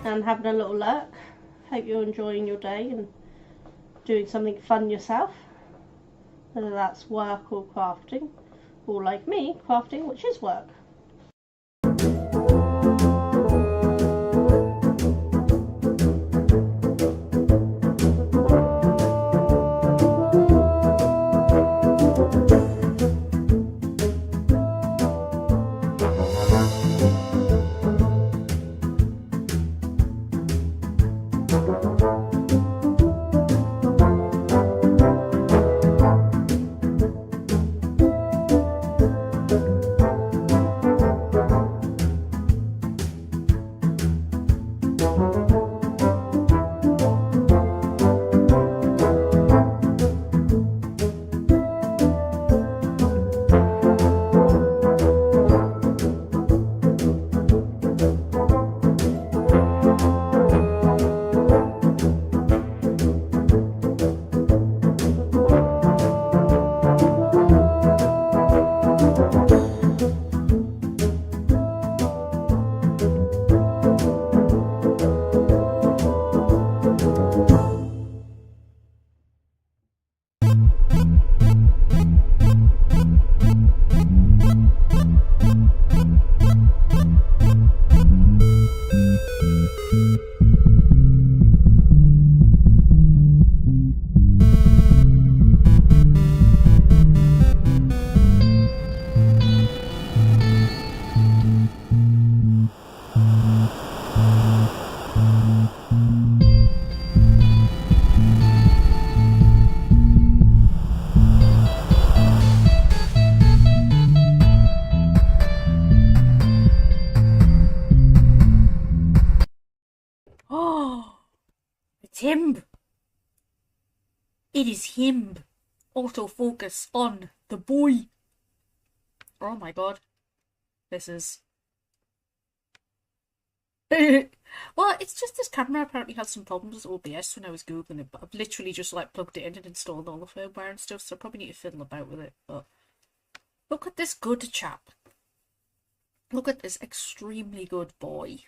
And having a little lurk. Hope you're enjoying your day and doing something fun yourself, whether that's work or crafting, or like me, crafting, which is work. him. It is him. Autofocus on the boy. Oh my god. This is... Well, it's just this camera apparently had some problems with OBS when I was googling it, but I've literally just like plugged it in and installed all the firmware and stuff, so I probably need to fiddle about with it. But look at this good chap. Look at this extremely good boy.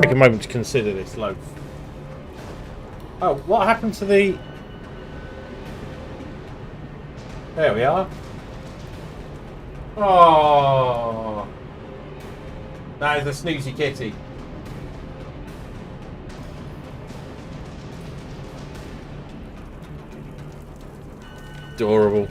Take a moment to consider this loaf. Oh, what happened to the... There we are. Oh, that is a snoozy kitty. Adorable.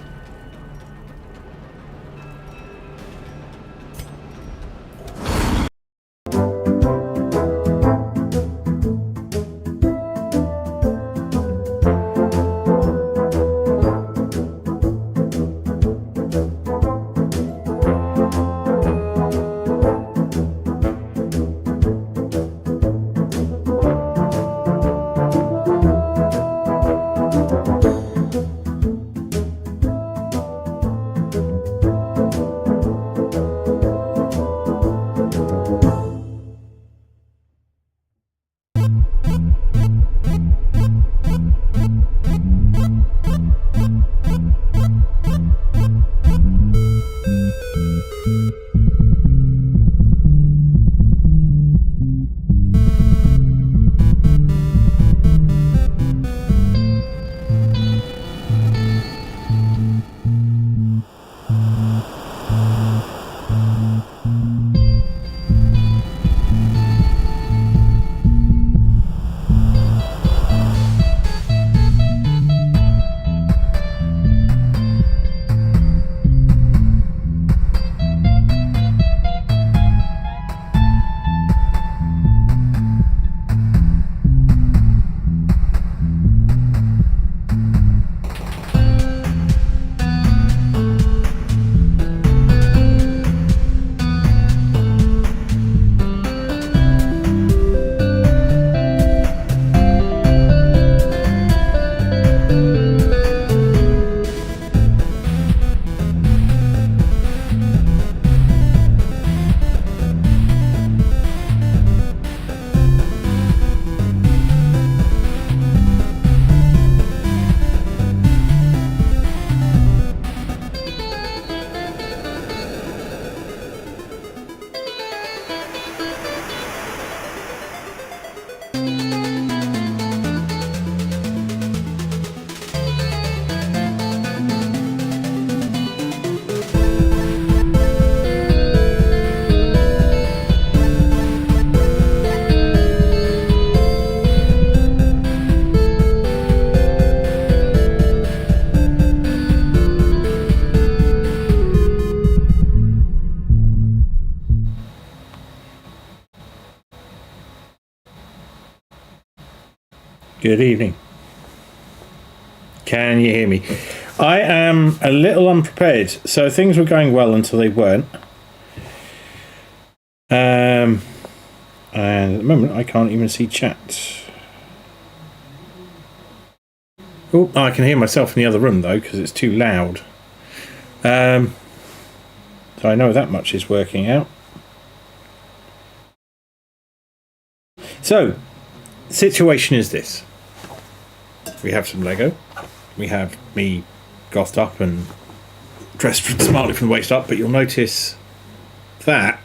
Good evening. Can you hear me? I am a little unprepared, so things were going well until they weren't. And at the moment, I can't even see chat. Oh, I can hear myself in the other room though because it's too loud. So I know that much is working out. So, the situation is this. We have some Lego. We have me gothed up and dressed smartly from the waist up, but you'll notice that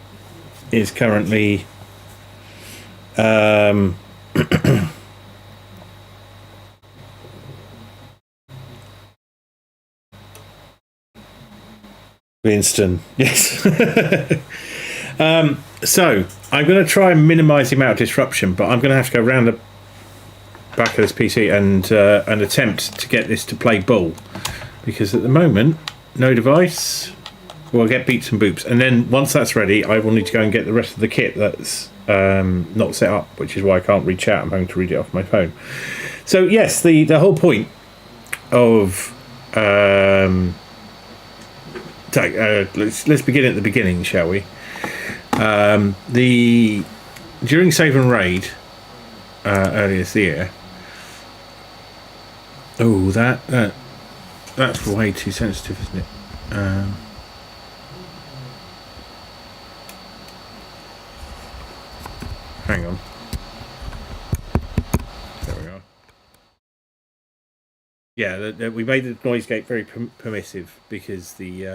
is currently Winston, yes. So I'm going to try and minimise the amount of disruption, but I'm going to have to go around the back of this PC and attempt to get this to play ball, because at the moment, no device. We'll get beeps and boops, and then once that's ready, I will need to go and get the rest of the kit that's not set up, which is why I can't read chat. I'm having to read it off my phone. So yes, the whole point of let's begin at the beginning, shall we? During Save and Raid earlier this year. Oh, that's way too sensitive, isn't it? Hang on. There we are. Yeah, we made the noise gate very permissive because the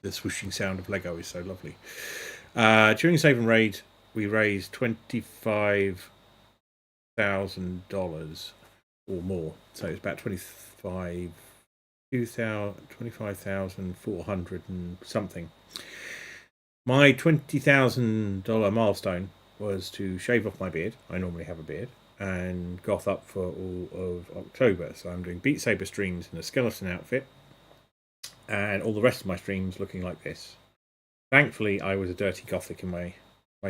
swooshing sound of Lego is so lovely. During Save and Raid, we raised $25,000 or more, so it's about 25,400 and something. My $20,000 milestone was to shave off my beard. I normally have a beard, and goth up for all of October. So I'm doing Beat Saber streams in a skeleton outfit, and all the rest of my streams looking like this. Thankfully, I was a dirty gothic in my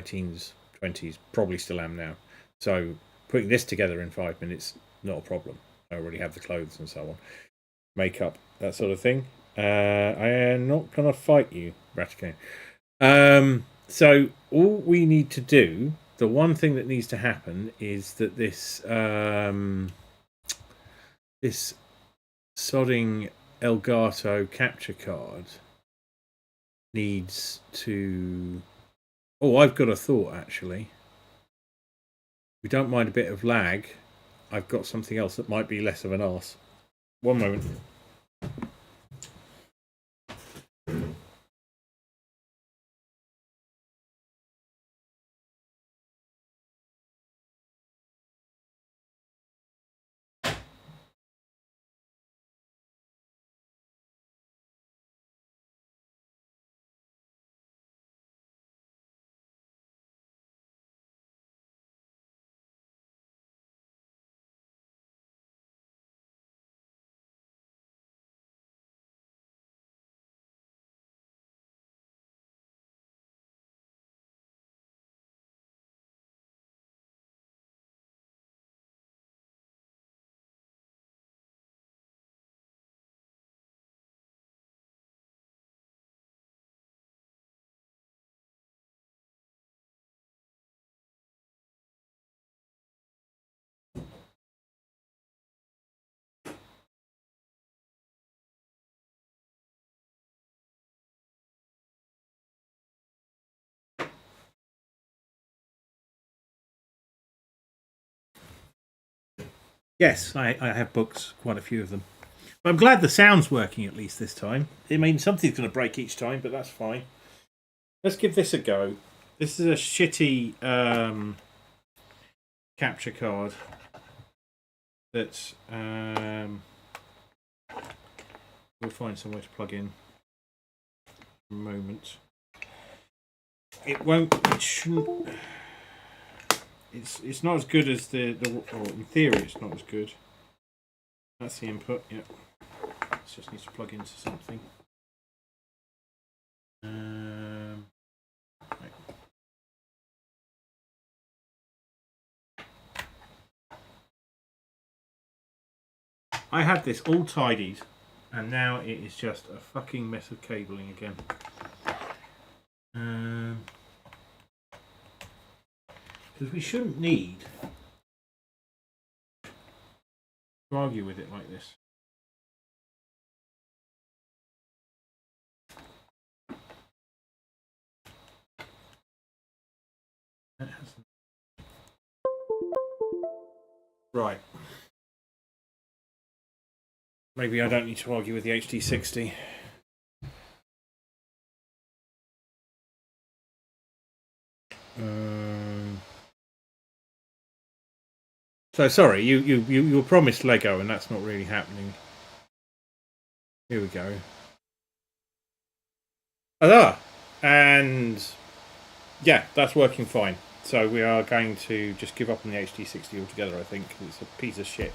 teens, 20s, probably still am now. So putting this together in 5 minutes, not a problem. I already have the clothes and so on. Makeup, that sort of thing. I am not going to fight you, Ratticane. So all we need to do, the one thing that needs to happen is that this sodding Elgato capture card needs to... Oh, I've got a thought, actually. We don't mind a bit of lag. I've got something else that might be less of an arse. One moment. Yes, I have books, quite a few of them. But I'm glad the sound's working at least this time. I mean, something's going to break each time, but that's fine. Let's give this a go. This is a shitty capture card that we'll find somewhere to plug in a moment. It won't. It shouldn't. It's not as good as the or in theory it's not as good. That's the input. Yep. It just needs to plug into something. Right. I had this all tidied, and now it is just a fucking mess of cabling again. Because we shouldn't need to argue with it like this. Right. Maybe I don't need to argue with the HD60. So sorry, you were promised Lego, and that's not really happening. Here we go. And yeah, that's working fine. So we are going to just give up on the HD60 altogether. I think it's a piece of shit.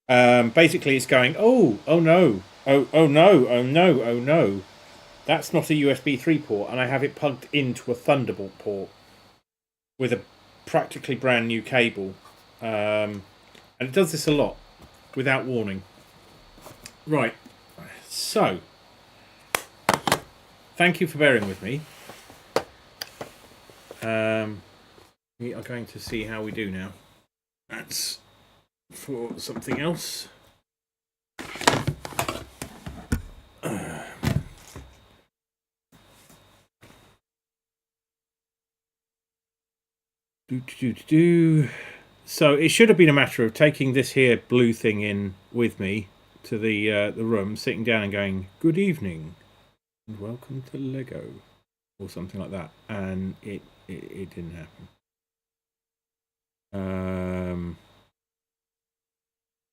Basically, it's going. Oh no! Oh no! That's not a USB 3 port, and I have it plugged into a Thunderbolt port with a practically brand new cable. And it does this a lot without warning. Right. So, thank you for bearing with me. We are going to see how we do now. That's for something else. So it should have been a matter of taking this here blue thing in with me to the room, sitting down and going, "Good evening, and welcome to Lego," or something like that, and it didn't happen.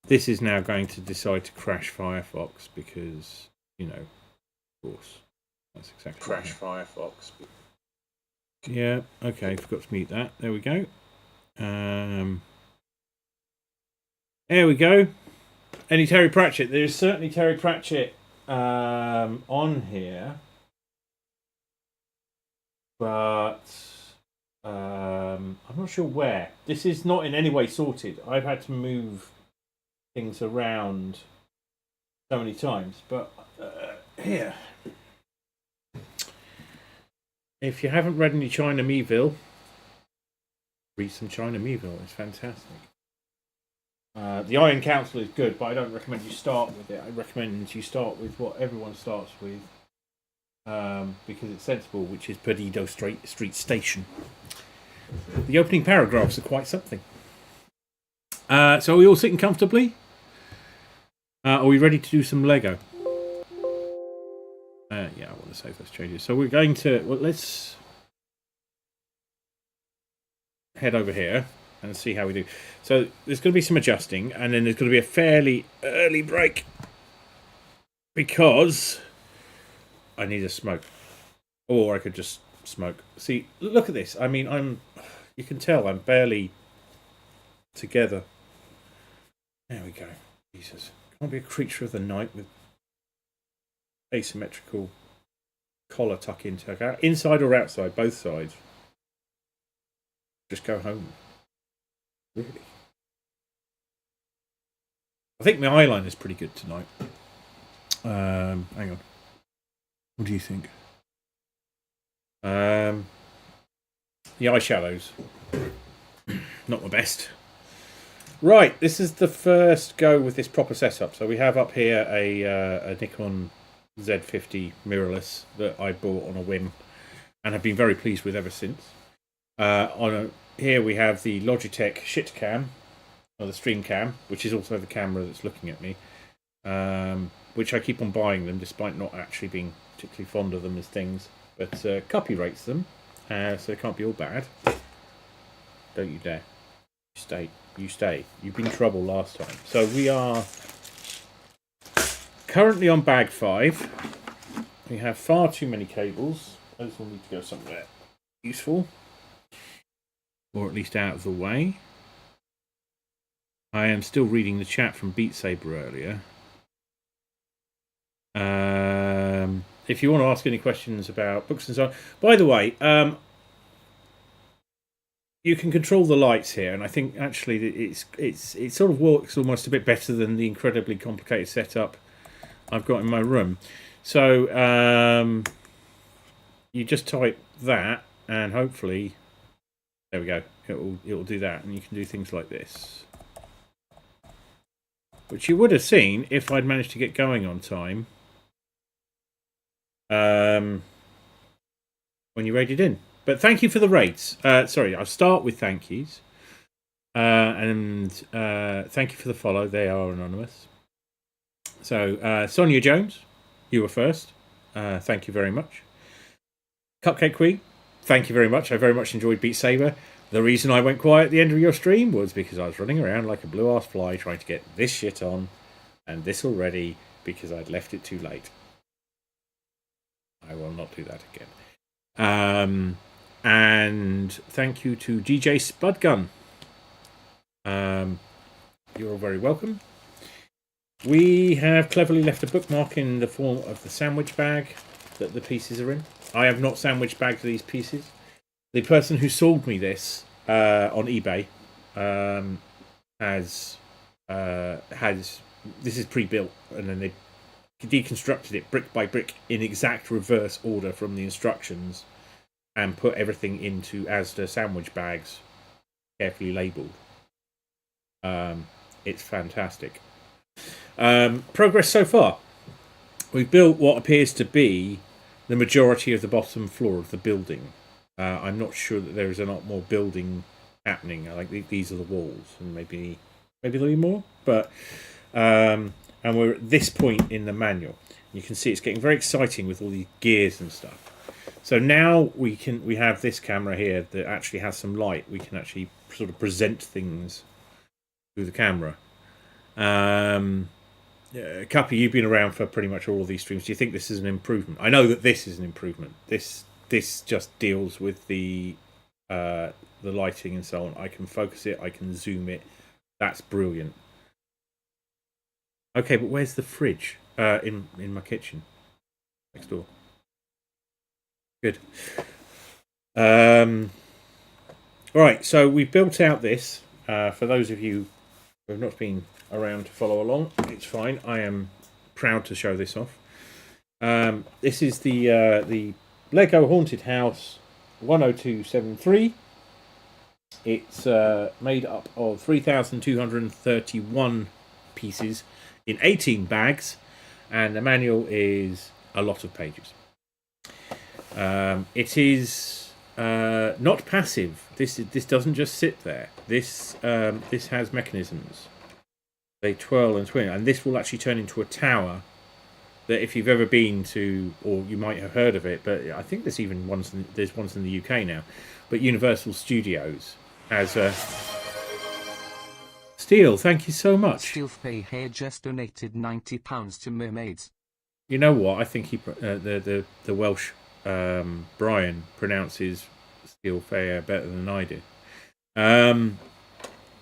This is now going to decide to crash Firefox because, you know, of course, that's exactly crash Firefox. Yeah, okay, forgot to mute that. There we go. There we go. Any Terry Pratchett? There is certainly Terry Pratchett on here, but I'm not sure where. This is not in any way sorted. I've had to move things around so many times, but here. If you haven't read any China Meeville, read some China Meeville. It's fantastic. The Iron Council is good, but I don't recommend you start with it. I recommend you start with what everyone starts with, because it's sensible, which is Perdido Street Station. The opening paragraphs are quite something. So are we all sitting comfortably? Are we ready to do some Lego? Yeah, I want to save those changes. So we're going to... Well, let's head over here and see how we do. So there's going to be some adjusting, and then there's going to be a fairly early break because I need a smoke. Or I could just smoke. See, look at this. I mean, you can tell I'm barely together. There we go. Jesus. Can't be a creature of the night with asymmetrical collar tuck in, tuck out. Inside or outside, both sides. Just go home. Really? I think my eyeliner's pretty good tonight. Hang on. What do you think? The eyeshadows. Not my best. Right, this is the first go with this proper setup. So we have up here a Nikon Z50 mirrorless that I bought on a whim and have been very pleased with ever since. Here we have the Logitech Shit Cam, or the Stream Cam, which is also the camera that's looking at me, which I keep on buying them despite not actually being particularly fond of them as things, but copyrights them, so they can't be all bad. Don't you dare. You stay. You've been in trouble last time. So we are currently on bag 5. We have far too many cables. Those will need to go somewhere useful, or at least out of the way. I am still reading the chat from Beat Saber earlier. If you want to ask any questions about books and so on. By the way, you can control the lights here, and I think actually it sort of works almost a bit better than the incredibly complicated setup I've got in my room. So you just type that, and hopefully, there we go. It'll do that, and you can do things like this, which you would have seen if I'd managed to get going on time. When you raided in. But thank you for the raids. Sorry, I'll start with thank yous. And thank you for the follow. They are anonymous. So, Sonia Jones, you were first. Thank you very much. Cupcake Queen, thank you very much. I very much enjoyed Beat Saber. The reason I went quiet at the end of your stream was because I was running around like a blue-ass fly trying to get this shit on and this already because I'd left it too late. I will not do that again. And thank you to DJ Spudgun. You're all very welcome. We have cleverly left a bookmark in the form of the sandwich bag that the pieces are in. I have not sandwich bagged these pieces. The person who sold me this on eBay has this is pre-built, and then they deconstructed it brick by brick in exact reverse order from the instructions and put everything into Asda sandwich bags, carefully labelled. It's fantastic. Progress so far. We've built what appears to be the majority of the bottom floor of the building. I'm not sure that there is a lot more building happening. I think these are the walls, and maybe a little more. But and we're at this point in the manual. You can see it's getting very exciting with all these gears and stuff. So now we have this camera here that actually has some light. We can actually sort of present things through the camera. Cuppy, you've been around for pretty much all of these streams. Do you think this is an improvement? I know that this is an improvement. This just deals with the lighting and so on. I can focus it. I can zoom it. That's brilliant. Okay, but where's the fridge? In my kitchen, next door. Good. All right, so we built out this. For those of you who have not been around to follow along, it's fine. I am proud to show this off. This is the Lego Haunted House 10273. It's made up of 3,231 pieces in 18 bags, and the manual is a lot of pages. It is not passive. This doesn't just sit there. This has mechanisms. They twirl and twin, and this will actually turn into a tower. That if you've ever been to, or you might have heard of it, but I think there's ones in the UK now. But Universal Studios has a Steel. Thank you so much. Steel Fay here just donated £90 to Mermaids. You know what? I think he the Welsh Brian pronounces Steel Fay better than I do.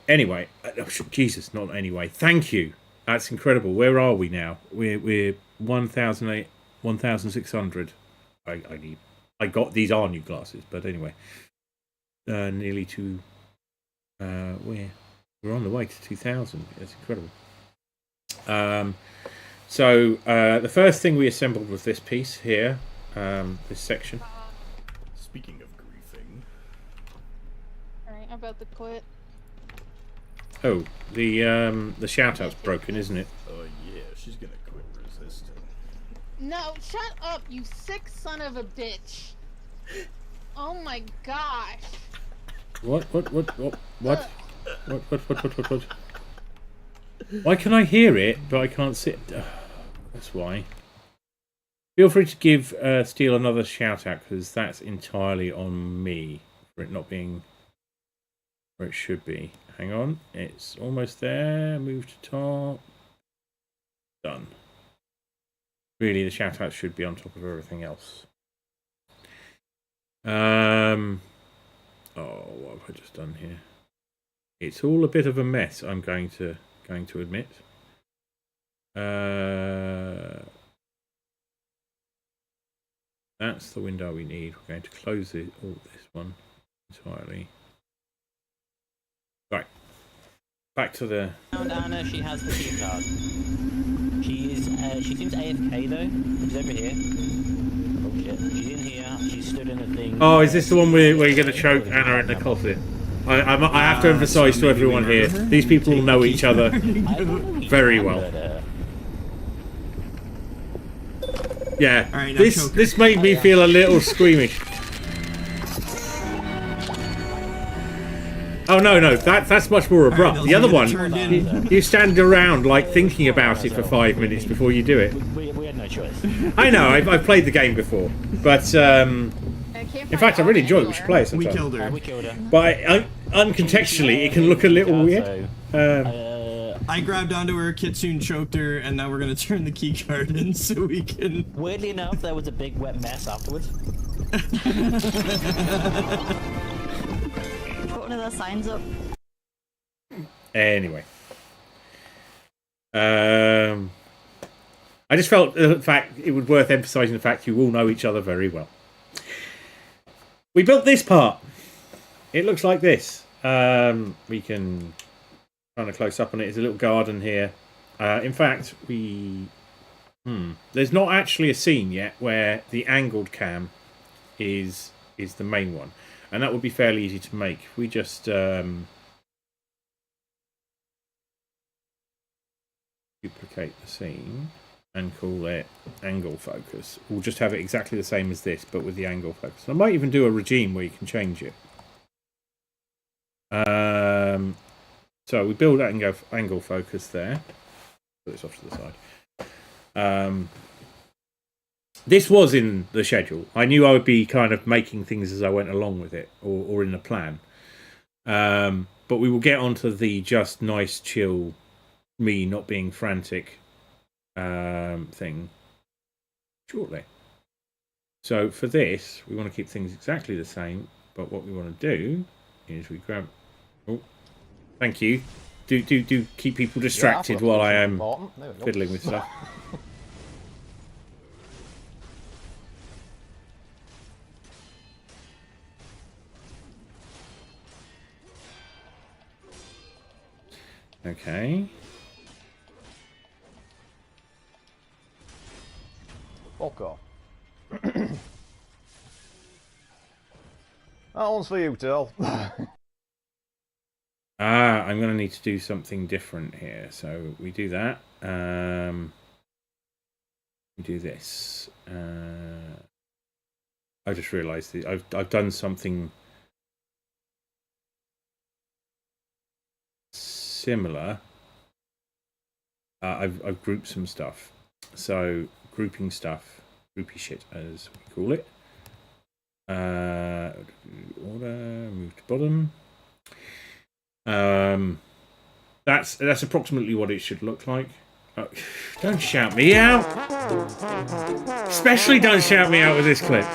Anyway, Jesus, not anyway. Thank you. That's incredible. Where are we now? We're 1,600. I got these are new glasses, but anyway, nearly to we're on the way to 2,000. It's incredible. So the first thing we assembled was this piece here, this section. Speaking of griefing, Alright, I'm about to quit. Oh, the shout out's broken, isn't it? oh yeah, she's gonna quit resisting. No, shut up, you sick son of a bitch. Oh my gosh. What? Why can I hear it, but I can't see it? That's why. Feel free to give Steel another shout out, because that's entirely on me for it not being where it should be. Hang on, it's almost there. Move to top. Done. Really, the shout out should be on top of everything else. Oh, what have I just done here? It's all a bit of a mess, I'm going to admit. That's the window we need. We're going to close all this one entirely. Right. Back to the... Found Anna, she has the key card. She seems AFK though. She's over here. Oh shit. She's in here. She's stood in a thing. Oh, is this the one where you're going to choke Anna in the coffin? I have to emphasise to everyone here, these people all know each other very well. Yeah, Right, this made me feel a little squeamish. Oh no, that's much more abrupt. The other one, you stand around like thinking about it for 5 minutes before you do it. We had no choice. I know, I've played the game before, but in fact I really enjoy it. We should play it sometime. We killed her. We killed her. But uncontextually, it can look a little weird. I grabbed onto her, Kitsune choked her, and now we're gonna turn the key card in so we can... Weirdly enough, there was a big wet mess afterwards. Put one of those signs up. Anyway. I just felt the fact it was worth emphasising the fact you all know each other very well. We built this part. It looks like this. We can kind of close up on it. There's a little garden here. In fact, there's not actually a scene yet where the angled cam is the main one. And that would be fairly easy to make. We just duplicate the scene and call it angle focus. We'll just have it exactly the same as this, but with the angle focus. And I might even do a regime where you can change it. So we build that angle focus there. Put this off to the side. This was in the schedule. I knew I would be kind of making things as I went along with it, or in the plan. But we will get onto the just nice, chill, me not being frantic thing shortly. So for this, we want to keep things exactly the same, but what we want to do is we grab... Oh, thank you. Do keep people distracted while I am fiddling with stuff. Okay. Fuck off. That one's for you, Till. I'm going to need to do something different here. So we do that. We do this. I just realised that I've done something similar. I've grouped some stuff. So grouping stuff, groupy shit as we call it. Order, move to bottom. That's approximately what it should look like. Oh, don't shout me out! Especially don't shout me out with this clip.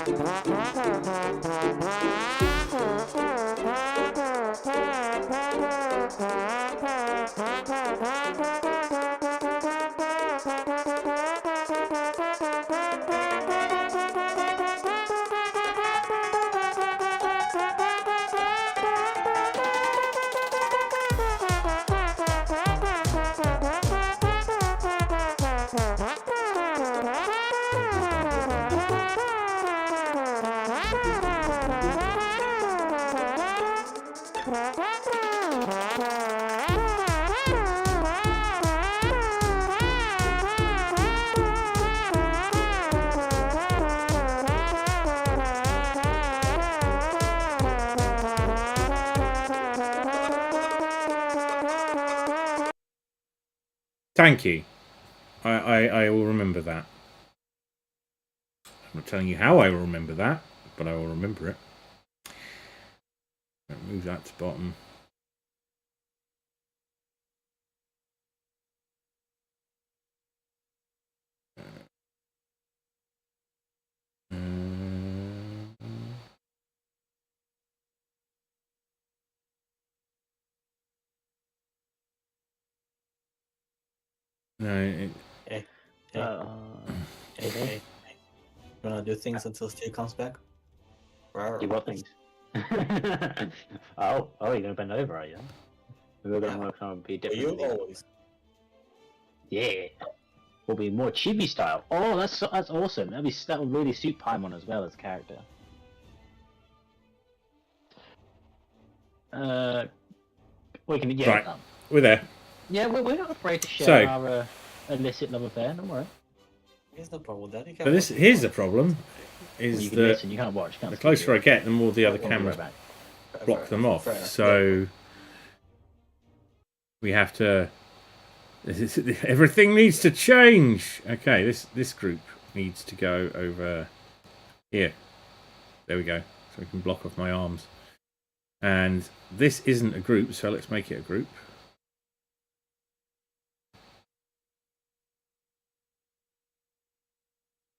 Thank you. I will remember that. I'm not telling you how I will remember that, but I will remember it. Move that to bottom. No. Hey. You wanna do things until Stu comes back? Do what things? Oh, you're gonna bend over, are you? We're gonna try and be Are you different. always? Yeah. Will be more chibi style. Oh, that's awesome. That would really suit Paimon as well as a character. We can get Right. it done. We're there. Yeah, we're not afraid to share So- our illicit love affair. Don't worry. Here's no problem with that. You But can this watch here's it. the problem: Well, you is can that listen. You can't watch. You can't the see closer I it. get, the more the other We'll be cameras right back. block them off. Fair enough. So we have to. Everything needs to change. Okay, this group needs to go over here. There we go. So we can block off my arms. And this isn't a group, so let's make it a group.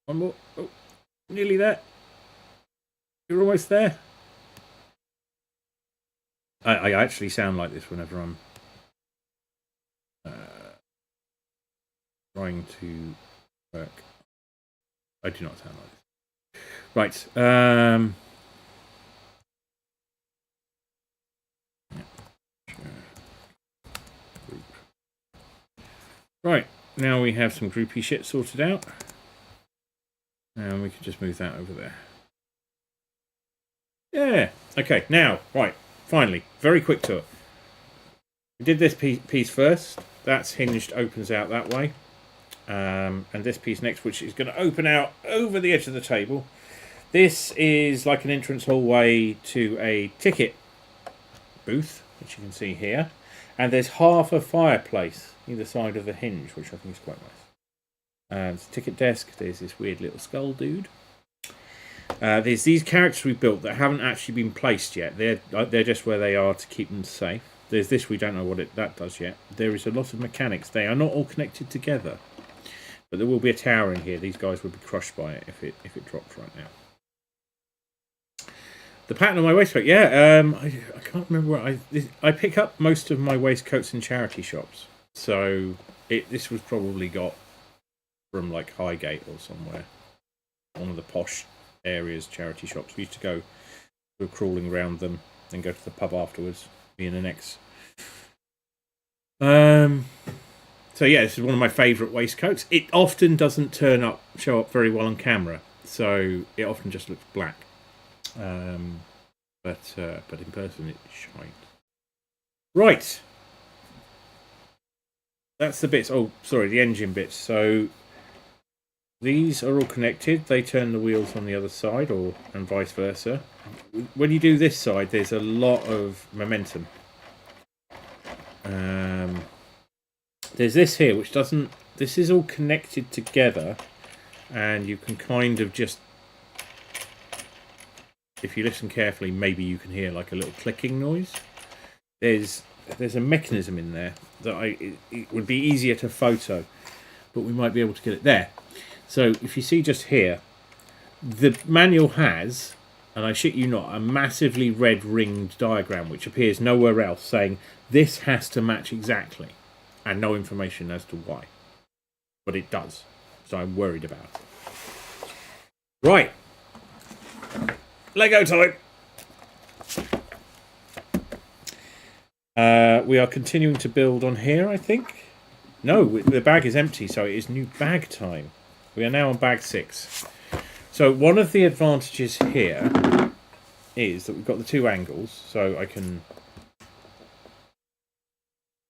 One more. Oh, nearly there. You're almost there. I actually sound like this whenever I'm trying to work. I do not sound like this. Right. Right. Now we have some groupie shit sorted out. And we can just move that over there. Yeah. Okay. Now, right. Finally. Very quick tour. We did this piece first. That's hinged, opens out that way. And this piece next, which is going to open out over the edge of the table. This is like an entrance hallway to a ticket booth, which you can see here. And there's half a fireplace either side of the hinge, which I think is quite nice. There's a ticket desk. There's this weird little skull dude. There's these characters we built that haven't actually been placed yet. They're just where they are to keep them safe. There's this, we don't know what that does yet. There is a lot of mechanics. They are not all connected together. But there will be a tower in here. These guys would be crushed by it if it dropped right now. The pattern on my waistcoat, yeah. I can't remember where I pick up most of my waistcoats in charity shops. So this was probably got from like Highgate or somewhere. One of the posh areas, charity shops. We used to go crawling around them, then go to the pub afterwards. Me and an ex. So yeah, this is one of my favourite waistcoats. It often doesn't show up very well on camera, so it often just looks black. But in person it shines. Right. That's the bits. Oh, sorry, the engine bits. So these are all connected. They turn the wheels on the other side, and vice versa. When you do this side, there's a lot of momentum. There's this here, which doesn't. This is all connected together, and you can kind of just. If you listen carefully, maybe you can hear like a little clicking noise. There's a mechanism in there that it would be easier to photo, but we might be able to get it there. So if you see just here, the manual has, and I shit you not, a massively red ringed diagram which appears nowhere else, saying this has to match exactly, and no information as to why. But it does, so I'm worried about it. Right. Lego time. We are continuing to build on here, I think. No, the bag is empty, so it is new bag time. We are now on bag 6. So one of the advantages here is that we've got the 2 angles, so I can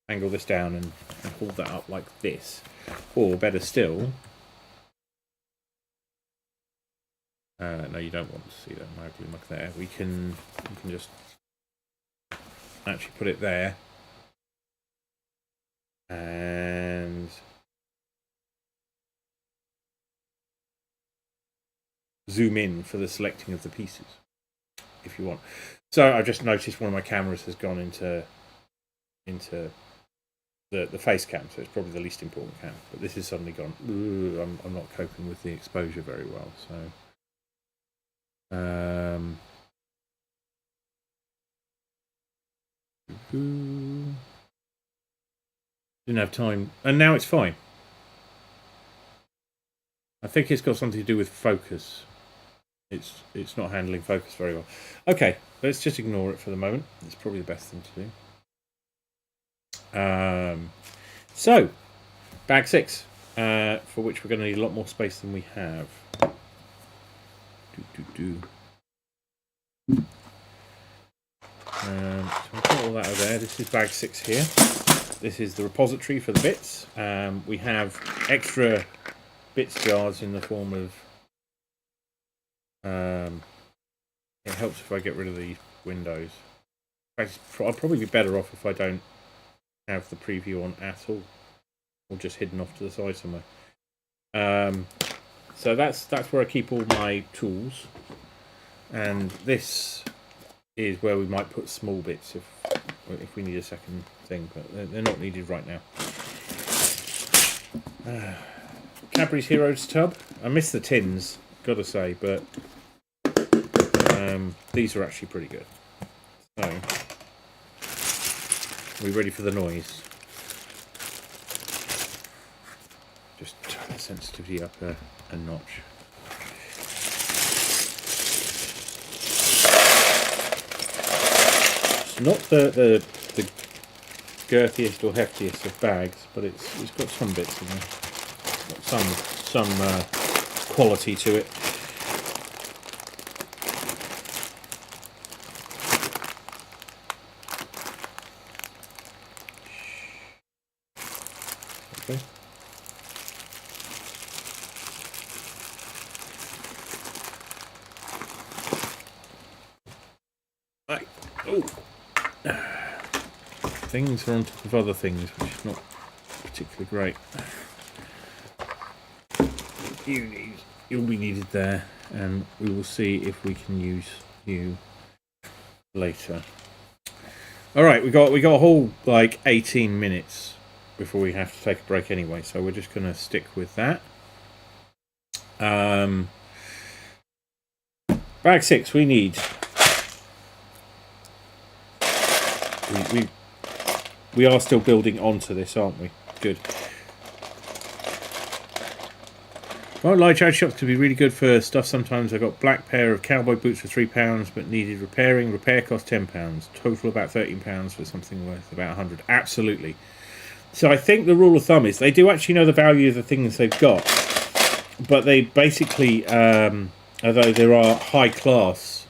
angle this down and hold that up like this. Or better still, no, you don't want to see that ugly mug there. We can just actually put it there and zoom in for the selecting of the pieces if you want. So I've just noticed one of my cameras has gone into the face cam, so it's probably the least important cam. But this has suddenly gone. I'm not coping with the exposure very well, so. Didn't have time, and now it's fine. I think it's got something to do with focus. It's not handling focus very well. Okay, let's just ignore it for the moment. It's probably the best thing to do. So, bag 6, for which we're going to need a lot more space than we have. So I'll put all that over there. This is bag 6 here. This is the repository for the bits. We have extra bits jars in the form of... it helps if I get rid of these windows. In fact, I'll probably be better off if I don't have the preview on at all, or just hidden off to the side somewhere. So that's where I keep all my tools, and this is where we might put small bits if we need a second thing, but they're not needed right now. Cadbury's Heroes tub. I miss the tins, gotta say, but these are actually pretty good. So, are we ready for the noise? Just turn the sensitivity up a notch. It's not the girthiest or heftiest of bags, but it's got some bits in there. It's got some quality to it. Okay. Right. Oh. Things are on top of other things, which is not particularly great. You'll be needed there, and we will see if we can use you later. All right, we got a whole like 18 minutes before we have to take a break anyway, so we're just going to stick with that. Bag 6, we need. We are still building onto this, aren't we? Good. Well, light charity shops could be really good for stuff sometimes. I got black pair of cowboy boots for £3, but needed repairing. Repair cost £10. Total about £13 for something worth about £100. Absolutely. So I think the rule of thumb is they do actually know the value of the things they've got, but they basically, although there are high class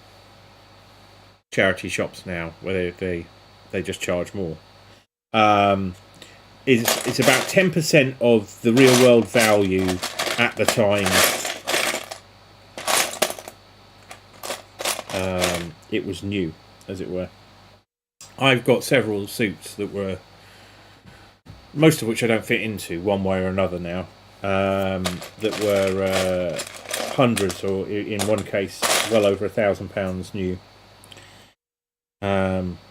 charity shops now where they just charge more. It's about 10% of the real world value at the time it was new, as it were. I've got several suits that were, most of which I don't fit into one way or another now, that were hundreds, or in one case well over £1,000 new,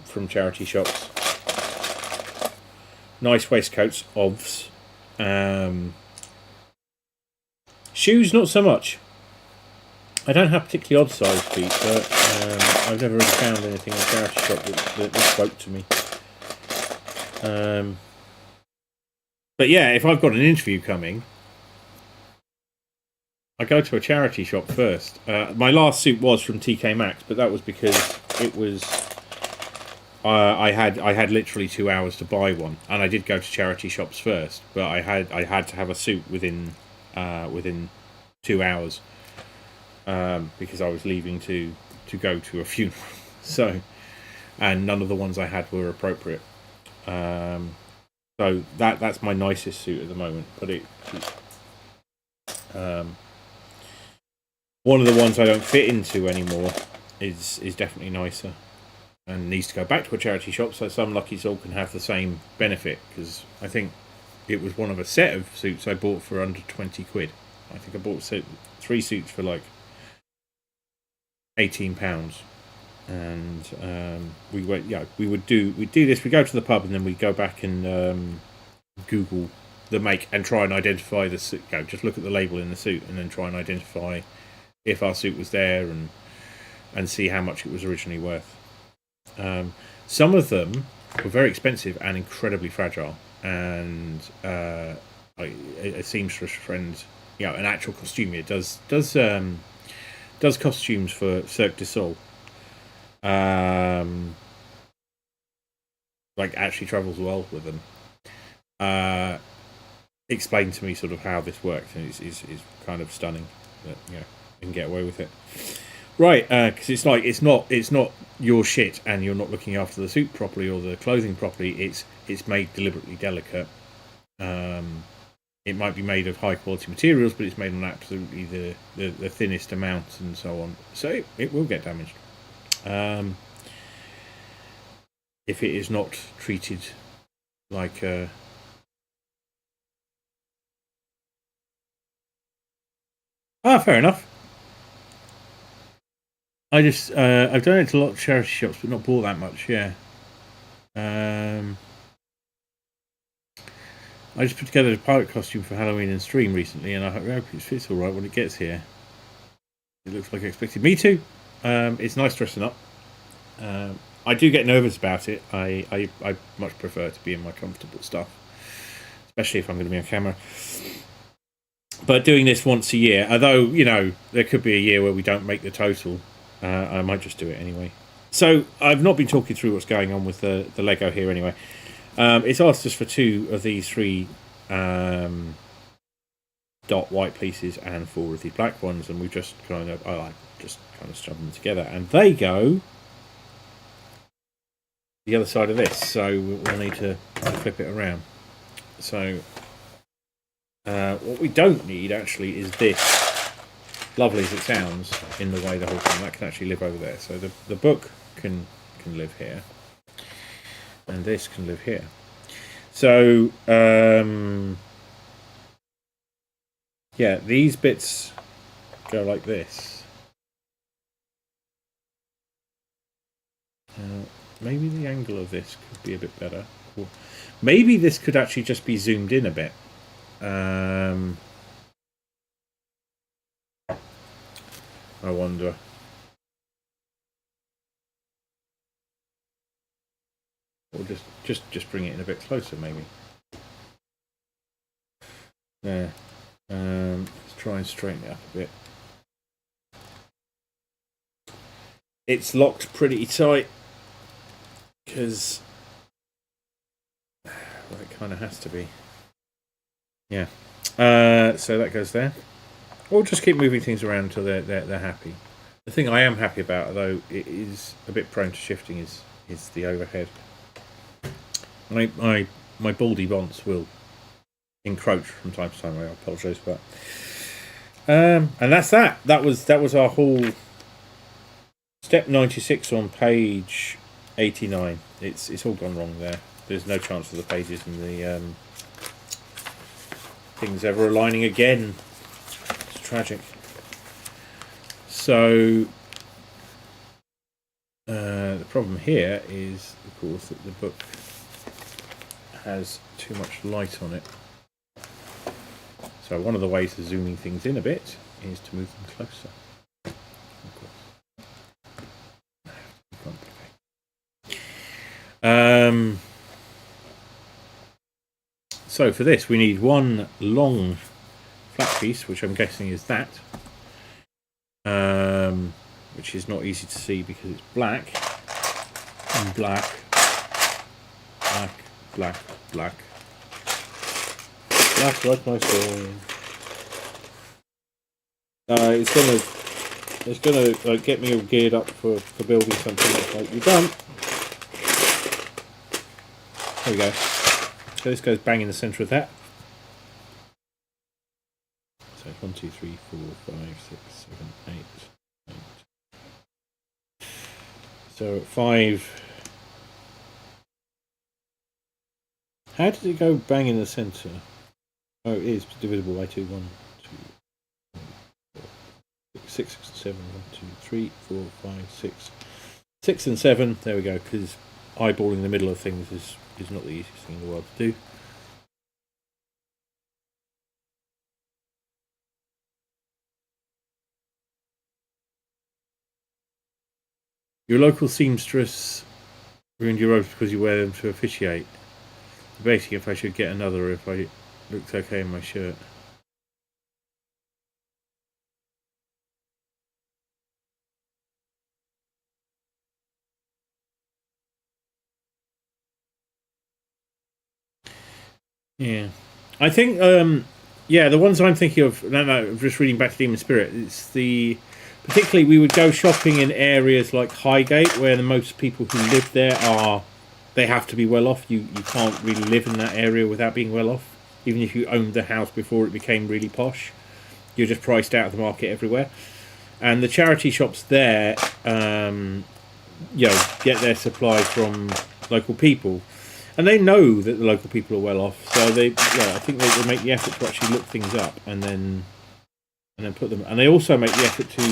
from charity shops. Nice waistcoats, ovs. Shoes, not so much. I don't have particularly odd sized feet, but I've never really found anything in a charity shop that spoke to me. But yeah, if I've got an interview coming, I go to a charity shop first. My last suit was from TK Maxx, but that was because it was I had literally 2 hours to buy one, and I did go to charity shops first, but I had to have a suit within 2 hours, because I was leaving to go to a funeral. So, and none of the ones I had were appropriate. So that's my nicest suit at the moment. But one of the ones I don't fit into anymore is definitely nicer, and needs to go back to a charity shop so some lucky soul can have the same benefit, because I think it was one of a set of suits I bought for under 20 quid. I think I bought 3 suits for like £18, and we would do this. We go to the pub and then we go back and Google the make and try and identify the suit. Just look at the label in the suit and then try and identify if our suit was there, and see how much it was originally worth. Some of them were very expensive and incredibly fragile, and a seamstress friend, an actual costumier does costumes for Cirque du Soleil. like actually travels well with them, explained to me sort of how this works, and it's kind of stunning that you can get away with it. Right, because it's not your shit, and you're not looking after the suit properly or the clothing properly. It's made deliberately delicate. It might be made of high quality materials, but it's made on absolutely the thinnest amount and so on. So it will get damaged if it is not treated like a. Fair enough. I just I've donated to a lot of charity shops, but not bought that much. Yeah. I just put together a pirate costume for Halloween and stream recently, and I hope it fits all right when it gets here. It looks like I expected me to. It's nice dressing up. I do get nervous about it. I much prefer to be in my comfortable stuff, especially if I'm going to be on camera. But doing this once a year, although there could be a year where we don't make the total, I might just do it anyway. So I've not been talking through what's going on with the Lego here anyway. It's asked us for 2 of these 3 dot white pieces and 4 of the black ones, and we've just kind of shoved them together, and they go the other side of this. So we'll need to flip it around. So what we don't need actually is this, lovely as it sounds in the way the whole thing that can actually live over there. So the book can live here, and this can live here. So yeah, these bits go like this. Maybe the angle of this could be a bit better. Cool. Maybe this could actually just be zoomed in a bit. I wonder. Or just bring it in a bit closer, maybe. There. Let's try and straighten it up a bit. It's locked pretty tight because it kind of has to be. Yeah. So that goes there. Or just keep moving things around until they're happy. The thing I am happy about, although it is a bit prone to shifting, is the overhead. My baldy bonds will encroach from time to time. I apologise for that. And that's that. That was our whole step 96 on page 89. It's all gone wrong there. There's no chance of the pages and the things ever aligning again. It's tragic. So the problem here is, of course, that the book has too much light on it. So one of the ways of zooming things in a bit is to move them closer. Of course. So for this we need one long flat piece, which I'm guessing is that, which is not easy to see because it's black and black, black, black, black like my soul. It's gonna get me all geared up for building something that's like you're done. There we go. So this goes bang in the centre of that. So 1, 2, 3, 4, 5, 6, 7, 8. So at 5. How did it go bang in the centre? Oh, it is divisible by 2. 1, 2, 4, 6, 7, 1, 2, 3, 4, 5, 6. 6 and 7. There we go. Because eyeballing the middle of things is not the easiest thing in the world to do. Your local seamstress ruined your robes because you wear them to officiate. Basically, if I should get another, if I looked okay in my shirt. Yeah. I think, the ones I'm thinking of, no, just reading back to Demon Spirit, particularly we would go shopping in areas like Highgate, where the most people who live there they have to be well off. You can't really live in that area without being well off. Even if you owned the house before it became really posh, you're just priced out of the market everywhere. And the charity shops there, get their supplies from local people. And they know that the local people are well off, so I think they make the effort to actually look things up and then put them. And they also make the effort to.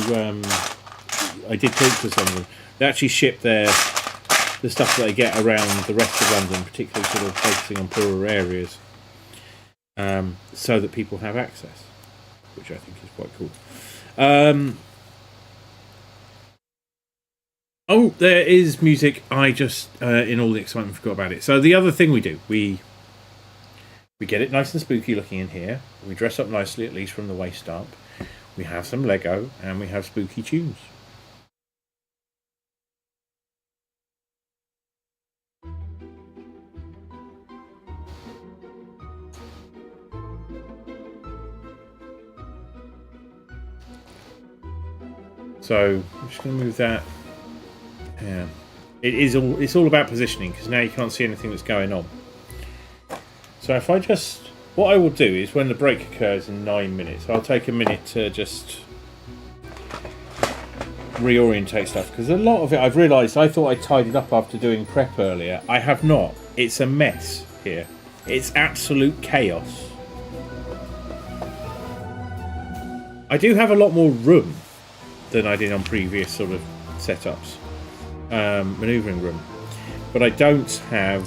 I did talk to some of them. They actually ship the stuff that they get around the rest of London, particularly sort of focusing on poorer areas, so that people have access, which I think is quite cool. Oh, there is music. I just, in all the excitement, forgot about it. So the other thing we do, we get it nice and spooky looking in here. We dress up nicely, at least from the waist up. We have some Lego, and we have spooky tunes. So I'm just going to move that. Yeah, it's all about positioning, because now you can't see anything that's going on. So if I just, what I will do is when the break occurs in 9 minutes, I'll take a minute to just reorientate stuff, because a lot of it I've realised, I thought I tidied up after doing prep earlier. I have not. It's a mess here. It's absolute chaos. I do have a lot more room than I did on previous sort of setups. Manoeuvring room, but I don't have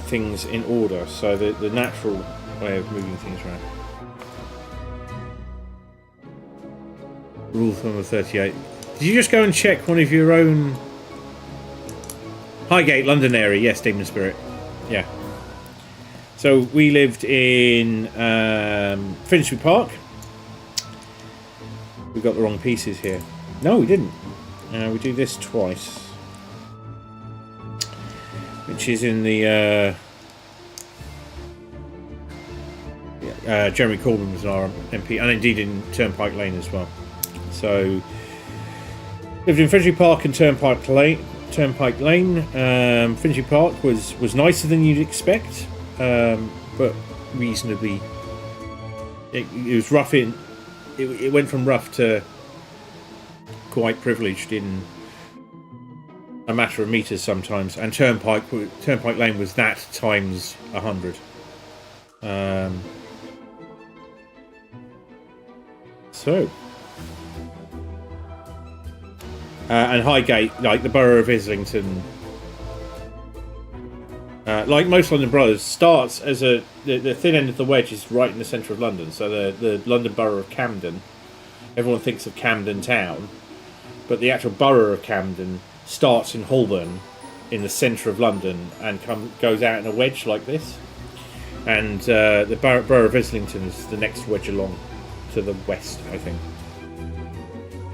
things in order, so the natural way of moving things around. Rule number 38. Did you just go and check one of your own? Highgate, London area, yes, Demon Spirit, yeah. So we lived in Finchley Park. We got the wrong pieces here. No, we didn't. We do this twice, which is in the Jeremy Corbyn was our MP, and indeed in Turnpike Lane as well. So lived in Finchley Park and Turnpike Lane. Finchley Park was nicer than you'd expect, but reasonably. It was rough in. It went from rough to quite privileged in a matter of metres sometimes, and Turnpike Lane was that times 100. And Highgate, like the borough of Islington, like most London boroughs, starts as the thin end of the wedge is right in the centre of London. So the London borough of Camden, everyone thinks of Camden Town, but the actual borough of Camden starts in Holborn, in the centre of London, and goes out in a wedge like this. And the borough of Islington is the next wedge along to the west, I think.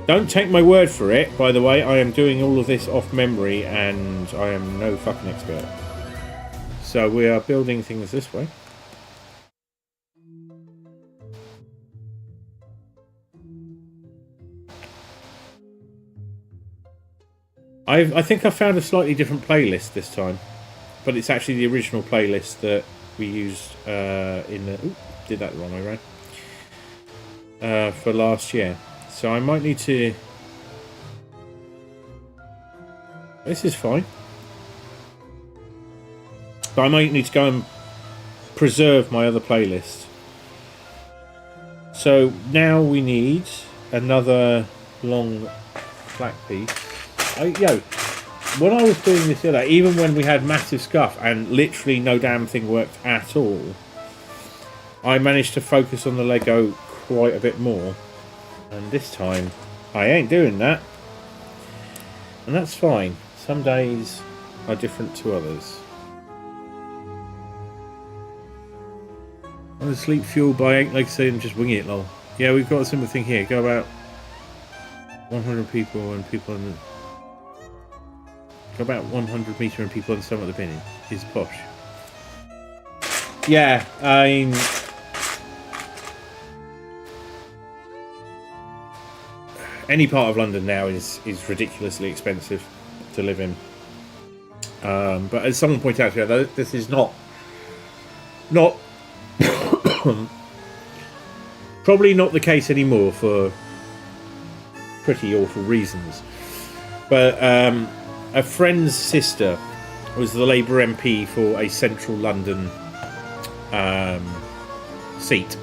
Don't take my word for it, by the way. I am doing all of this off memory, and I am no fucking expert. So we are building things this way. I think I found a slightly different playlist this time, but it's actually the original playlist that we used in the... Ooh, did that the wrong way around. For last year. So I might need to... This is fine. But I might need to go and preserve my other playlist. So now we need another long flat piece. When I was doing this the other day, even when we had massive scuff and literally no damn thing worked at all, I managed to focus on the Lego quite a bit more. And this time, I ain't doing that. And that's fine. Some days are different to others. I'm sleep fueled by 8 legs and just wing it, lol. Yeah, we've got a similar thing here. Go about 100 people and people in the... got about 100 metre and people on the stomach of the bin is posh. Yeah, I mean, any part of London now is ridiculously expensive to live in. But as someone pointed out to me, this is not probably not the case anymore for pretty awful reasons. But a friend's sister was the Labour MP for a central London seat.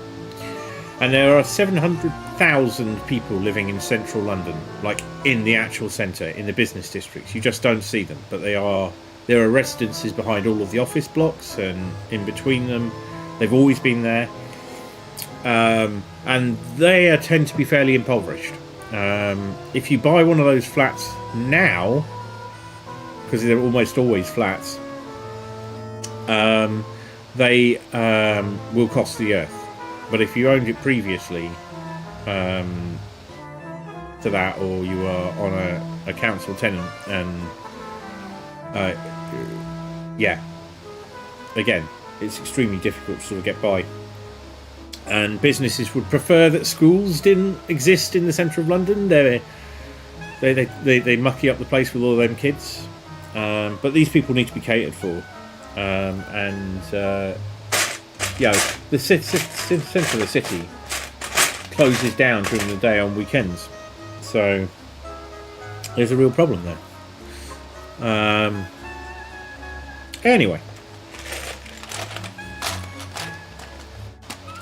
And there are 700,000 people living in central London, like in the actual centre, in the business districts. You just don't see them, but there are residences behind all of the office blocks and in between them. They've always been there. And they tend to be fairly impoverished. If you buy one of those flats now, because they're almost always flats, they will cost the earth. But if you owned it previously to that, or you are on a council tenant, and yeah, again, it's extremely difficult to sort of get by. And businesses would prefer that schools didn't exist in the centre of London. They mucky up the place with all them kids. But these people need to be catered for. Yeah, the centre of the city closes down during the day on weekends. So there's a real problem there. Anyway.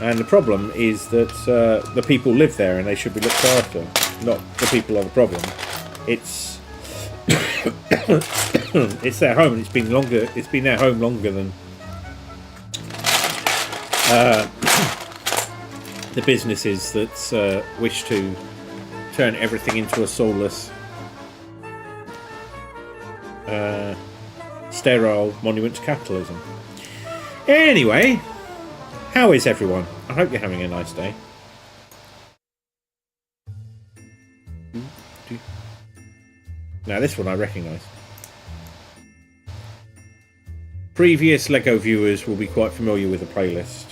And the problem is that the people live there and they should be looked after. Not the people are the problem. It's it's their home, and it's been their home longer than the businesses that wish to turn everything into a soulless, sterile monument to capitalism. Anyway, how is everyone? I hope you're having a nice day. Now this one I recognise. Previous LEGO viewers will be quite familiar with the playlist.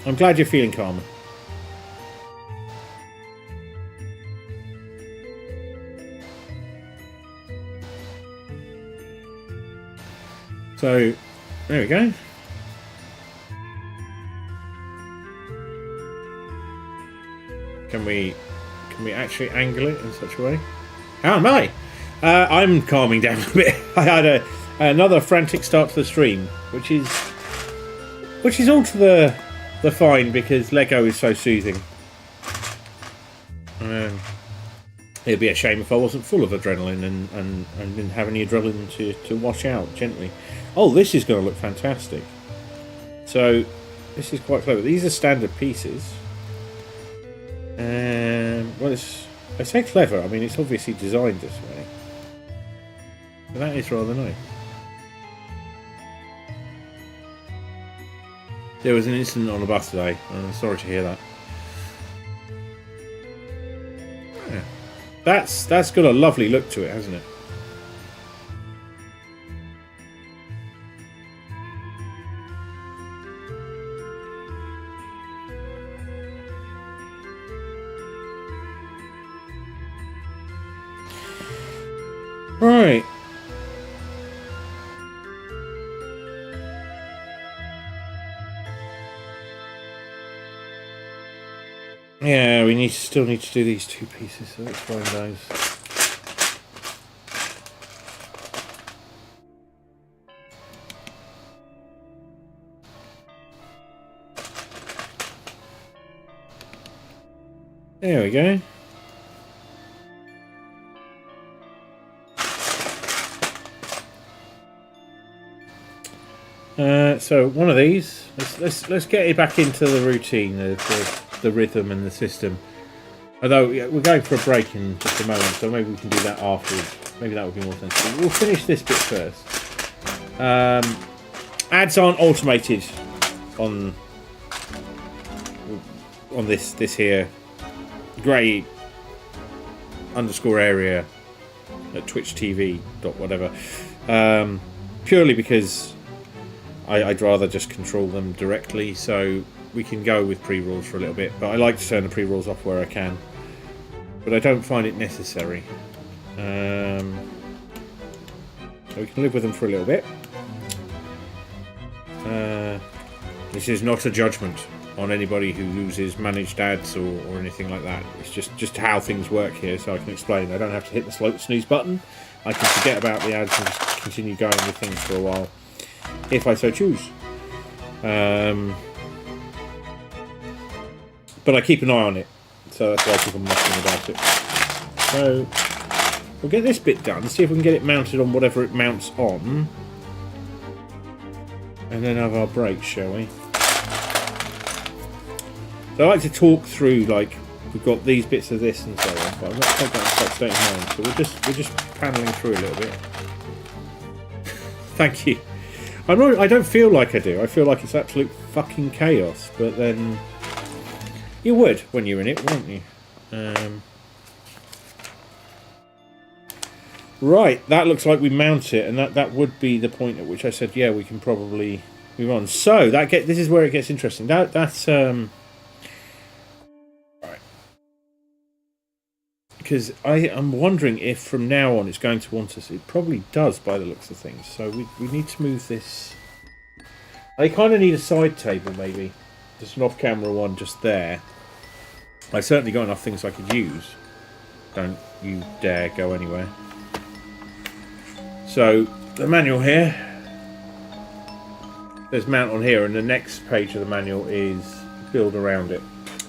I'm glad you're feeling calmer. So, there we go. Can we actually angle it in such a way? How am I? I'm calming down a bit. I had another frantic start to the stream, which is all to the fine, because Lego is so soothing. It'd be a shame if I wasn't full of adrenaline and didn't have any adrenaline to wash out gently. Oh, this is going to look fantastic. So, this is quite clever. These are standard pieces. Well, I say clever, I mean it's obviously designed this way. But that is rather nice. There was an incident on the bus today, and I'm sorry to hear that. Yeah. That's got a lovely look to it, hasn't it? Right. Yeah, we still need to do these two pieces, so let's find those. There we go. So one of these. Let's get it back into the routine, the rhythm and the system. Although we're going for a break in just a moment, so maybe we can do that afterwards. Maybe that would be more sensible. We'll finish this bit first. Ads aren't automated on this here grey underscore area at Twitch TV dot whatever. Purely because I'd rather just control them directly, so we can go with pre-rolls for a little bit, but I like to turn the pre-rolls off where I can, but I don't find it necessary. So we can live with them for a little bit. This is not a judgment on anybody who uses managed ads or anything like that. It's just how things work here, so I can explain. I don't have to hit the snooze button. I can forget about the ads and just continue going with things for a while, if I so choose. But I keep an eye on it, so that's why I keep on muttering about it. So we'll get this bit done, see if we can get it mounted on whatever it mounts on, and then have our break, shall we? So I like to talk through, like, we've got these bits of this and so on, but I'm not taking that in such state of mind, so we're just paneling through a little bit. Thank you. I don't feel like I do. I feel like it's absolute fucking chaos, but then you would when you're in it, wouldn't you? Right, that looks like we mount it, and that would be the point at which I said, yeah, we can probably move on. So this is where it gets interesting. That's right, because I'm wondering if from now on it's going to want us. It probably does by the looks of things. So we need to move this. I kind of need a side table, maybe just an off-camera one just there. I certainly got enough things I could use. Don't you dare go anywhere. So the manual here, there's mount on here, and the next page of the manual is build around it.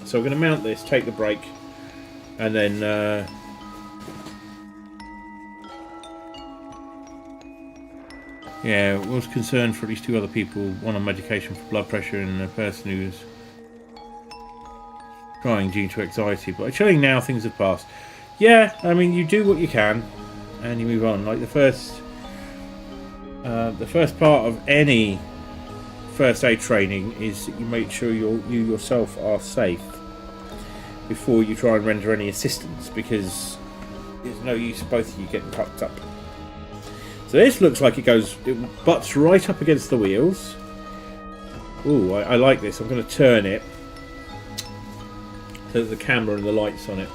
So we're going to mount this, take the break, and then yeah, was concerned for at least 2 other people, one on medication for blood pressure and a person who's crying due to anxiety. But chilling now, things have passed. Yeah, I mean, you do what you can and you move on. Like the first part of any first aid training is that you make sure you yourself are safe before you try and render any assistance, because there's no use of both of you getting tucked up. So this looks like it butts right up against the wheels. Ooh, I like this. I'm going to turn it so the camera and the lights on it,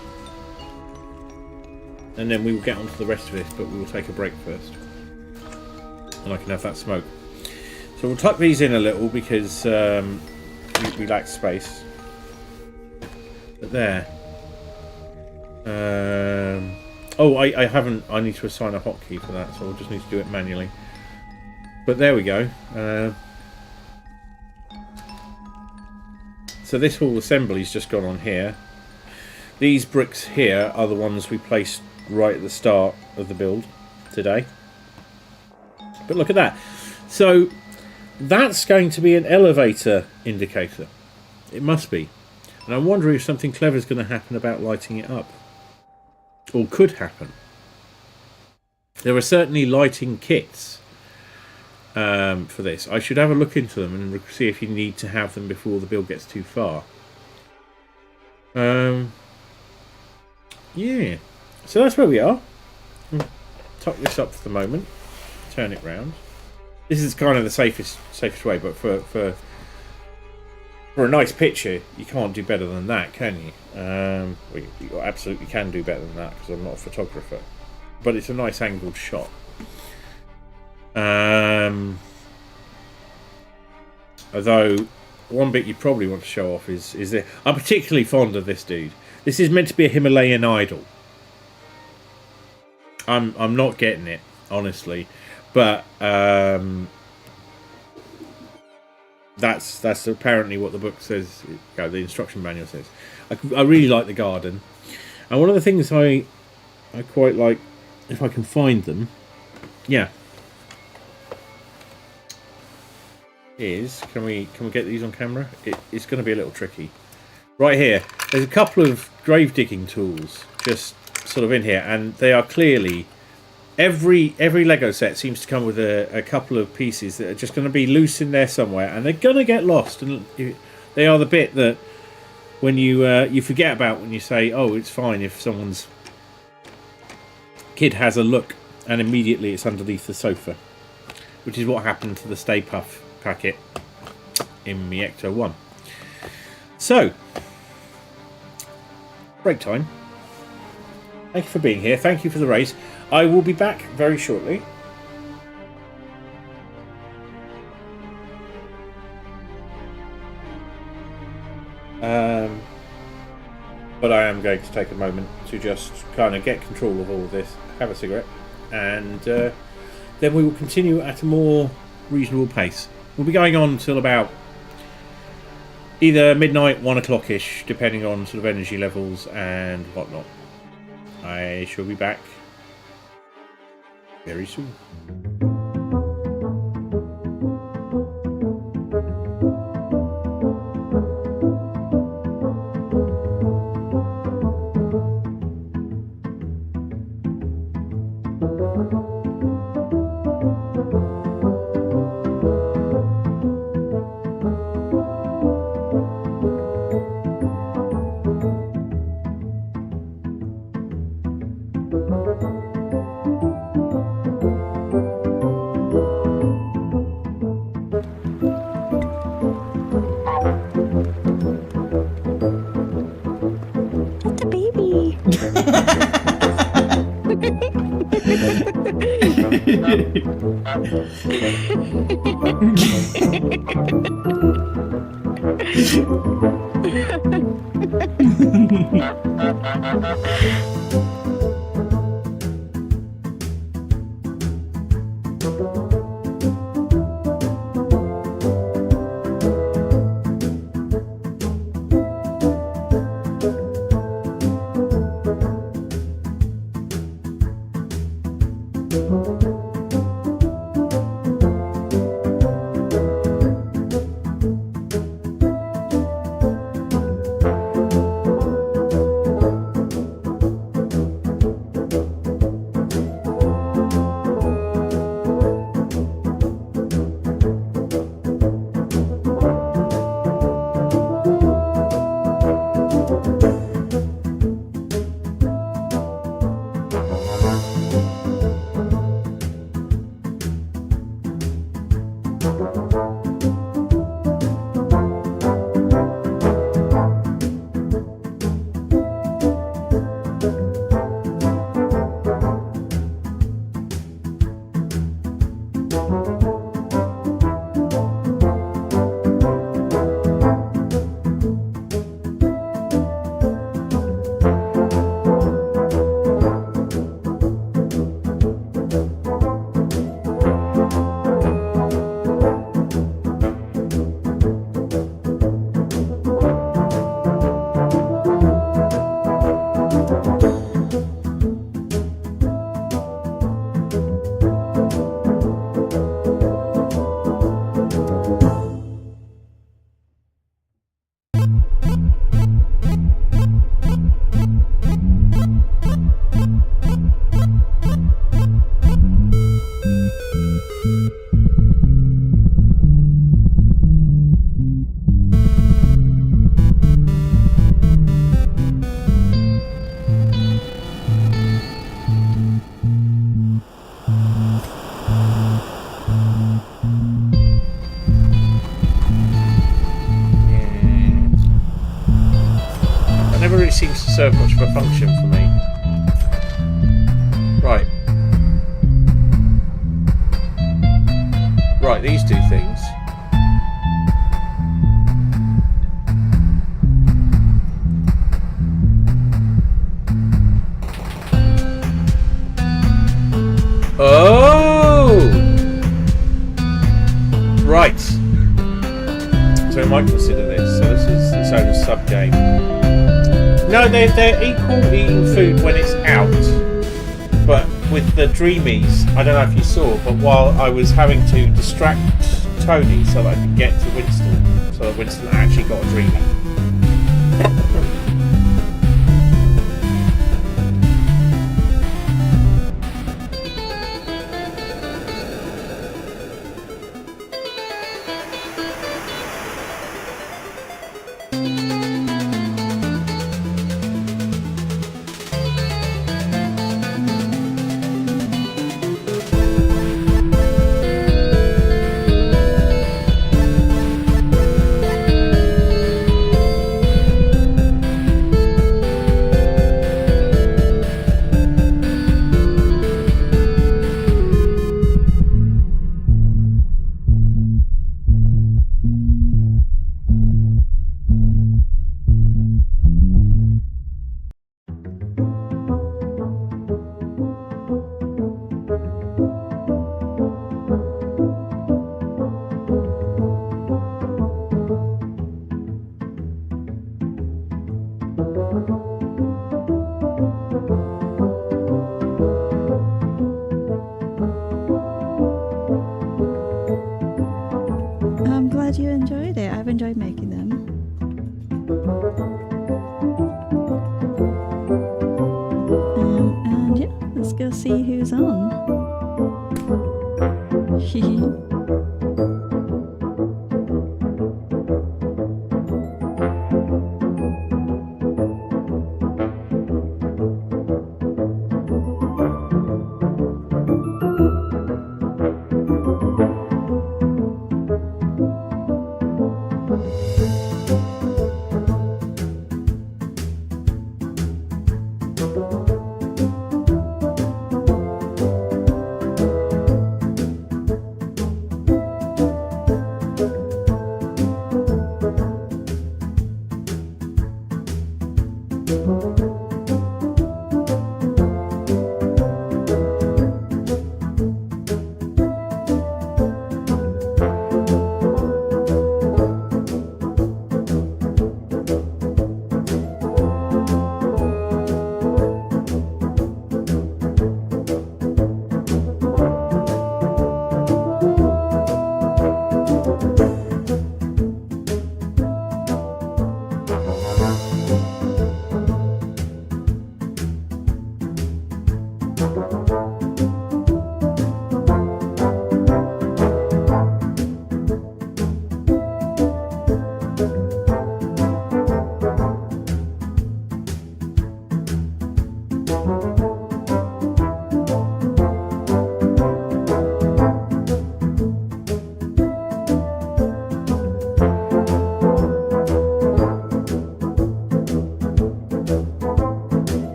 and then we will get onto the rest of it, but we will take a break first and I can have that smoke. So we'll tuck these in a little because we lack space. But there. Oh, I haven't. I need to assign a hotkey for that, so I'll just need to do it manually. But there we go. So this whole assembly's just gone on here. These bricks here are the ones we placed right at the start of the build today. But look at that. So that's going to be an elevator indicator. It must be. And I'm wondering if something clever is going to happen about lighting it up. Or could happen. There are certainly lighting kits for this. I should have a look into them and see if you need to have them before the build gets too far. Yeah. So that's where we are. Tuck this up for the moment. Turn it round. This is kind of the safest way, but for a nice picture, you can't do better than that, can you? Well, you absolutely can do better than that because I'm not a photographer. But it's a nice angled shot. Although one bit you probably want to show off is that I'm particularly fond of this dude. This is meant to be a Himalayan idol. I'm not getting it, honestly, but that's apparently what the book says. The instruction manual says. I really like the garden, and one of the things I quite like, if I can find them, yeah, is can we get these on camera? It's going to be a little tricky. Right here, there's a couple of grave digging tools just sort of in here, and they are clearly every Lego set seems to come with a couple of pieces that are just going to be loose in there somewhere, and they're going to get lost. And they are the bit that when you forget about when you say, "Oh, it's fine if someone's kid has a look," and immediately it's underneath the sofa, which is what happened to the Stay Puft packet in the Ecto 1. So, break time. Thank you for being here. Thank you for the race. I will be back very shortly. But I am going to take a moment to just kind of get control of all of this, have a cigarette, and then we will continue at a more reasonable pace. We'll be going on till about either midnight, 1 o'clock-ish, depending on sort of energy levels and whatnot. I shall be back very soon. Seems to serve much of a function for me. Right. Right, these two things. Oh! Right. So we might consider this. So this is its own sub-game. No, they're equal eating food when it's out, but with the Dreamies, I don't know if you saw, but while I was having to distract Tony so that I could get to Winston, so that Winston actually got a Dreamy. I'm glad you enjoyed it. I've enjoyed making them. And yeah, let's go see who's on.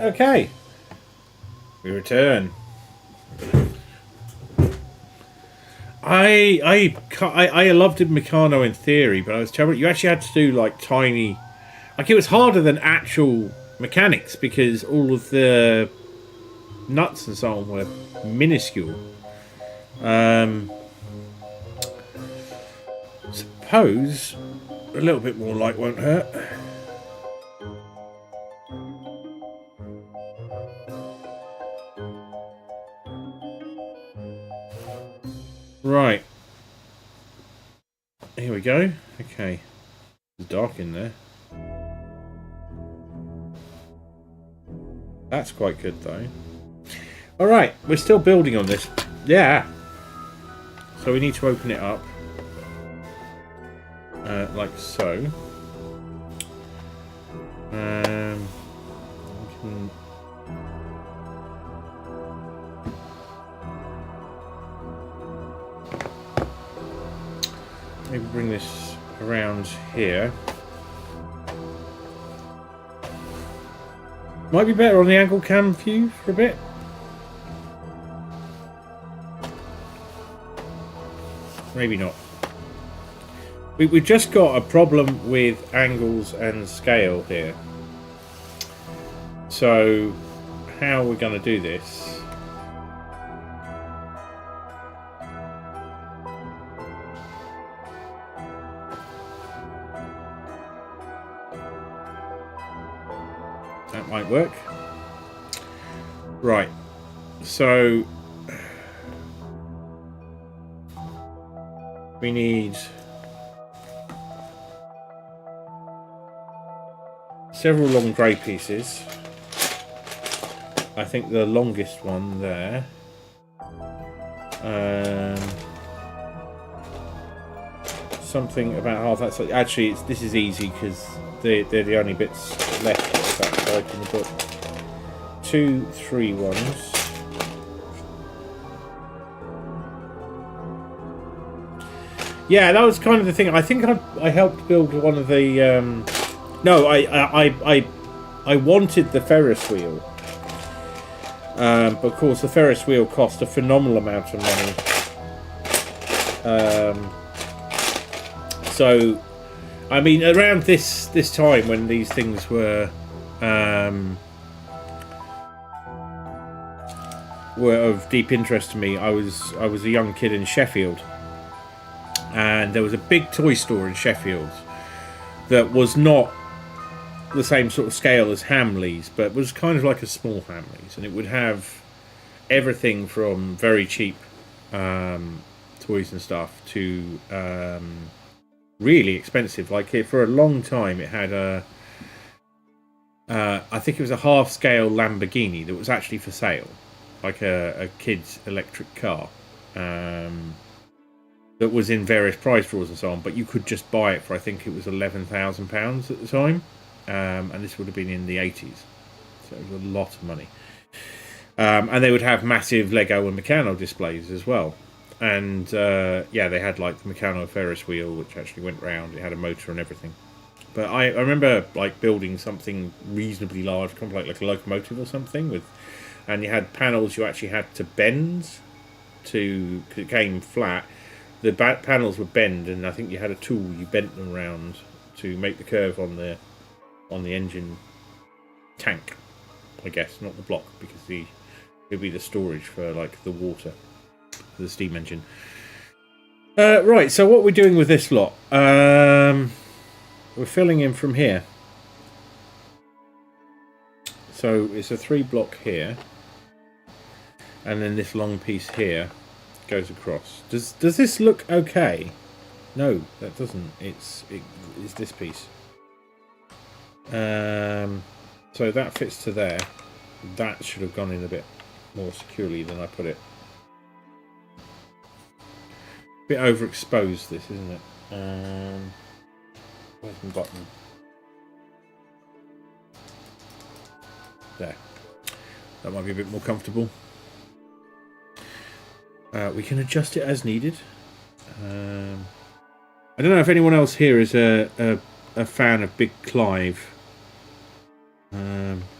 Okay. We return. I loved Meccano in theory, but I was terrible. You actually had to do like tiny, like it was harder than actual mechanics because all of the nuts and so on were minuscule. Suppose a little bit more light won't hurt. Right. Here we go. Okay. It's dark in there. That's quite good though. Alright, we're still building on this. Yeah. So we need to open it up. Like so. We can... Maybe bring this around here. Might be better on the angle cam view for a bit. Maybe not. We've just got a problem with angles and scale here. So, how are we going to do this? That might work. Right. So, we need several long grey pieces. I think the longest one there. Something about half that size. Actually, this is easy because they're the only bits left of that type in the book. 2 3 ones. Yeah, that was kind of the thing. I think I helped build one of the. No, I wanted the Ferris wheel, but of course the Ferris wheel cost a phenomenal amount of money. So, I mean, around this time when these things were of deep interest to me, I was a young kid in Sheffield, and there was a big toy store in Sheffield that was not the same sort of scale as Hamleys, but was kind of like a small Hamleys, and it would have everything from very cheap toys and stuff to really expensive. Like for a long time, it had I think it was a half-scale Lamborghini that was actually for sale, like a kid's electric car. That was in various price draws and so on, but you could just buy it for, I think it was £11,000 at the time, and this would have been in the 80s, so it was a lot of money. And they would have massive Lego and Meccano displays as well, and yeah, they had like the Meccano Ferris wheel, which actually went round. It had a motor and everything. But I remember like building something reasonably large, kind of like a locomotive or something, with, and you had panels you actually had to bend to, because it came flat. The panels would bend, and I think you had a tool, you bent them around to make the curve on the engine tank, I guess, not the block, because it would be the storage for like the water for the steam engine. Right, so what we're doing with this lot, we're filling in from here. So it's a 3 block here, and then this long piece here goes across. Does this look okay? No, that doesn't. It's this piece. So that fits to there. That should have gone in a bit more securely than I put it. A bit overexposed, this, isn't it? Where's the button? There. That might be a bit more comfortable. We can adjust it as needed. I don't know if anyone else here is a fan of Big Clive.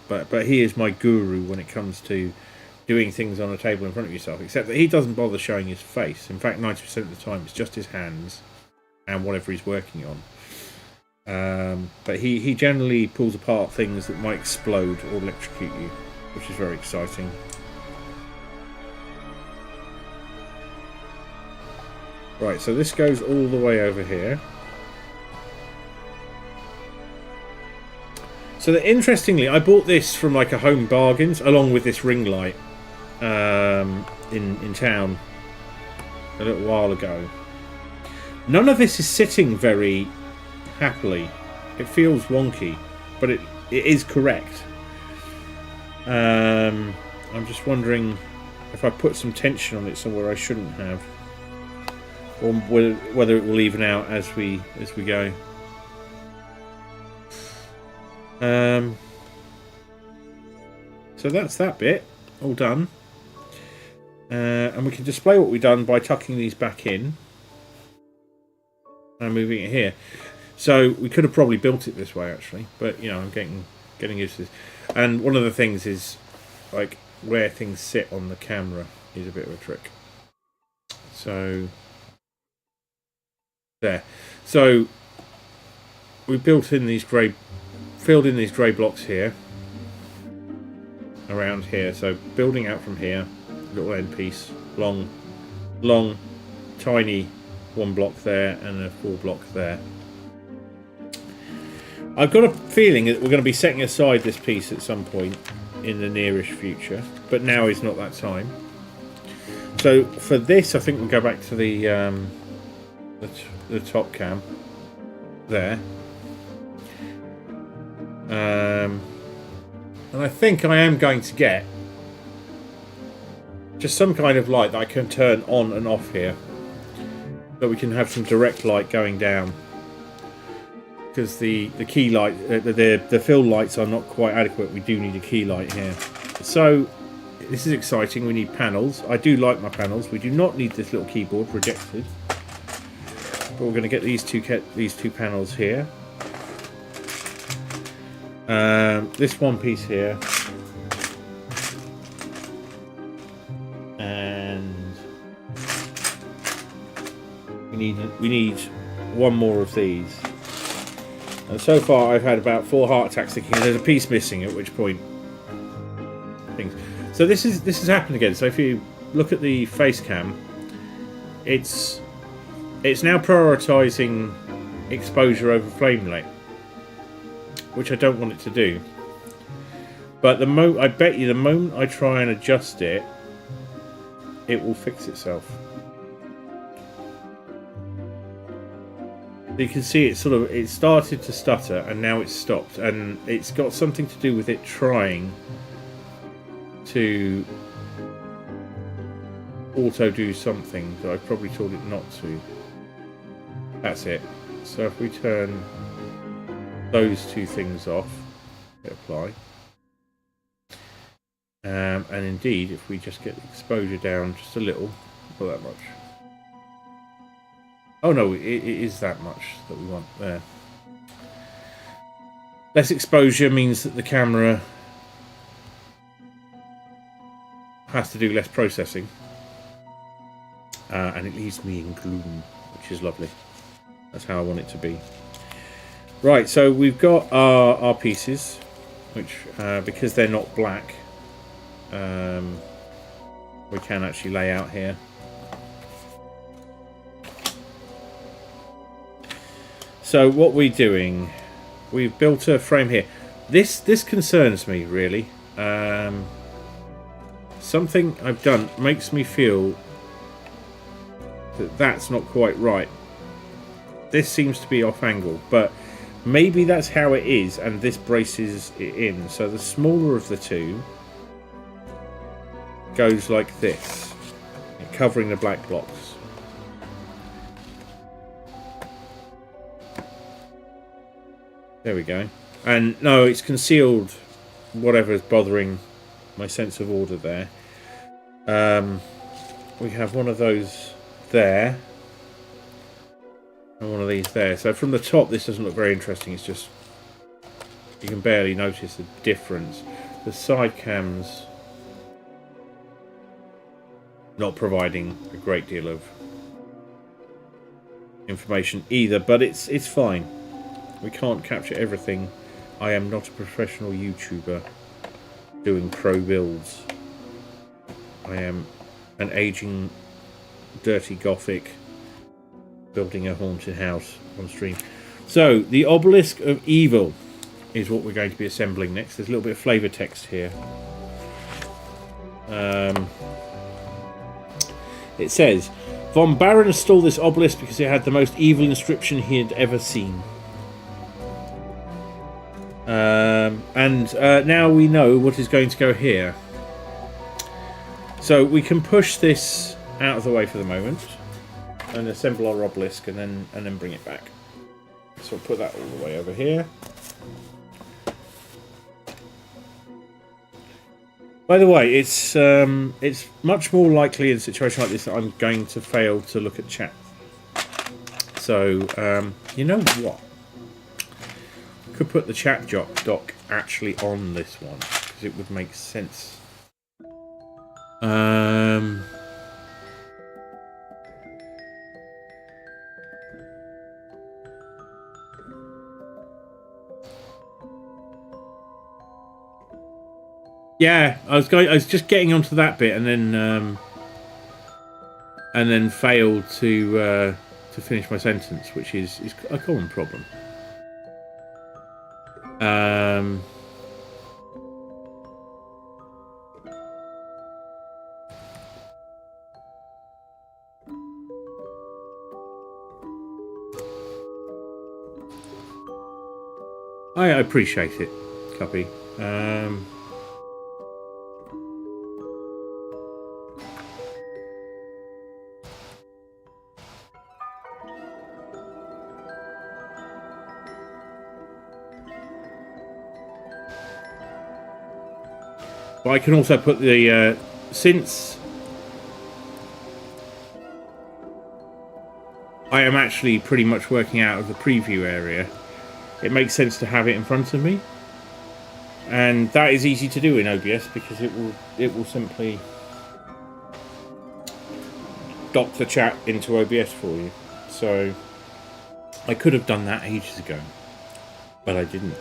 but he is my guru when it comes to doing things on a table in front of yourself, except that he doesn't bother showing his face. In fact, 90% of the time it's just his hands and whatever he's working on. But he generally pulls apart things that might explode or electrocute you, which is very exciting. Right, so this goes all the way over here. So that, interestingly, I bought this from like a Home Bargains along with this ring light in town a little while ago. None of this is sitting very happily. It feels wonky, but it is correct. I'm just wondering if I put some tension on it somewhere I shouldn't have, or whether it will even out as we go. So that's that bit all done, and we can display what we've done by tucking these back in and moving it here. So we could have probably built it this way actually, but you know, I'm getting used to this. And one of the things is like where things sit on the camera is a bit of a trick. So there. So we filled in these grey blocks here, around here. So building out from here, little end piece, long, tiny 1 block there and a 4 block there. I've got a feeling that we're going to be setting aside this piece at some point in the nearish future, but now is not that time. So for this, I think we'll go back to the top cam there. And I think I am going to get just some kind of light that I can turn on and off here, so we can have some direct light going down, because the key light, the fill lights are not quite adequate. We do need a key light here. So this is exciting. We need panels. I do like my panels. We do not need this little keyboard projected, but we're going to get these two panels here. This one piece here, and we need one more of these. And so far I've had about 4 heart attacks thinking there's a piece missing, at which point things. So this has happened again. So if you look at the face cam, it's now prioritising exposure over flame rate, which I don't want it to do. But I bet you the moment I try and adjust it, it will fix itself. You can see it started to stutter and now it's stopped, and it's got something to do with it trying to auto do something that I probably told it not to. That's it. So if we turn those two things off, hit apply, and indeed if we just get the exposure down just a little, not that much. Oh no, it is that much that we want there. Less exposure means that the camera has to do less processing, and it leaves me in gloom, which is lovely. That's how I want it to be. Right, so we've got our pieces, which because they're not black, we can actually lay out here. So what we're doing, we've built a frame here. This concerns me really. Something I've done makes me feel that that's not quite right. This seems to be off angle, but maybe that's how it is, and this braces it in. So the smaller of the two goes like this, covering the black blocks. There we go. And no, it's concealed whatever's bothering my sense of order there. We have one of those there, and one of these there. So from the top, this doesn't look very interesting. It's just, you can barely notice the difference. the side cams not providing a great deal of information either, but it's fine. We can't capture everything. I am not a professional YouTuber doing pro builds. I am an aging, dirty gothic building a haunted house on stream. So, the Obelisk of Evil is what we're going to be assembling next. There's a little bit of flavour text here. It says, Von Baron stole this obelisk because it had the most evil inscription he had ever seen. Now we know what is going to go here. So we can push this out of the way for the moment and assemble our obelisk and then bring it back. So we'll put that all the way over here. By the way, it's much more likely in a situation like this that I'm going to fail to look at chat. So, you know what? Could put the chat doc actually on this one because it would make sense. Yeah, I was just getting onto that bit and then failed to finish my sentence, which is a common problem. I appreciate it, Cuppy. But I can also put the since I am actually pretty much working out of the preview area, it makes sense to have it in front of me, and that is easy to do in OBS because it will simply dock the chat into OBS for you. So I could have done that ages ago, but I didn't.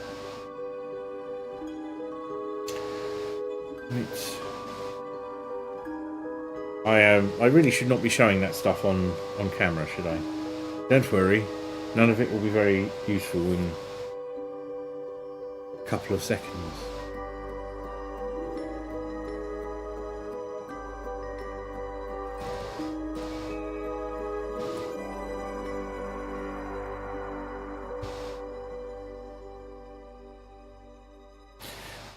I really should not be showing that stuff on camera, should I? Don't worry, none of it will be very useful in a couple of seconds.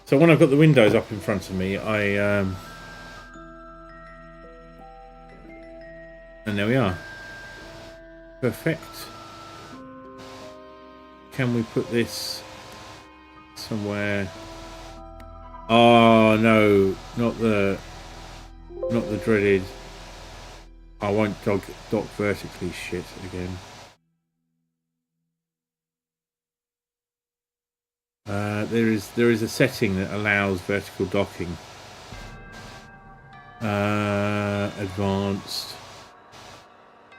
So when I've got the windows up in front of me, and there we are. Perfect. Can we put this somewhere? Oh no, not the dreaded. I won't dock vertically shit again. There is a setting that allows vertical docking. Advanced.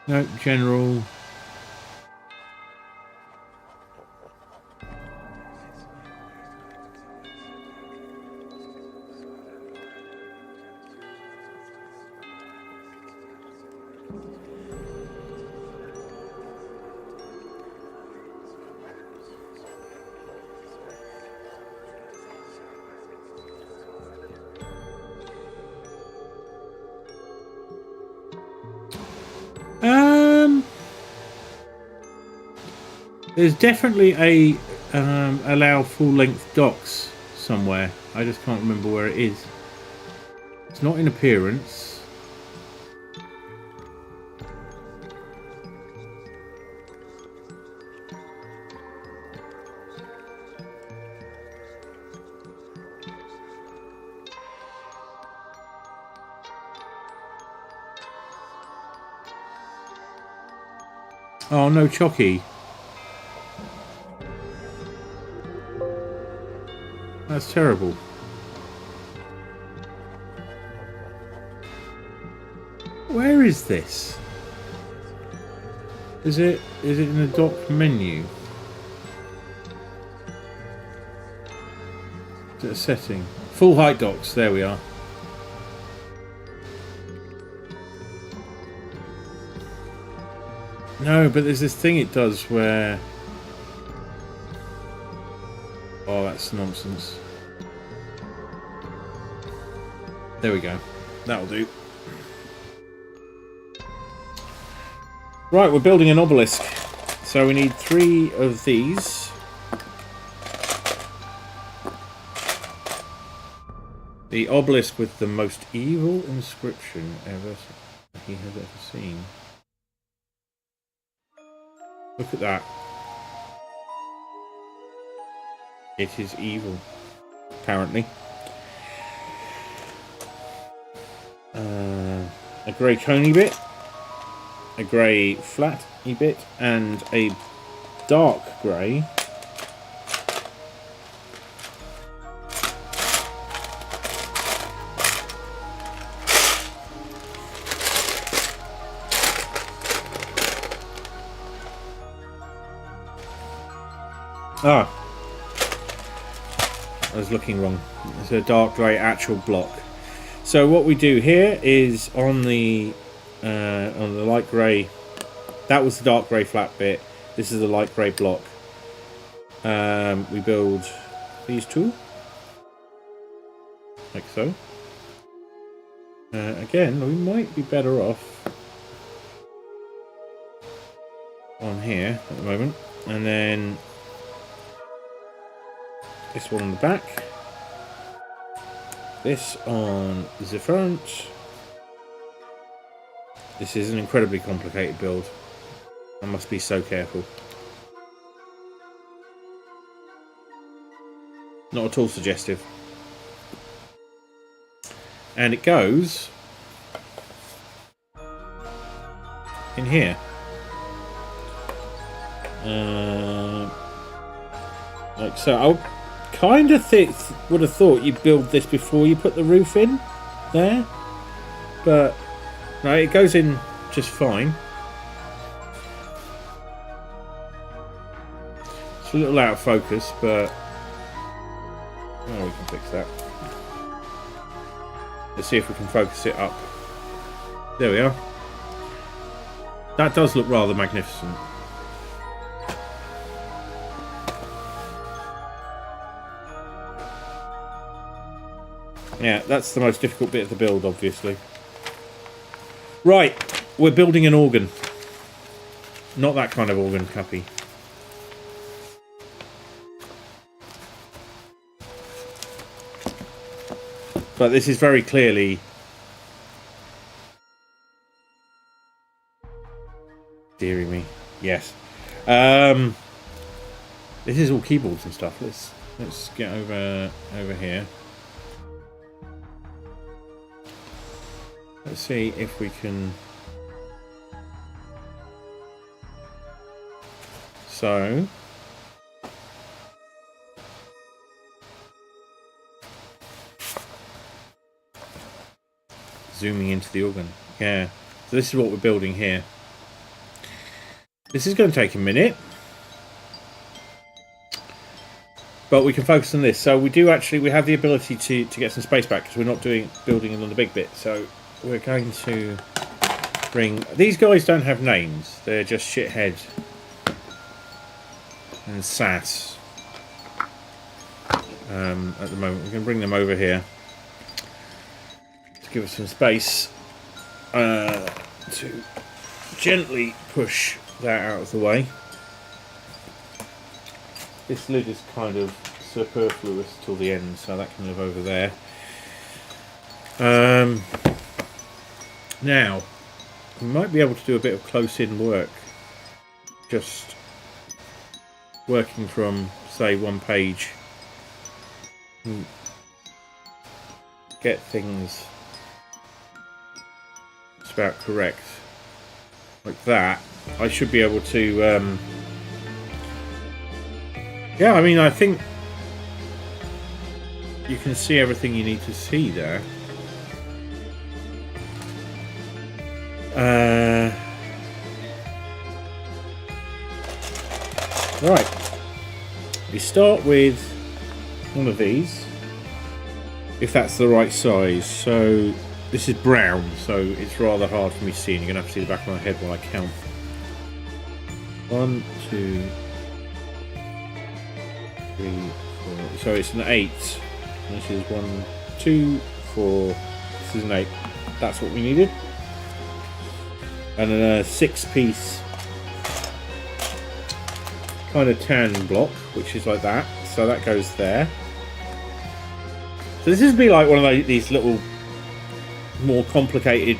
No, general. There's definitely a allow full-length docks somewhere. I just can't remember where it is. It's not in appearance. Oh no, Chocky. That's terrible. Where is this? Is it in the dock menu? Is it a setting? Full height docks, there we are. No, but there's this thing it does where... Oh, that's nonsense. There we go. That'll do. Right, we're building an obelisk. So we need 3 of these. The obelisk with the most evil inscription he has ever seen. Look at that. It is evil, apparently. A grey coney bit, a grey flaty bit, and a dark grey. Ah, I was looking wrong. It's a dark grey actual block. So what we do here is on the light grey. That was the dark grey flat bit. This is the light grey block. We build these 2, like so. Again, we might be better off on here at the moment, and then this one on the back, this on the front. This is an incredibly complicated build. I must be so careful. Not at all suggestive. And it goes in here. Like so. I kind of would have thought you'd build this before you put the roof in there, but no, it goes in just fine. It's a little out of focus, but oh, we can fix that. Let's see if we can focus it up. There we are. That does look rather magnificent. Yeah, that's the most difficult bit of the build, obviously. Right, we're building an organ. Not that kind of organ, Cappy. But this is very clearly... Deary me. Yes. This is all keyboards and stuff. Let's get over here. Let's see if we can... So... Zooming into the organ. Yeah. So this is what we're building here. This is going to take a minute. But we can focus on this. So we have the ability to get some space back because we're not building it on the big bit. So we're going to bring... These guys don't have names. They're just shithead and sass. At the moment. We can bring them over here to give us some space to gently push that out of the way. This lid is kind of superfluous till the end, so that can live over there. Now, we might be able to do a bit of close-in work. Just working from, say, one page. Get things just about correct. Like that. I should be able to... Yeah, I mean, I think you can see everything you need to see there. Right. We start with one of these, if that's the right size. So this is brown, so it's rather hard for me to see, and you're going to have to see the back of my head while I count. 1, 2, 3, 4. So it's an 8. This is 1, 2, 4. This is an 8. That's what we needed. And then a 6-piece kind of tan block, which is like that. So that goes there. So this is be like one of these little more complicated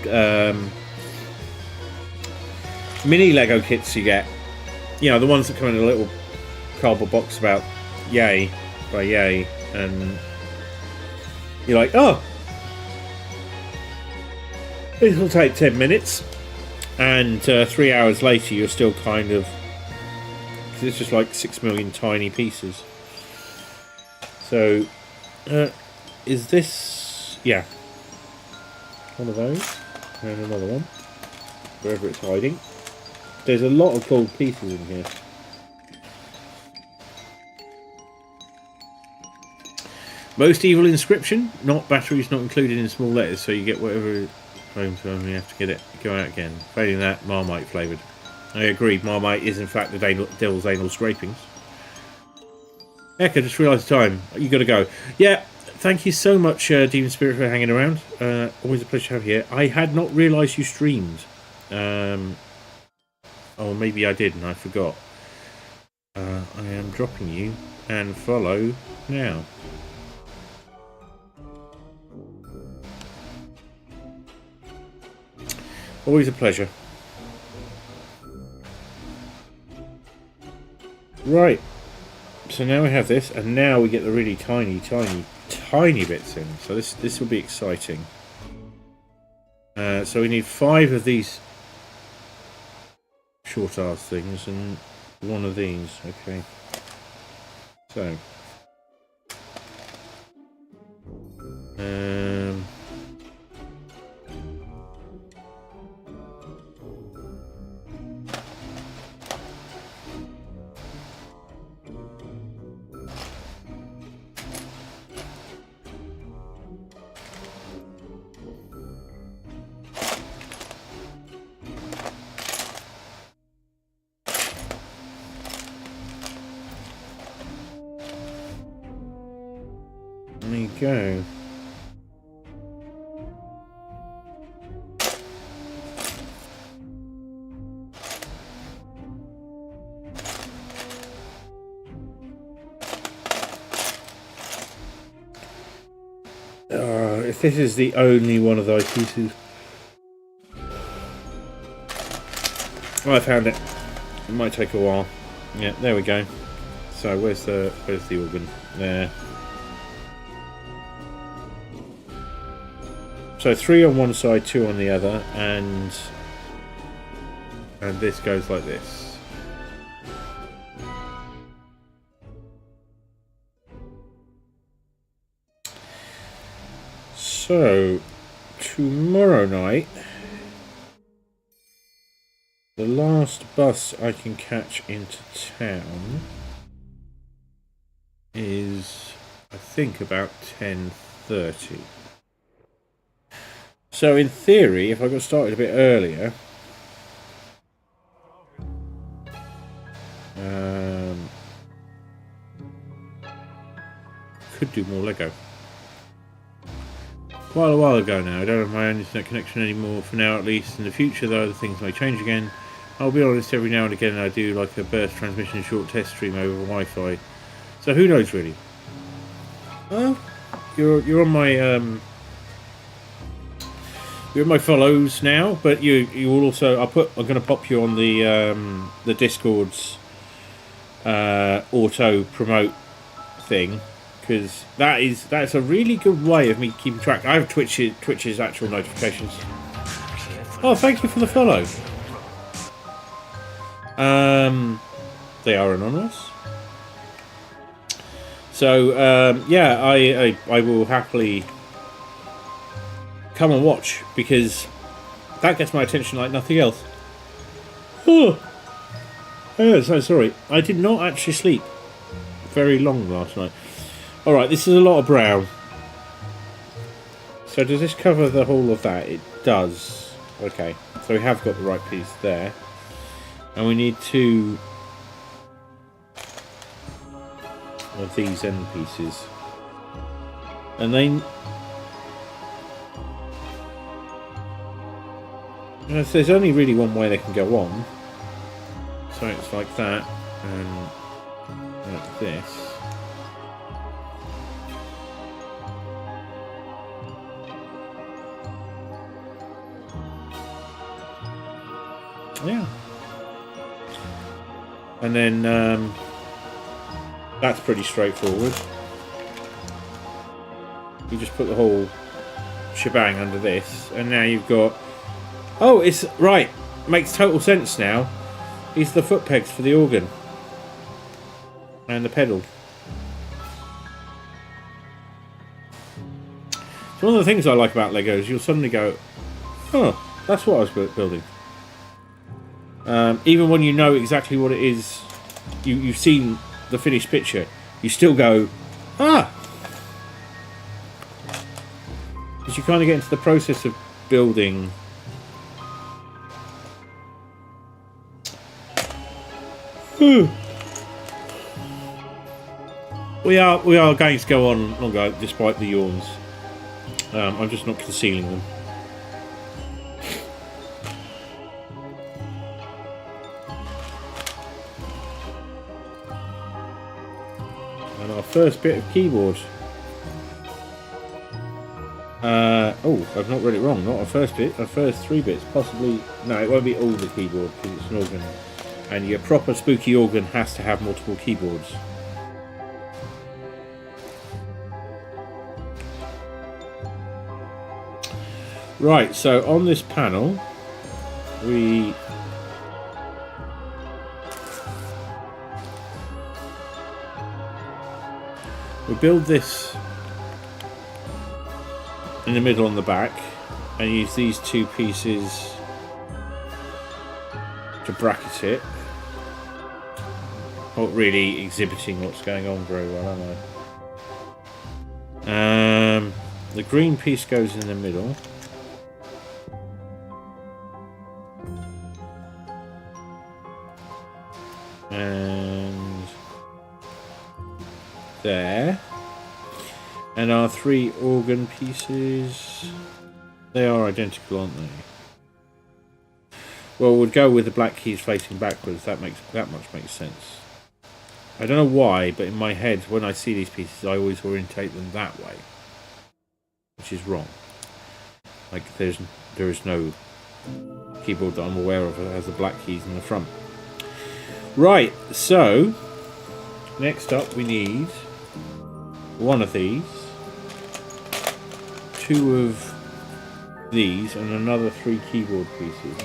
mini Lego kits you get. You know, the ones that come in a little cardboard box about yay by yay, and you're like, oh, this will take 10 minutes, and 3 hours later you're still kind of, because it's just like 6 million tiny pieces. So is this, yeah, one of those, and another one wherever it's hiding. There's a lot of gold pieces in here. Most evil inscription, not batteries not included in small letters, so you get whatever home time you have to get it, go out again. Failing that, Marmite flavoured. I agree, Marmite is in fact the devil's anal scrapings. Heck, I just realised the time. You got to go. Yeah, thank you so much, Demon Spirit, for hanging around. Always a pleasure to have you here. I had not realised you streamed. Oh, maybe I did and I forgot. I am dropping you and follow now. Always a pleasure. Right. So now we have this, and now we get the really tiny bits in. So this will be exciting. So we need 5 of these short ass things and 1 of these. Okay. So there you go. If this is the only one of those pieces. Oh, I found it. It might take a while. Yeah, there we go. So where's the organ? There. So 3 on one side, 2 on the other, and this goes like this. So tomorrow night, the last bus I can catch into town is, I think, about 10:30. So in theory, if I got started a bit earlier, could do more Lego. Quite a while ago now. I don't have my own internet connection anymore, for now at least. In the future though, the things may change again. I'll be honest, every now and again I do like a burst transmission short test stream over Wi-Fi. So who knows really? Well, you're on my you're in my follows now, but you will also I'm going to pop you on the Discord's auto promote thing, because that's a really good way of me keeping track. I have Twitch's actual notifications. Oh, thank you for the follow. They are anonymous. So yeah, I will happily come and watch, because That gets my attention like nothing else. Oh, so sorry. I did not actually sleep very long last night. Alright, this is a lot of brown. So does this cover the whole of that? It does. Okay, so we have got the right piece there. And we need 2 of these end pieces. And then there's only really one way they can go on. So it's like that and like this. Yeah. And then that's pretty straightforward. You just put the whole shebang under this, and now you've got... Oh, it's... Right. Makes total sense now. These are the foot pegs for the organ. And the pedal. So one of the things I like about Legos, you'll suddenly go, oh, that's what I was building. Even when you know exactly what it is, you've seen the finished picture, you still go, ah! Because you kind of get into the process of building. We are going to go on longer despite the yawns. I'm just not concealing them. And our first bit of keyboard. Oh, I've not read it wrong. Not our first bit. Our first 3 bits. Possibly. No, it won't be all the keyboard because it's an organ. And your proper spooky organ has to have multiple keyboards. Right, so on this panel, we build this in the middle on the back and use these 2 pieces to bracket it. Not really exhibiting what's going on very well, am I? The green piece goes in the middle. And there. And our 3 organ pieces, they are identical, aren't they? Well, we'll go with the black keys facing backwards. That much makes sense. I don't know why, but in my head, when I see these pieces, I always orientate them that way, which is wrong. Like there is no keyboard that I'm aware of that has the black keys in the front. Right, so next up we need 1 of these, 2 of these, and another 3 keyboard pieces,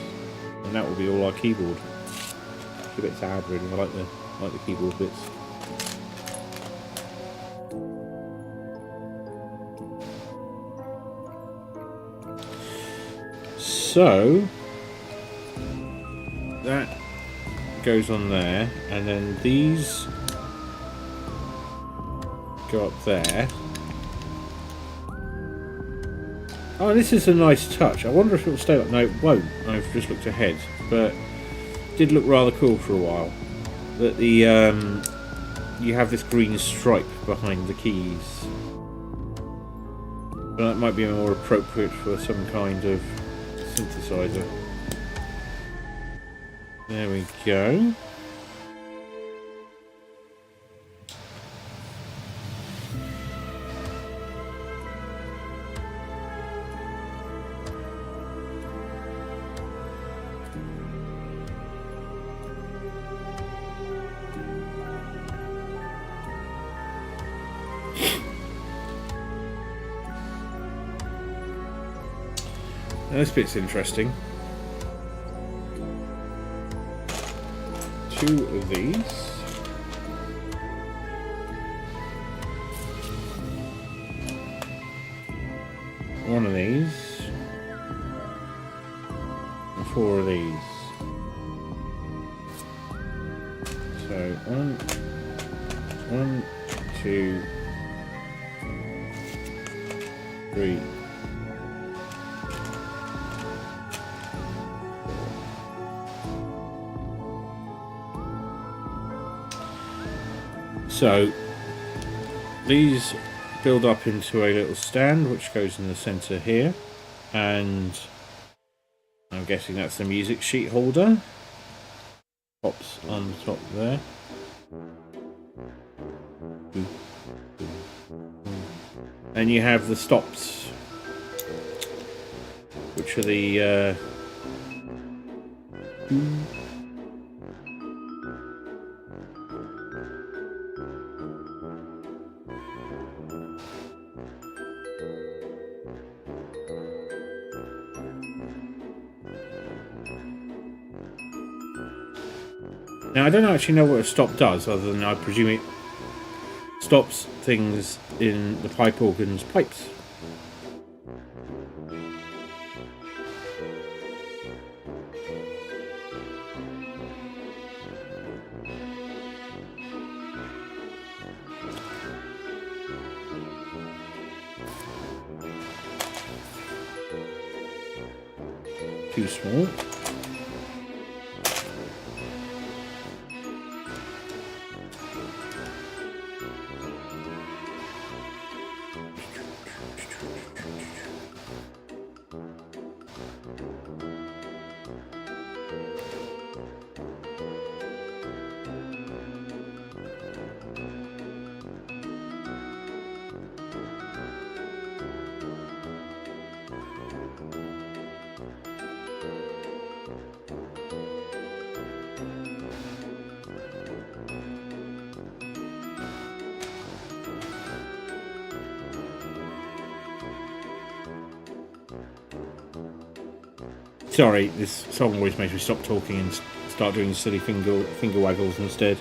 and that will be all our keyboard. It's a bit sad, really. I like the keyboard bits. So that goes on there, and then these go up there. Oh, this is a nice touch. I wonder if it will stay up. No, it won't. I've just looked ahead, but it did look rather cool for a while. That the you have this green stripe behind the keys. But that might be more appropriate for some kind of synthesizer. There we go. Now this bit's interesting. 2 of these. 1 of these. 4 of these. So 1, 2, 3. So these build up into a little stand which goes in the centre here, and I'm guessing that's the music sheet holder. Pops on the top there. And you have the stops, which are the Now I don't actually know what a stop does, other than I presume it stops things in the pipe organ's pipes. Too small. Sorry, this song always makes me stop talking and start doing silly finger waggles instead.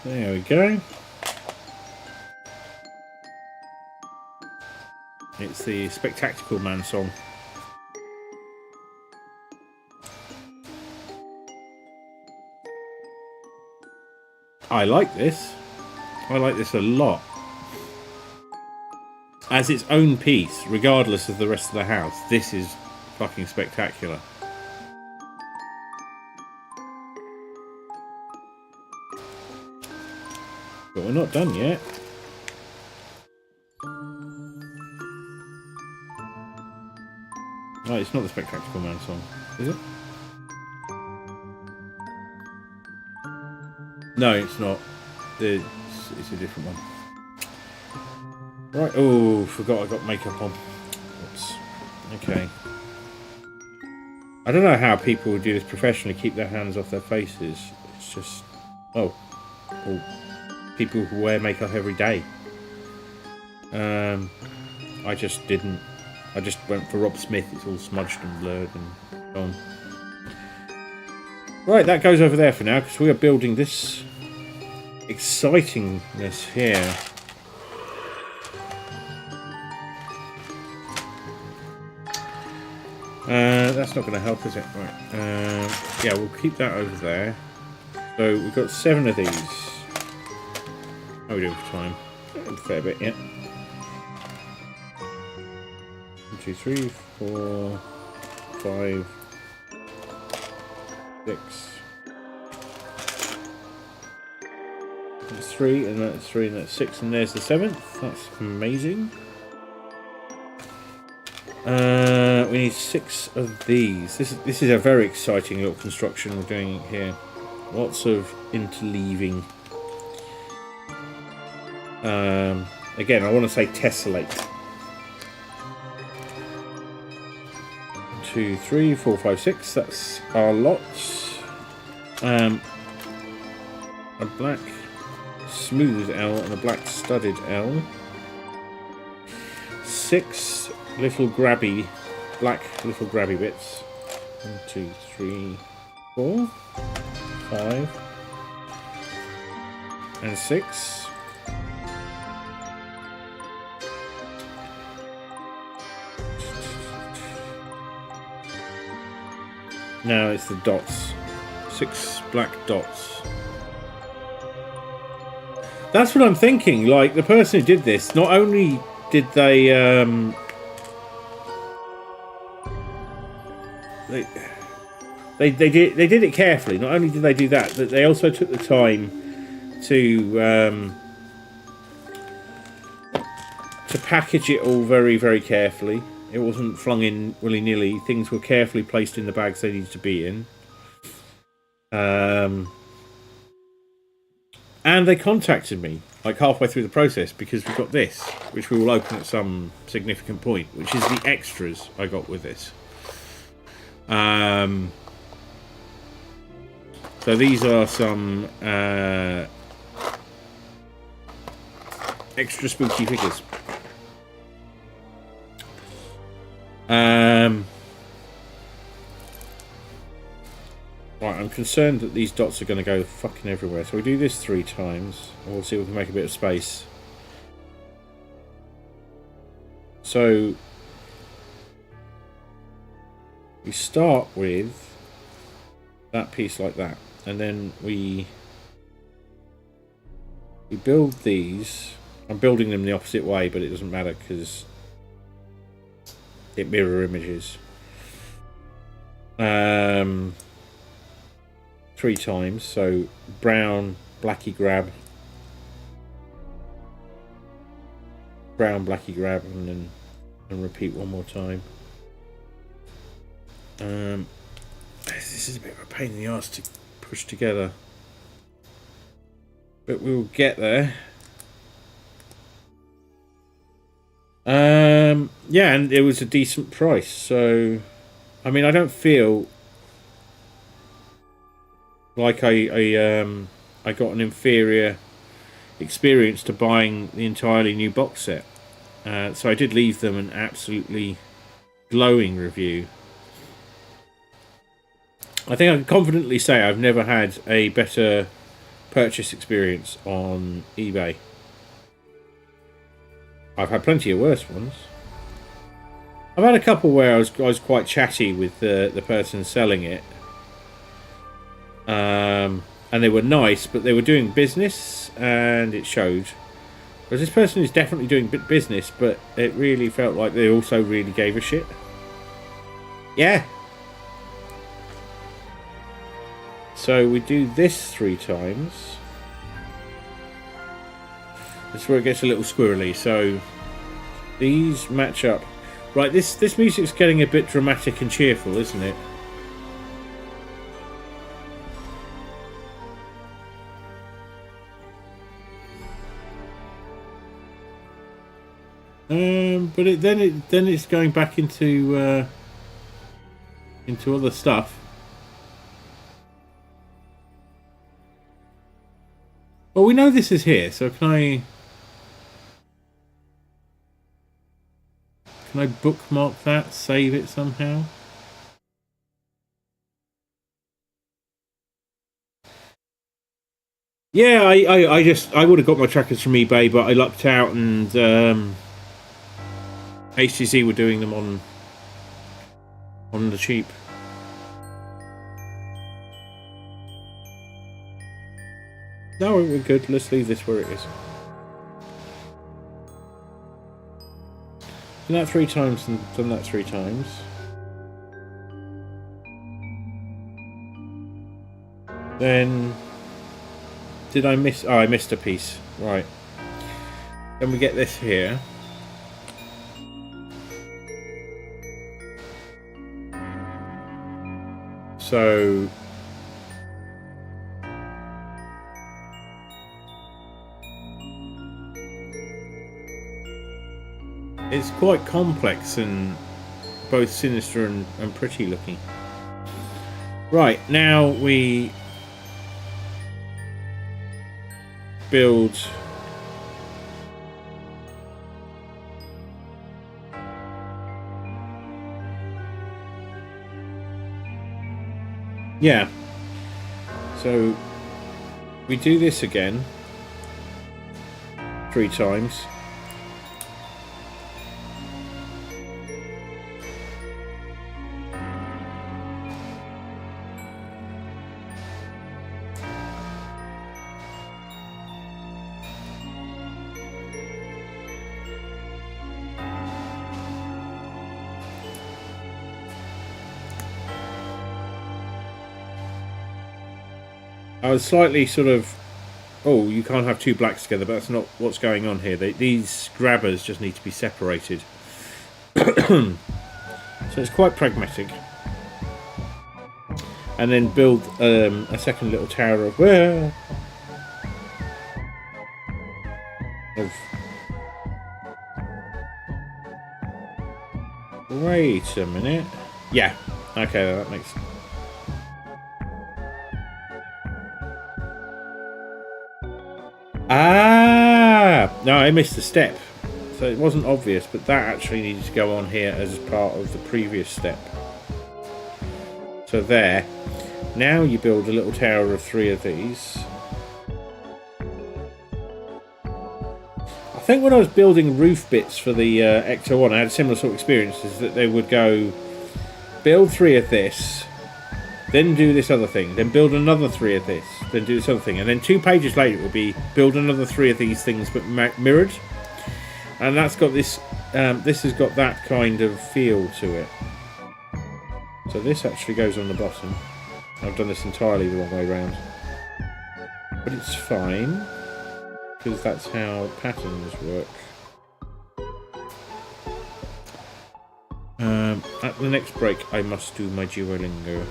There we go. It's the Spectacular Man song. I like this. I like this a lot. As its own piece, regardless of the rest of the house, this is fucking spectacular. But we're not done yet. Oh, it's not the Spectacular Man song, is it? No, it's not. It's a different one. Right, oh, forgot I got makeup on. Oops. Okay. I don't know how people who do this professionally keep their hands off their faces. It's just... Oh. Well, people who wear makeup every day. I just didn't. I just went for Rob Smith. It's all smudged and blurred and gone. Right, that goes over there for now, because we are building this excitingness here. That's not going to help, is it? Right. Yeah, we'll keep that over there. So we've got 7 of these. How are we doing for time? A fair bit, yeah. 1, 2, 3, 4, 5, 6. That's 3, and that's 3, and that's 6, and there's the 7th. That's amazing. We need 6 of these. This is a very exciting little construction we're doing here. Lots of interleaving. Again, I want to say tessellate. 2, 3, 4, 5, 6. That's our lot. A black smooth L and a black studded L. 6 little grabby, black little grabby bits. 1, 2, 3, 4, 5, and 6. Now it's the dots. 6 black dots. That's what I'm thinking. Like, the person who did this, not only did they did it carefully. Not only did they do that, but they also took the time to package it all very, very carefully. It wasn't flung in willy-nilly. Things were carefully placed in the bags they needed to be in. And they contacted me like halfway through the process because we've got this, which we will open at some significant point, which is the extras I got with this. So these are some extra spooky figures. Right, I'm concerned that these dots are going to go fucking everywhere. So we do this 3 times, and we'll see if we can make a bit of space. So we start with that piece like that, and then we build these. I'm building them the opposite way, but it doesn't matter because it mirror images. 3 times, so brown, blacky grab, brown, blacky grab, and repeat one more time. This is a bit of a pain in the arse to push together, but we'll get there. Yeah, and it was a decent price, so I mean, I don't feel like I got an inferior experience to buying the entirely new box set. So I did leave them an absolutely glowing review. I think I can confidently say I've never had a better purchase experience on eBay. I've had plenty of worse ones. I've had a couple where I was quite chatty with the person selling it. And they were nice, but they were doing business, and it showed. Whereas this person is definitely doing business, but it really felt like they also really gave a shit. Yeah. So we do this 3 times. This is where it gets a little squirrely. So these match up. Right, this music's getting a bit dramatic and cheerful, isn't it? But then it's going back into other stuff. Well, we know this is here, so can I bookmark that, save it somehow? Yeah, I would have got my trackers from eBay, but I lucked out, and HTC were doing them on the cheap. No, we're good. Let's leave this where it is. Done that 3 times and done that 3 times. Then did I miss? Oh, I missed a piece. Right. Then we get this here. So it's quite complex and both sinister and pretty looking. Right, now we build yeah, so we do this again 3 times. I was slightly sort of, oh, you can't have 2 blacks together, but that's not what's going on here. These grabbers just need to be separated. So it's quite pragmatic. And then build a second little tower of... Wait a minute. Yeah, okay, that makes sense. Ah! No, I missed a step. So it wasn't obvious, but that actually needed to go on here as part of the previous step. So there. Now you build a little tower of 3 of these. I think when I was building roof bits for the Ecto 1, I had a similar sort of experience, is that they would go, build 3 of this, then do this other thing, then build another 3 of this, then do this other thing, and then 2 pages later it would be build another 3 of these things but mirrored, and that's got this. This has got that kind of feel to it. So this actually goes on the bottom. I've done this entirely the wrong way round, but it's fine because that's how patterns work. At the next break, I must do my Duolingo.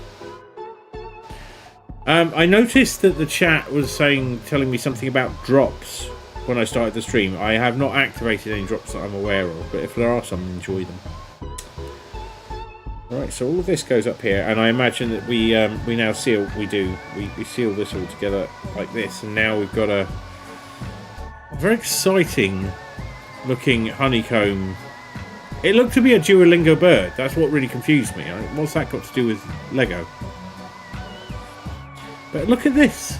I noticed that the chat was telling me something about drops when I started the stream. I have not activated any drops that I'm aware of, but if there are some, enjoy them. Right, so all of this goes up here, and I imagine that we now seal. We seal this all together like this, and now we've got a very exciting looking honeycomb. It looked to be a Duolingo bird. That's what really confused me. What's that got to do with Lego? But look at this.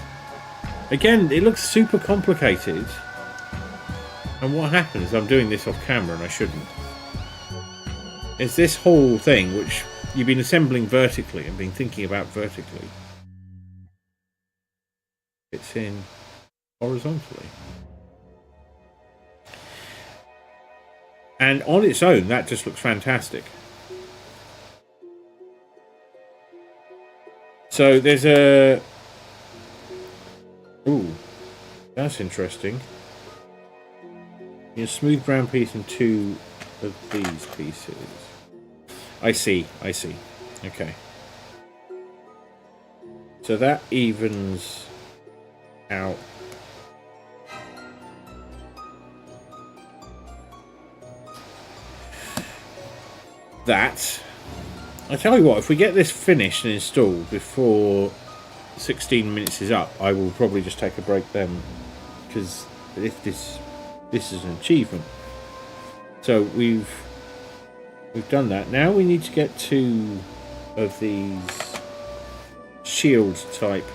Again, it looks super complicated. And what happens, I'm doing this off camera and I shouldn't, is this whole thing, which you've been assembling vertically and been thinking about vertically, it's in horizontally. And on its own, that just looks fantastic. So there's a... Ooh, that's interesting. A smooth brown piece and 2 of these pieces. I see. Okay. So that evens out. That. I tell you what, if we get this finished and installed before 16 minutes is up, I will probably just take a break then, because if this is an achievement. So we've done that. Now we need to get 2 of these shield type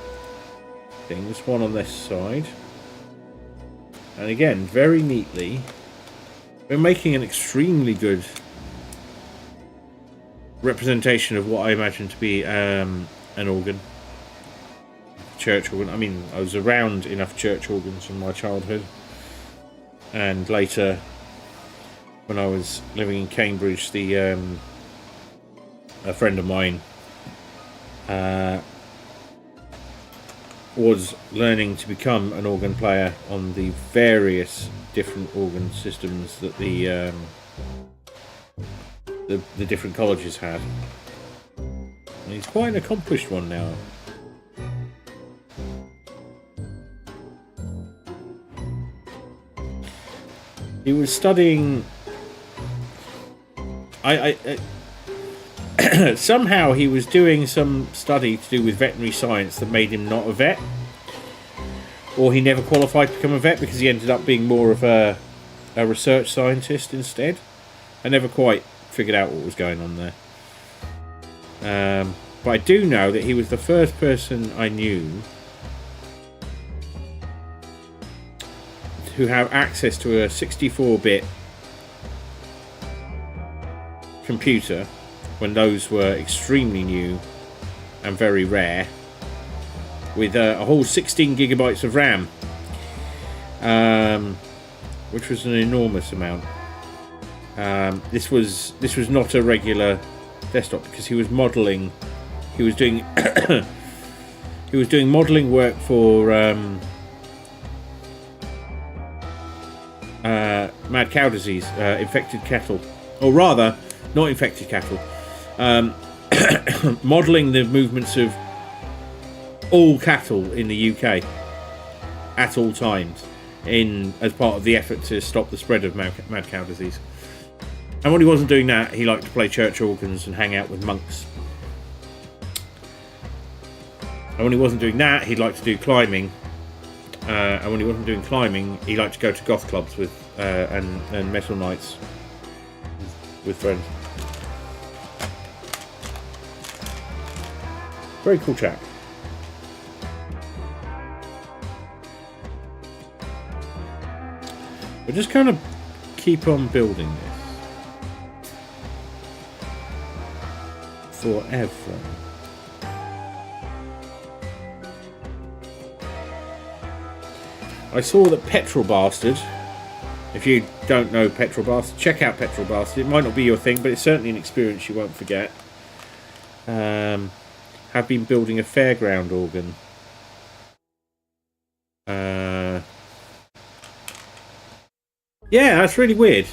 things, one on this side, and again very neatly. We're making an extremely good representation of what I imagine to be an organ, church organ. I mean, I was around enough church organs in my childhood, and later when I was living in Cambridge, a friend of mine was learning to become an organ player on the various different organ systems that the different colleges had. And he's quite an accomplished one now. He was studying. somehow he was doing some study to do with veterinary science that made him not a vet. Or he never qualified to become a vet because he ended up being more of a research scientist instead. I never quite figured out what was going on there. But I do know that he was the first person I knew who had access to a 64-bit computer when those were extremely new and very rare, with a whole 16 gigabytes of RAM, which was an enormous amount. This was not a regular desktop because he was modelling. He was doing he was doing modelling work for mad cow disease, infected cattle, or rather, not infected cattle. Modelling the movements of all cattle in the UK at all times, as part of the effort to stop the spread of mad cow disease. And when he wasn't doing that, he liked to play church organs and hang out with monks. And when he wasn't doing that, he'd like to do climbing. And when he wasn't doing climbing, he liked to go to goth clubs with and metal nights with friends. Very cool chap. We'll just kind of keep on building this forever. I saw that Petrol Bastard, if you don't know Petrol Bastard, check out Petrol Bastard. It might not be your thing, but it's certainly an experience you won't forget. Have been building a fairground organ. Yeah, that's really weird.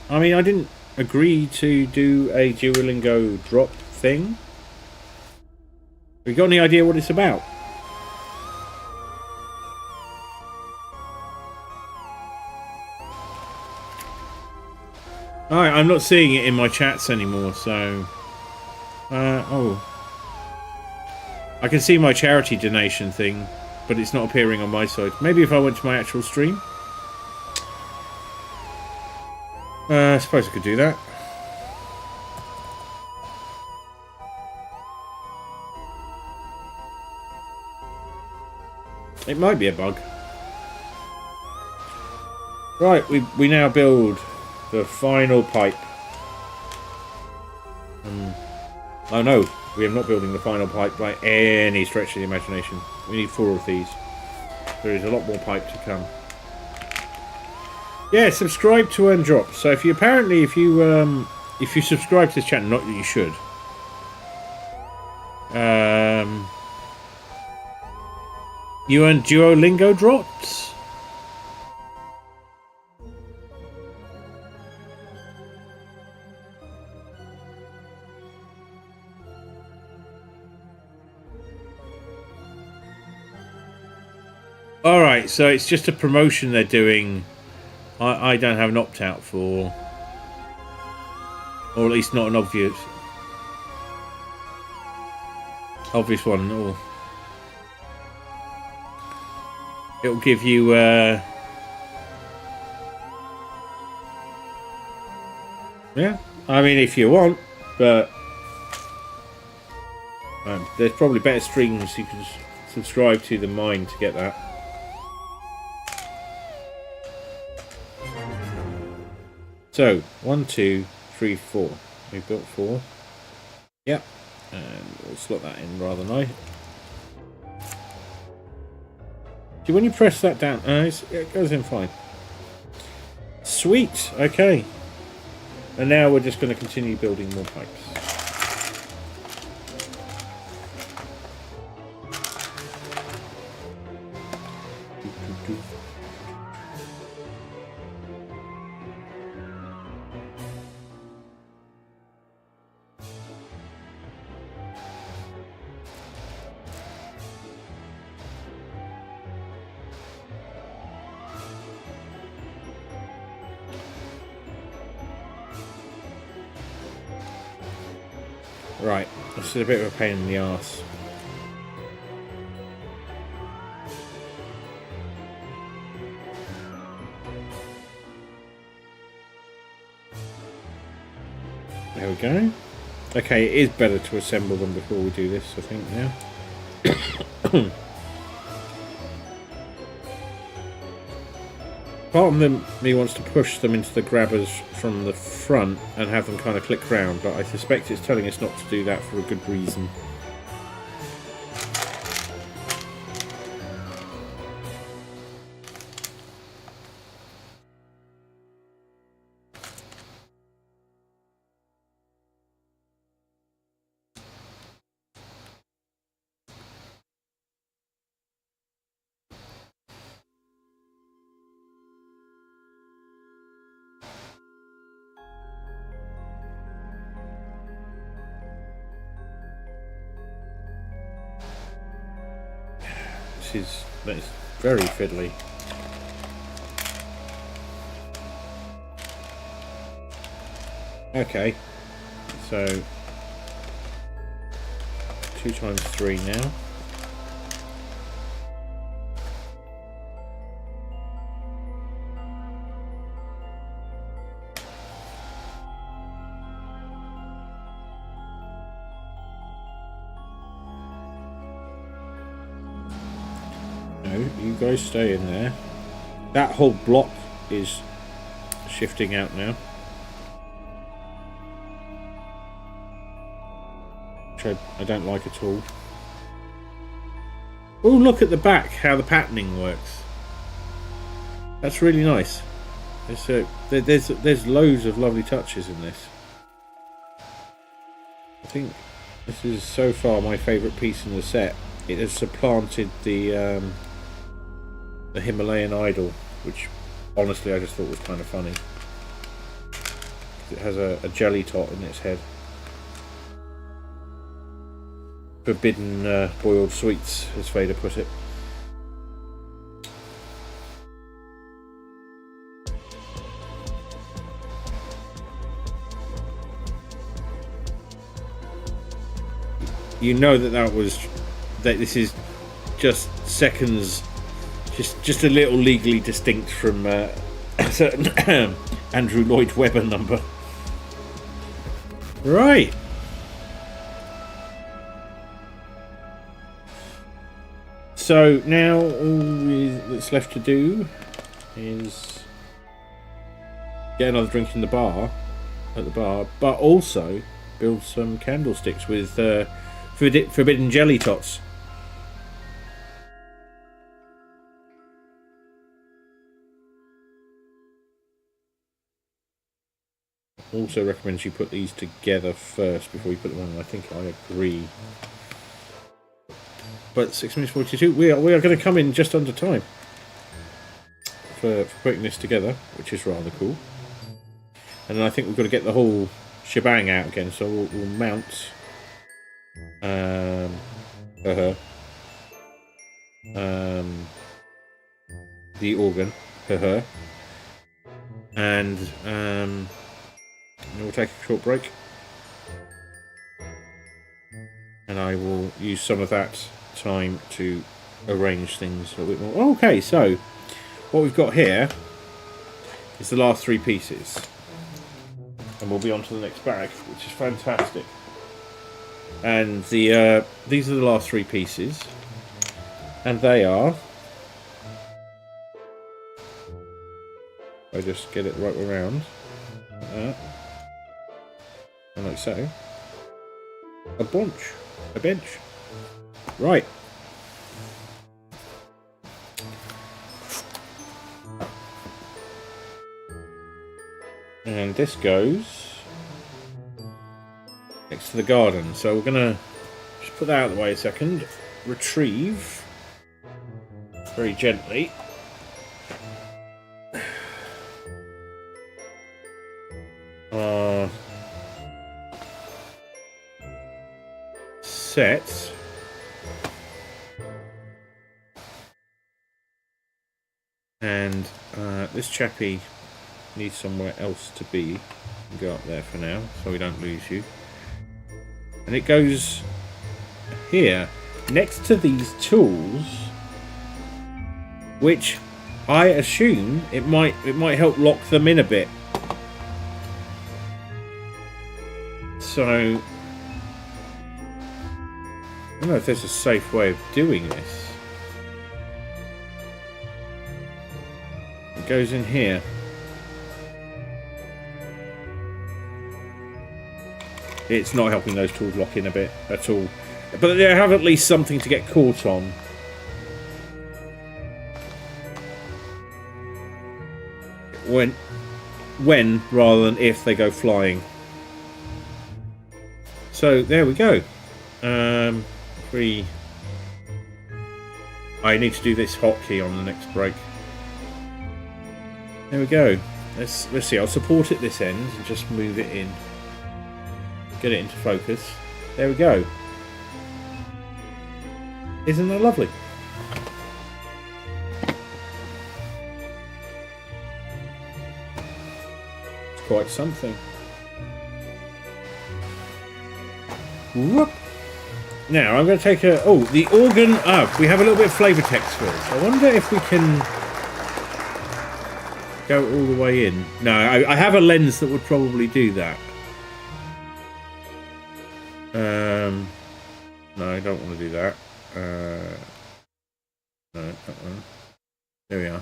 I mean, I didn't agree to do a Duolingo drop thing. Have you got any idea what it's about? Alright, I'm not seeing it in my chats anymore, so... oh. I can see my charity donation thing, but it's not appearing on my side. Maybe if I went to my actual stream? I suppose I could do that. It might be a bug. Right, we now build the final pipe. Oh no, we are not building the final pipe by any stretch of the imagination. We need 4 of these. There is a lot more pipe to come. Yeah, subscribe to earn drops. So if you subscribe to this channel, not that you should. You earn Duolingo drops. Alright, so it's just a promotion they're doing. I don't have an opt-out for. Or at least not an obvious one. Or it'll give you... yeah, I mean if you want, but... there's probably better streams you can subscribe to than mine to get that. So, 1, 2, 3, 4. We built 4. Yep. And we'll slot that in rather nice. See, when you press that down, it goes in fine. Sweet. Okay. And now we're just going to continue building more pipes. Right, this is a bit of a pain in the arse. There we go. Okay, it is better to assemble them before we do this, I think, now. Part of me wants to push them into the grabbers from the front and have them kind of click round, but I suspect it's telling us not to do that for a good reason. That is very fiddly. Okay, so 2 times 3 now. You guys stay in there. That whole block is shifting out now. Which I don't like at all. Oh, look at the back, how the patterning works. That's really nice. There's loads of lovely touches in this. I think this is so far my favourite piece in the set. It has supplanted the Himalayan idol, which honestly I just thought was kind of funny. It has a jelly tot in its head. Forbidden boiled sweets, as Vader put it. You know that this is just seconds. Just a little legally distinct from a certain Andrew Lloyd Webber number. Right. So now all that's left to do is get another drink in the bar, but also build some candlesticks with forbidden jelly tots. Also recommends you put these together first before you put them on. I think I agree. But 6 minutes 42, we are going to come in just under time for putting this together, which is rather cool. And then I think we've got to get the whole shebang out again. So we'll mount the organ, and we'll take a short break, and I will use some of that time to arrange things a little bit more. Okay, so what we've got here is the last 3 pieces, and we'll be on to the next bag, which is fantastic. And these are the last 3 pieces, and they are, I just get it right around, like that. And like so. A bench. Right. And this goes next to the garden. So we're gonna just put that out of the way a second. Retrieve very gently. Set. And this chappie needs somewhere else to be. Go up there for now so we don't lose you. and it goes here next to these tools, which I assume it might help lock them in a bit. So I don't know if there's a safe way of doing this. It goes in here. It's not helping those tools lock in a bit at all. But they have at least something to get caught on. When rather than if they go flying. So there we go. I need to do this hotkey on the next break. There we go. Let's see. I'll support it this end and just move it in. Get it into focus. There we go. Isn't that lovely? It's quite something. Whoop. Now I'm going to take a... Oh, the organ... Ah, we have a little bit of flavour text for us. I wonder if we can go all the way in. No, I have a lens that would probably do that. No, I don't want to do that. No, that one. There we are.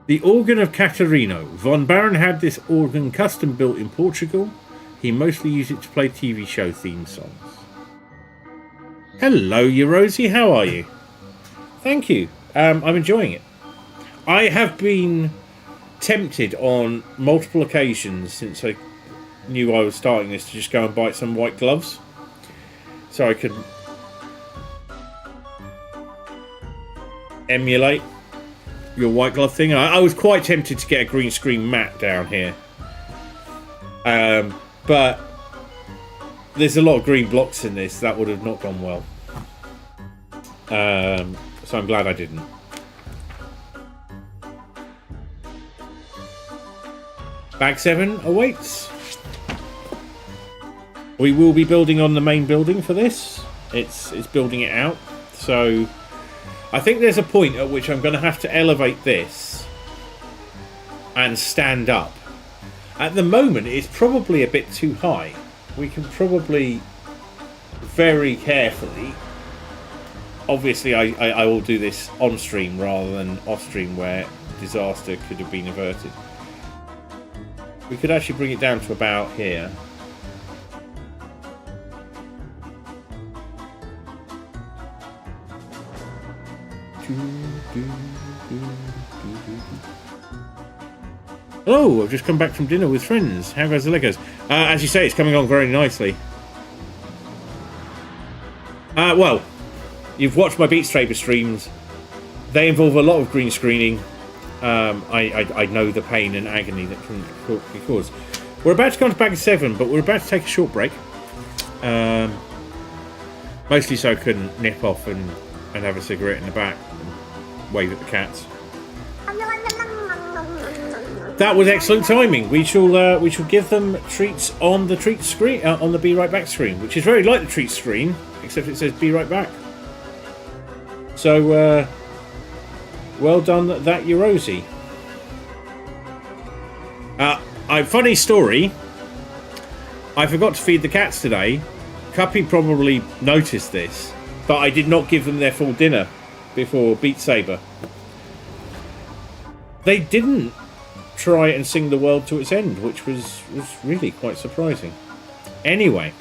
The organ of Catarino. Von Baron had this organ custom built in Portugal. He mostly used it to play TV show theme songs. Hello, Rosie. How are you? Thank you. I'm enjoying it. I have been tempted on multiple occasions since I knew I was starting this to just go and buy some white gloves so I could emulate your white glove thing. I was quite tempted to get a green screen mat down here, but there's a lot of green blocks in this. That would have not gone well, so I'm glad I didn't. Bag 7 awaits. We will be building on the main building for this. It's building it out. So I think there's a point at which I'm going to have to elevate this and stand up. At the moment, it's probably a bit too high. We can probably very carefully... Obviously, I will do this on stream rather than off stream where disaster could have been averted. We could actually bring it down to about here. Hello, I've just come back from dinner with friends. How goes the Legos? As you say, it's coming along very nicely. Well, you've watched my Beat Saber streams. They involve a lot of green screening. I know the pain and agony that can be caused. We're about to go on to bag 7, but we're about to take a short break. Mostly so I couldn't nip off and have a cigarette in the back and wave at the cats. That was excellent timing. We shall give them treats on the treat screen, on the Be Right Back screen, which is very like the treat screen, except it says Be Right Back. So, well done, that Rosie. Funny story. I forgot to feed the cats today. Cuppy probably noticed this, but I did not give them their full dinner before Beat Saber. They didn't try and sing the world to its end, which was really quite surprising. Anyway,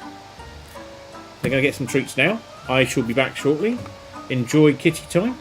they're going to get some treats now. I shall be back shortly. Enjoy kitty time.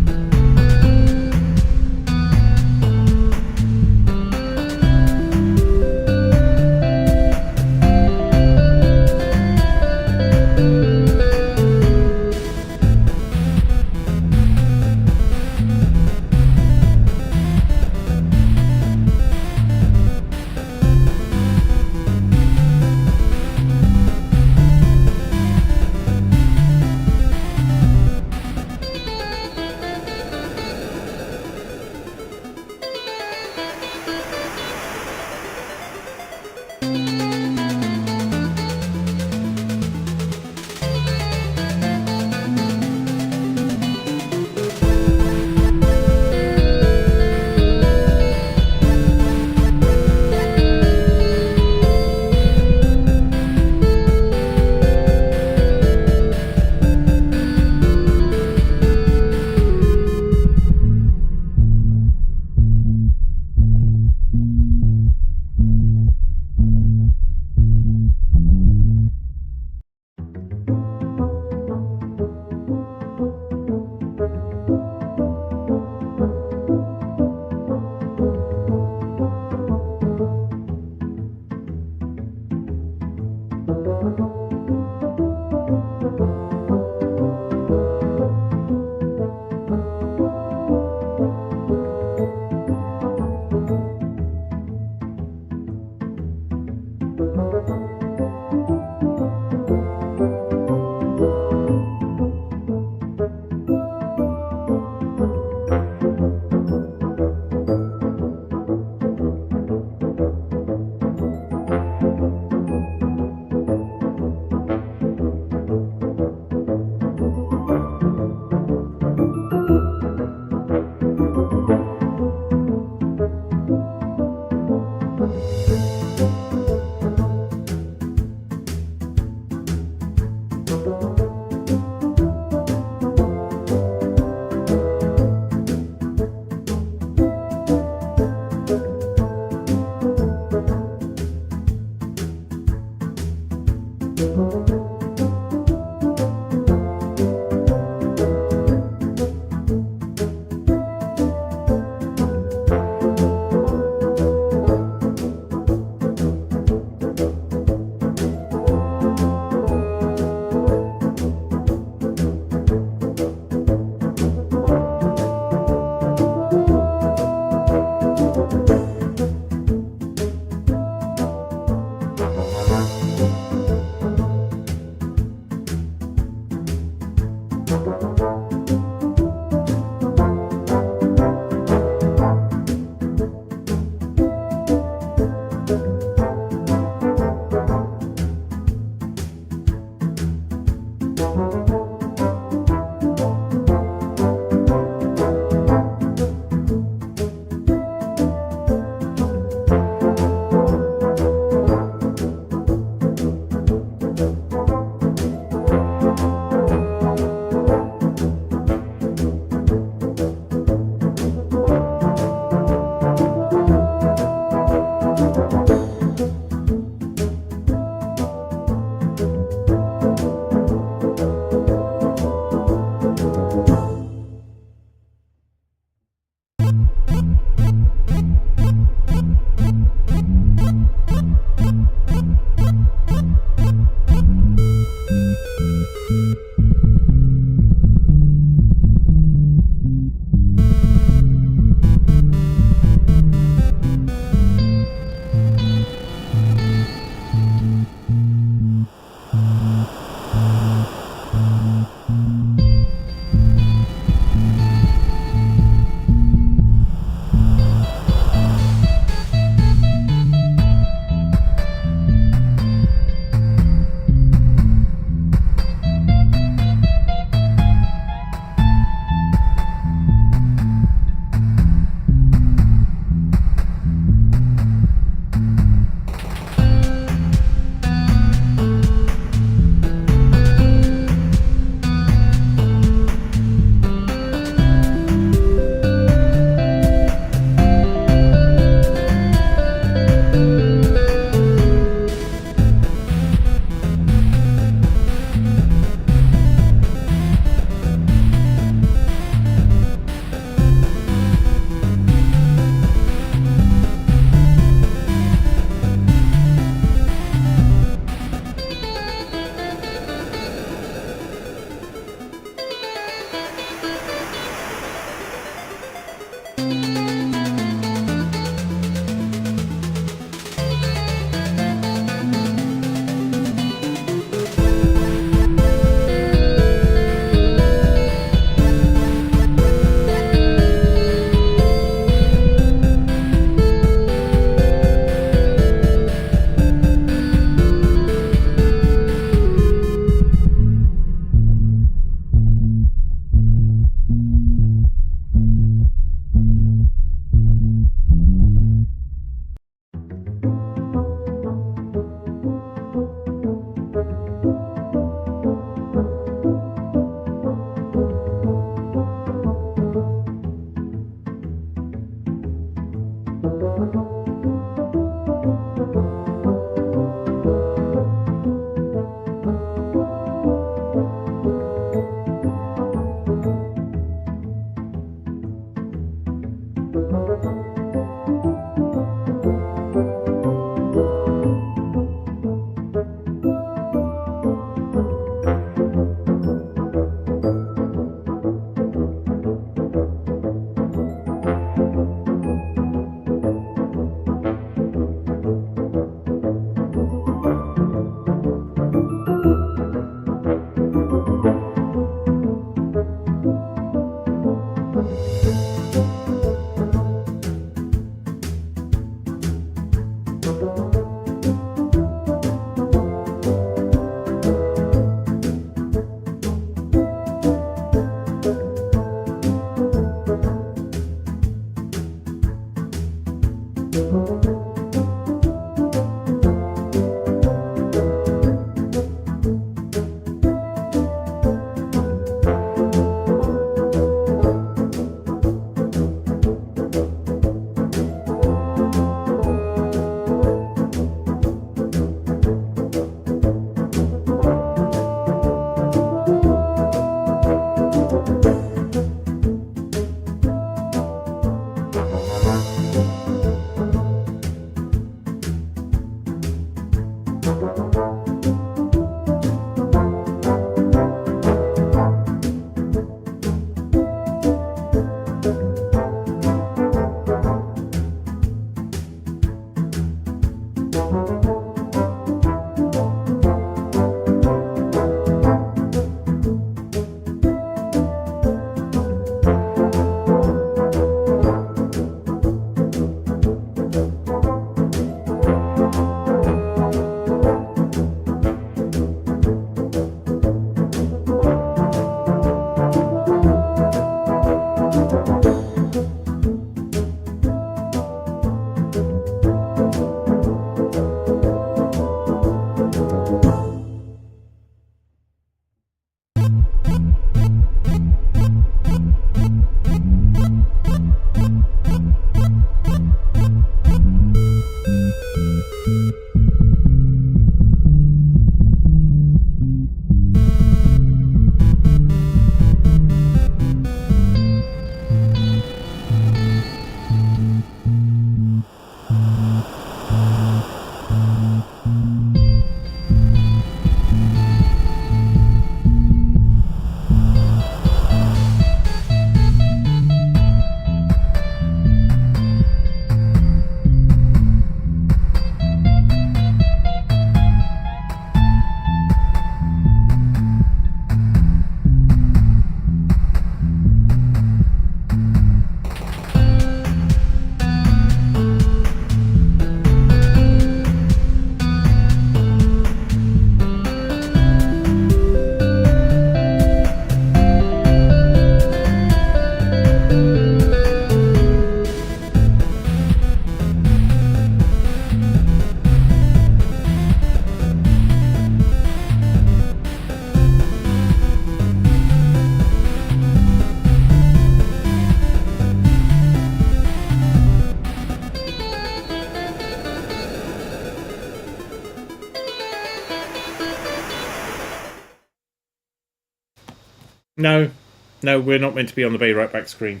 No, we're not meant to be on the Be Right Back screen.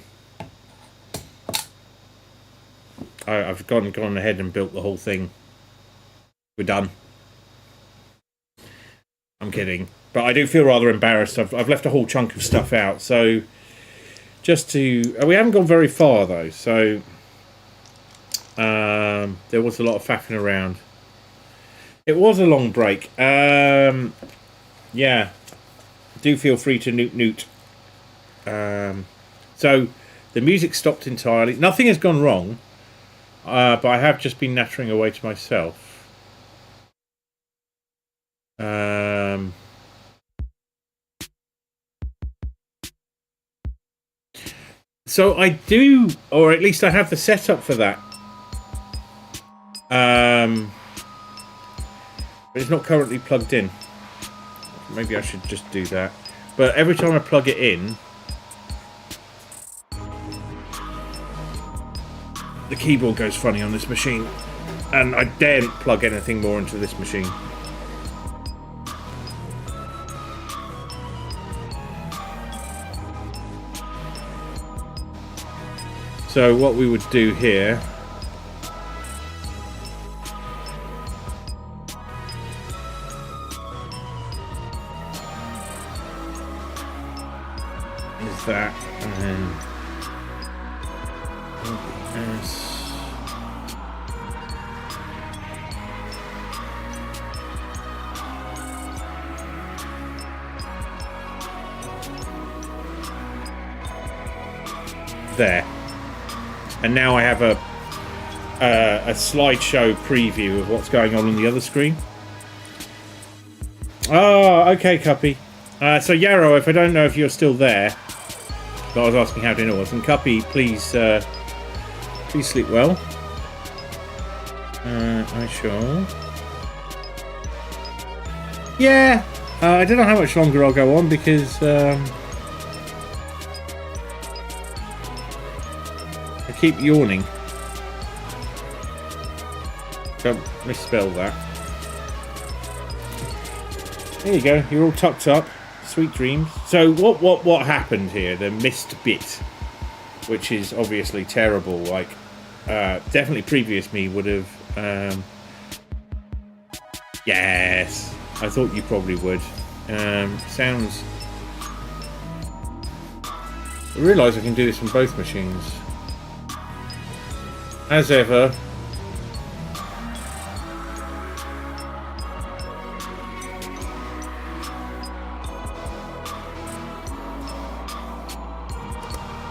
I've gone ahead and built the whole thing. We're done. I'm kidding, but I do feel rather embarrassed. I've left a whole chunk of stuff out. So just to, we haven't gone very far though. So there was a lot of faffing around. It was a long break. Yeah. Do feel free to newt. So the music stopped entirely. Nothing has gone wrong, but I have just been nattering away to myself. So I do, or at least I have the setup for that. But it's not currently plugged in. Maybe I should just do that. But every time I plug it in, the keyboard goes funny on this machine. And I daren't plug anything more into this machine. So what we would do here is that, and then there. And now I have a slideshow preview of what's going on the other screen. Oh, okay, Cuppy. So Yarrow, if I don't know if you're still there, but I was asking how dinner was. And Cuppy, please sleep well. I shall. Yeah, I don't know how much longer I'll go on because I keep yawning. Don't misspell that. There you go. You're all tucked up. Sweet dreams. So what happened here? The missed bit, which is obviously terrible. Like, definitely previous me would have. Yes, I thought you probably would. Sounds. I realise I can do this on both machines. As ever.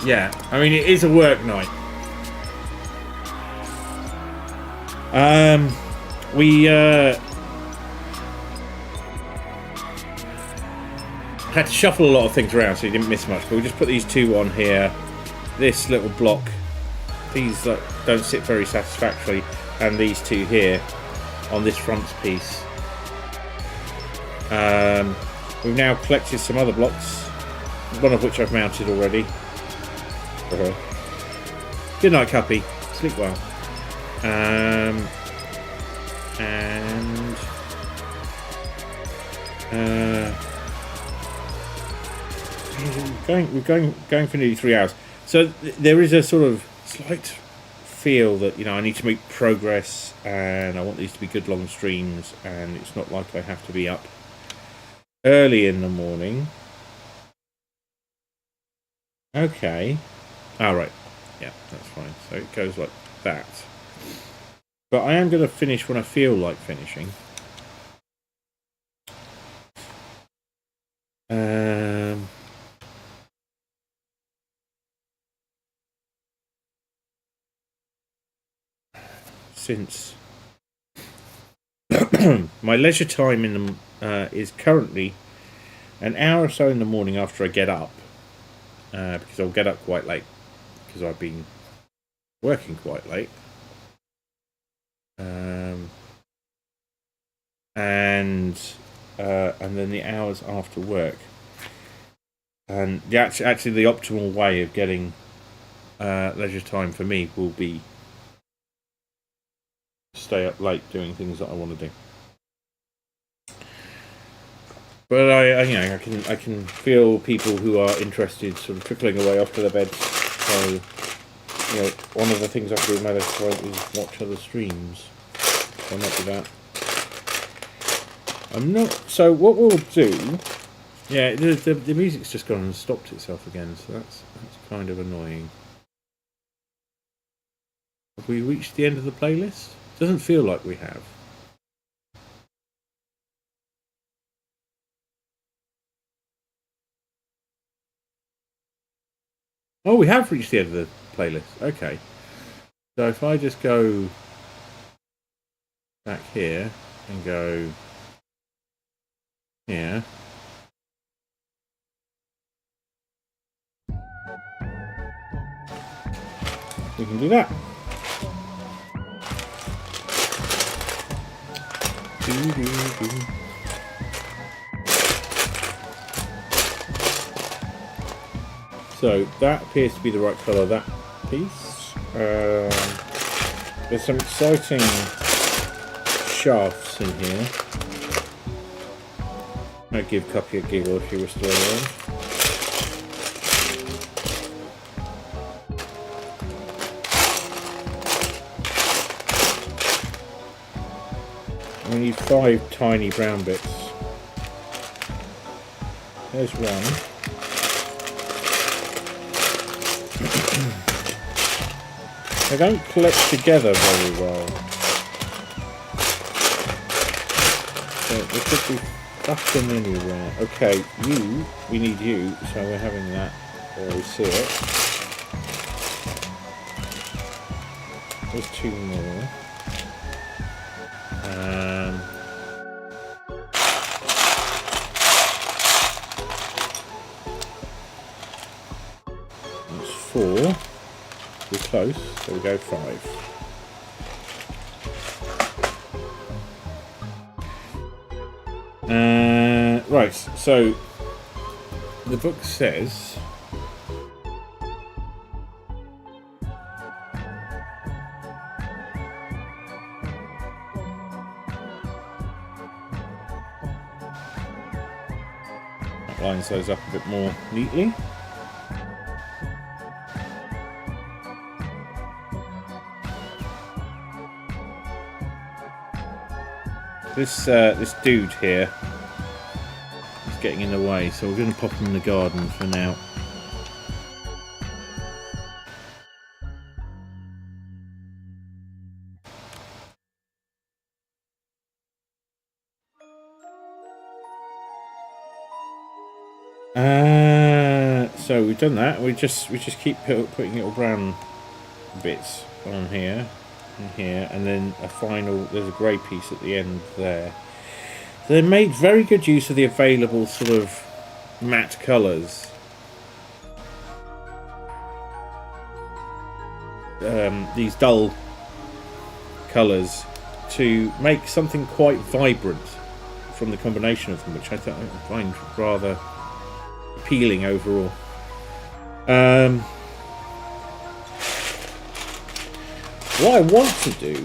Yeah, I mean, it is a work night. We had to shuffle a lot of things around, so you didn't miss much. But we just put these two on here. This little block, these don't sit very satisfactorily, and these two here on this front piece. We've now collected some other blocks, one of which I've mounted already. Good night, Cuppy. Sleep well. We're going for nearly 3 hours. So there is a sort of slight feel that, you know, I need to make progress, and I want these to be good long streams, and it's not like I have to be up early in the morning. Okay. Alright. Yeah, that's fine. So it goes like that. But I am going to finish when I feel like finishing. Since my leisure time in the is currently an hour or so in the morning after I get up, because I'll get up quite late because I've been working quite late, and then the hours after work, and actually the optimal way of getting leisure time for me will be stay up late doing things that I want to do. But I can feel people who are interested sort of trickling away off to their beds. So, you know, one of the things I can do in my leisure time is watch other streams. So I might do that. I'm not. So what we'll do? Yeah, the music's just gone and stopped itself again. So that's kind of annoying. Have we reached the end of the playlist? Doesn't feel like we have. Oh, we have reached the end of the playlist. Okay. So if I just go back here and go here. We can do that. So that appears to be the right colour, that piece. There's some exciting shafts in here. I'd give Cuppy a giggle if he was still around. We need 5 tiny brown bits. There's one. They don't collect together very well. So they could be stuck in anywhere. Okay, we need you, so we're having that where we see it. There's 2 more. That's 4. We're close, so we go 5. Right, so the book says that lines those up a bit more neatly. This dude here is getting in the way, so we're going to pop him in the garden for now. So we've done that. We just keep putting little brown bits on here. Here, and then a final, there's a grey piece at the end there. So they made very good use of the available sort of matte colours. These dull colours to make something quite vibrant from the combination of them, which I find rather appealing overall. What I want to do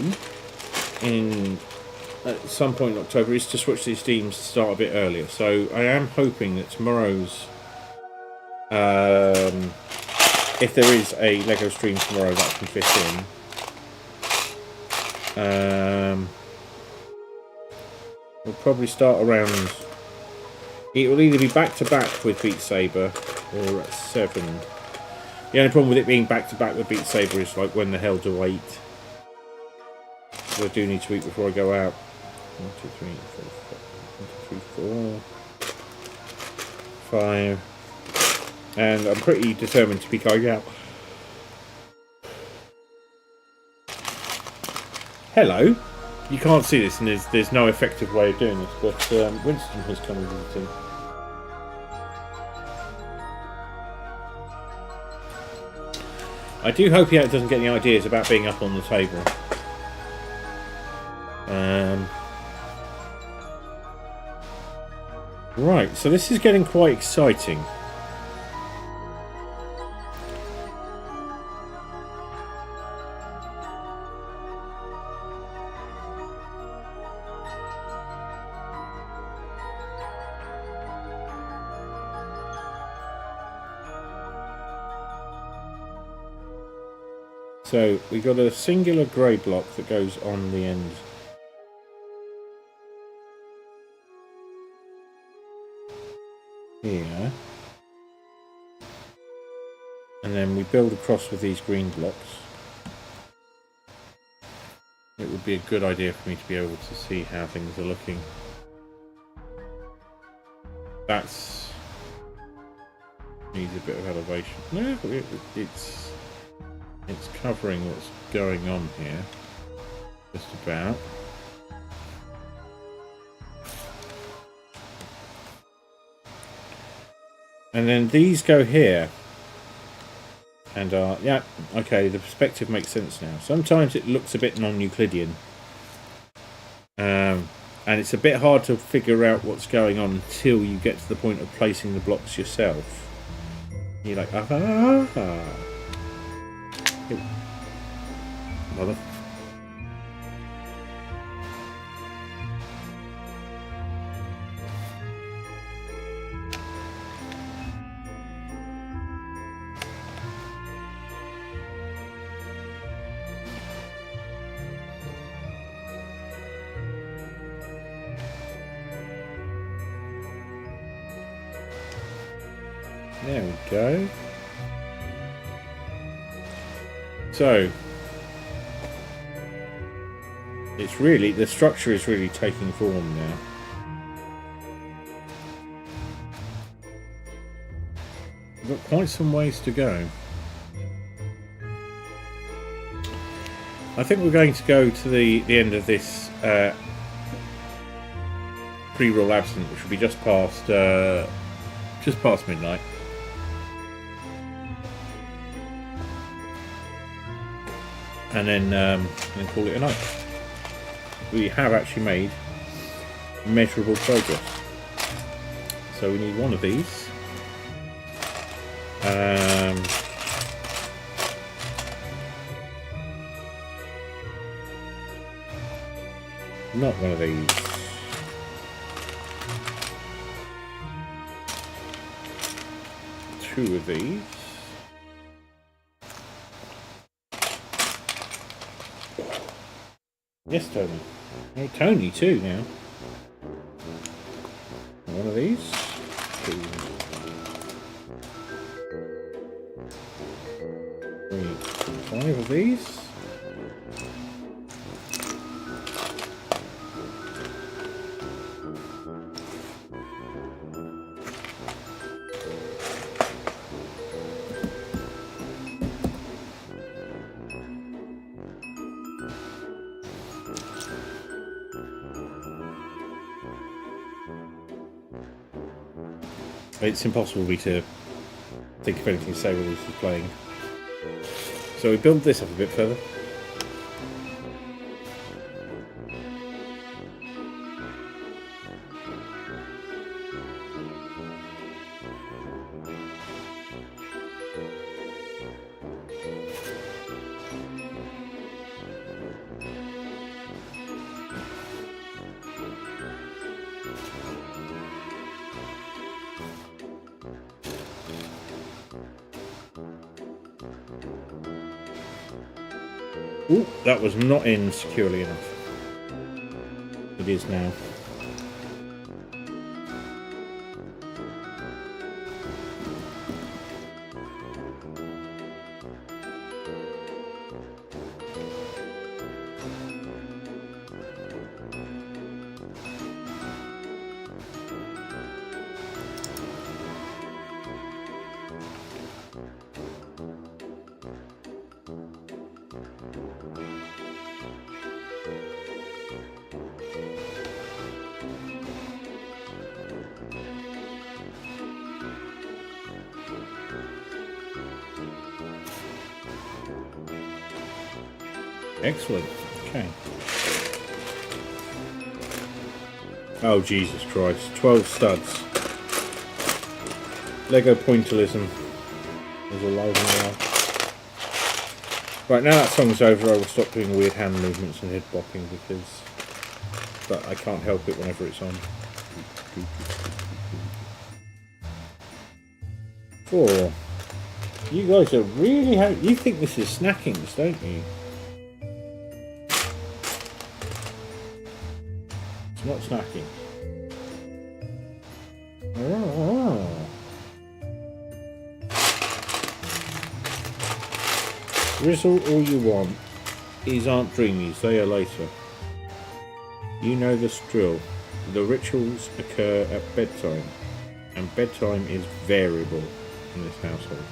at some point in October is to switch these themes to start a bit earlier. So I am hoping that tomorrow's, if there is a LEGO stream tomorrow that I can fit in, we'll probably start around. It will either be back to back with Beat Saber or at 7. The only problem with it being back to back with Beat Saber is like, when the hell do I eat? So I do need to eat before I go out. 1, 2, 3, 4, 5. And I'm pretty determined to be going out. Hello. You can't see this, and there's no effective way of doing this, but Winston has come and visited. I do hope he doesn't get any ideas about being up on the table. Right, so this is getting quite exciting. So we've got a singular grey block that goes on the end. Here. And then we build across with these green blocks. It would be a good idea for me to be able to see how things are looking. That's needs a bit of elevation. No, it's covering what's going on here, just about. And then these go here, and yeah, okay, the perspective makes sense now. Sometimes it looks a bit non-Euclidean, and it's a bit hard to figure out what's going on until you get to the point of placing the blocks yourself. You're like, aha! Mother. There we go. So it's really, the structure is really taking form now. We've got quite some ways to go. I think we're going to go to the end of this pre-roll absent, which will be just past midnight. And then call it a night. We have actually made measurable progress. So we need one of these. Not one of these. Two of these. Yes, Tony. Hey, Tony too now. One of these. Two. 3, 5 of these. It's impossible for me to think of anything to say while this is playing. So we build this up a bit further. Ooh, that was not in securely enough. It is now. Excellent. Okay. Oh, Jesus Christ. 12 studs. Lego pointillism is alive and well. Right, now that song's over, I will stop doing weird hand movements and head bopping because... But I can't help it whenever it's on. 4. You guys are really... You think this is snackings, don't you? It's not snacking. Oh. Rizzle all you want. These aren't dreamies, they are later. You know this drill. The rituals occur at bedtime, and bedtime is variable in this household.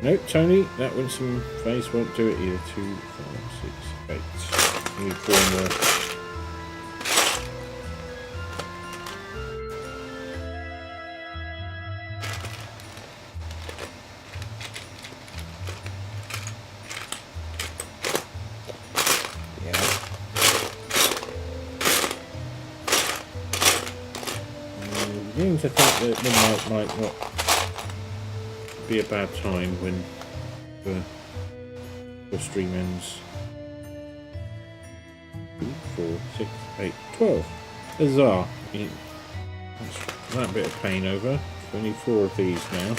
Nope, Tony, that winsome face won't do it either. 2, 5, 6, 8. You need 4 more. Beginning to think that midnight might not be a bad time when the stream ends. 2, 4, 6, 8, 12. Huzzah! That's that bit of pain over. We need 4 of these now.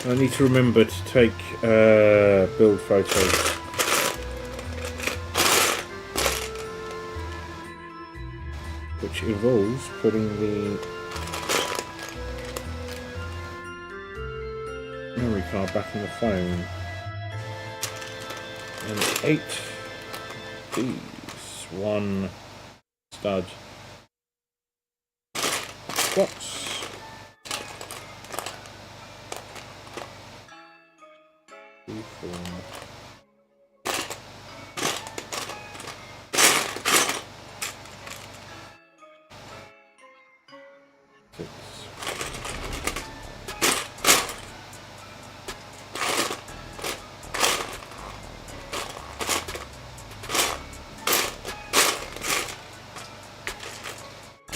I need to remember to take build photos. Which involves putting the memory card back in the phone. And 8 these. 1 stud. Box. 6.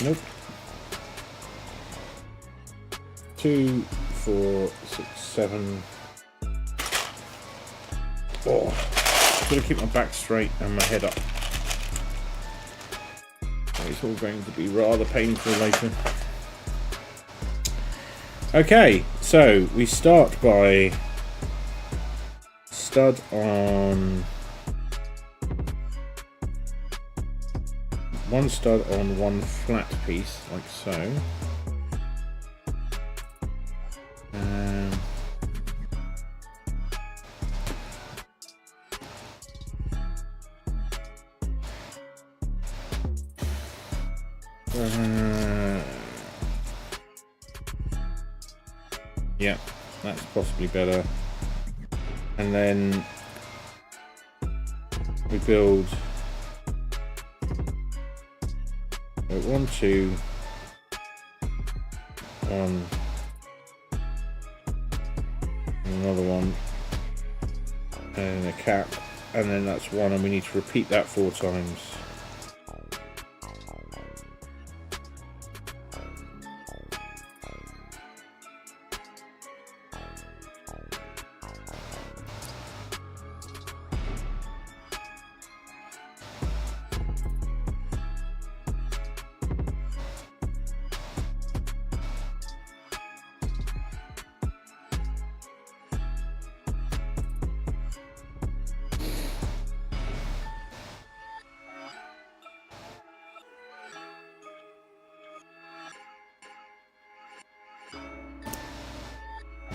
Nope. 2, 4, 6, 7. Oh, I've got to keep my back straight and my head up. It's all going to be rather painful later. Okay, so we start by stud on one stud on one flat piece, like so. Yeah, that's possibly better. And then we build 1, 2, 1, another one, and a cap, and then that's 1, and we need to repeat that 4 times.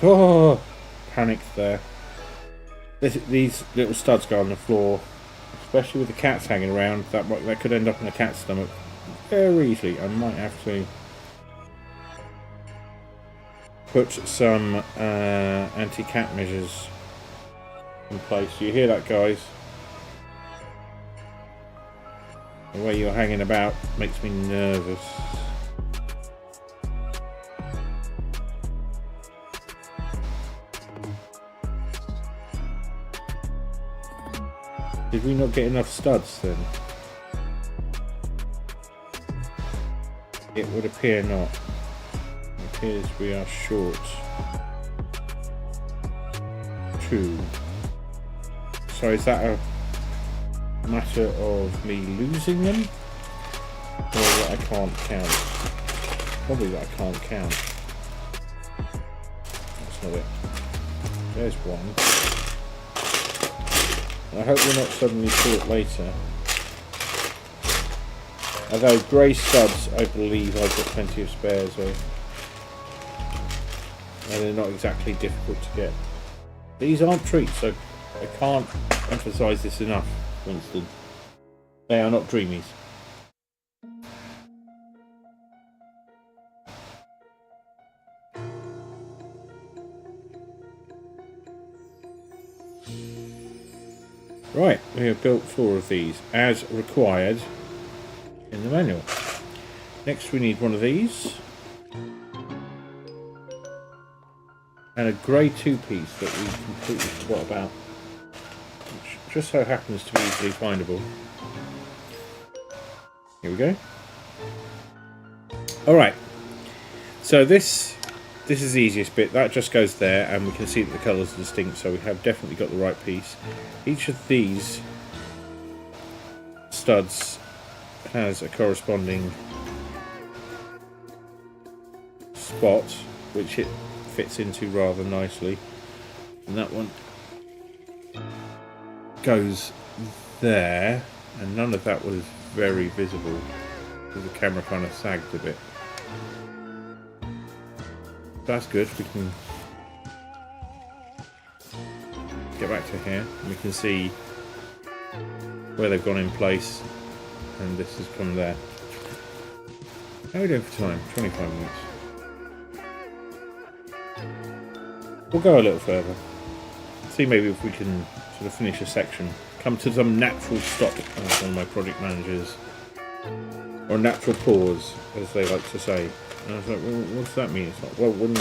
Oh, panicked there. These little studs go on the floor, especially with the cats hanging around. That could end up in a cat's stomach very easily. I might have to put some anti-cat measures in place. You hear that, guys? The way you're hanging about makes me nervous. Did we not get enough studs then? It would appear not. It appears we are short 2. So is that a matter of me losing them? Or that I can't count? Probably that I can't count. That's not it. There's 1. I hope we're not suddenly short later. Although grey studs, I believe I've got plenty of spares of. And they're not exactly difficult to get. These aren't treats, so I can't emphasise this enough, Winston. They are not dreamies. Right, we have built 4 of these as required in the manual. Next we need one of these and a grey 2-piece that we completely forgot about, which just so happens to be easily findable. Here we go. Alright, so this is the easiest bit. That just goes there and we can see that the colours are distinct, so we have definitely got the right piece. Each of these studs has a corresponding spot which it fits into rather nicely, and that one goes there, and none of that was very visible because the camera kind of sagged a bit. That's good. We can get back to here and we can see where they've gone in place, and this has come there. How are we doing for time? 25 minutes. We'll go a little further. See maybe if we can sort of finish a section. Come to some natural stop, as one of my project managers, or natural pause, as they like to say. And I was like, well, what does that mean? It's like, well, when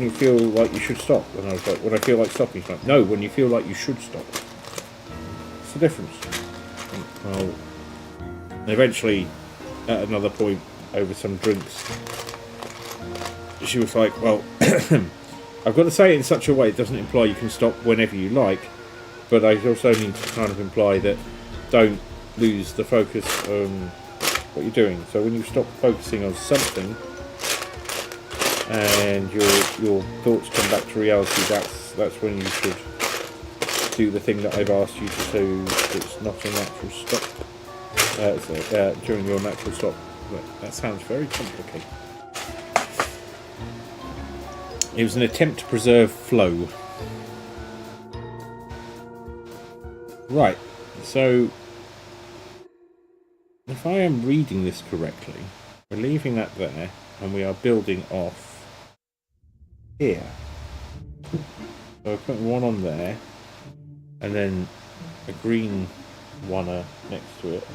you feel like you should stop. And I was like, when I feel like stopping. He's like, no, when you feel like you should stop. What's the difference? Well, and eventually, at another point, over some drinks, she was like, well, I've got to say it in such a way it doesn't imply you can stop whenever you like, but I also need to kind of imply that don't lose the focus on what you're doing. So when you stop focusing on something and your thoughts come back to reality, that's when you should do the thing that I've asked you to do. It's not a natural stop. During your natural stop. That sounds very complicated. It was an attempt to preserve flow. Right, so if I am reading this correctly, we're leaving that there and we are building off here. So we're putting one on there and then a green one next to it.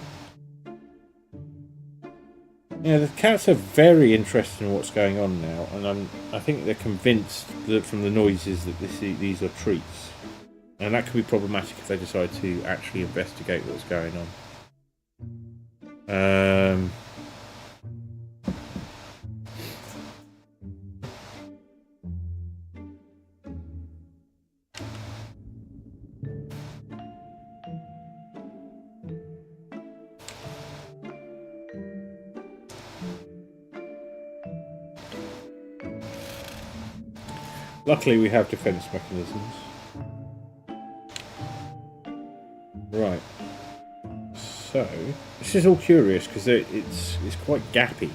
Yeah, the cats are very interested in what's going on now, and I think they're convinced that from the noises that these are treats. And that could be problematic if they decide to actually investigate what's going on. Luckily we have defense mechanisms. Right. So, this is all curious because it's quite gappy.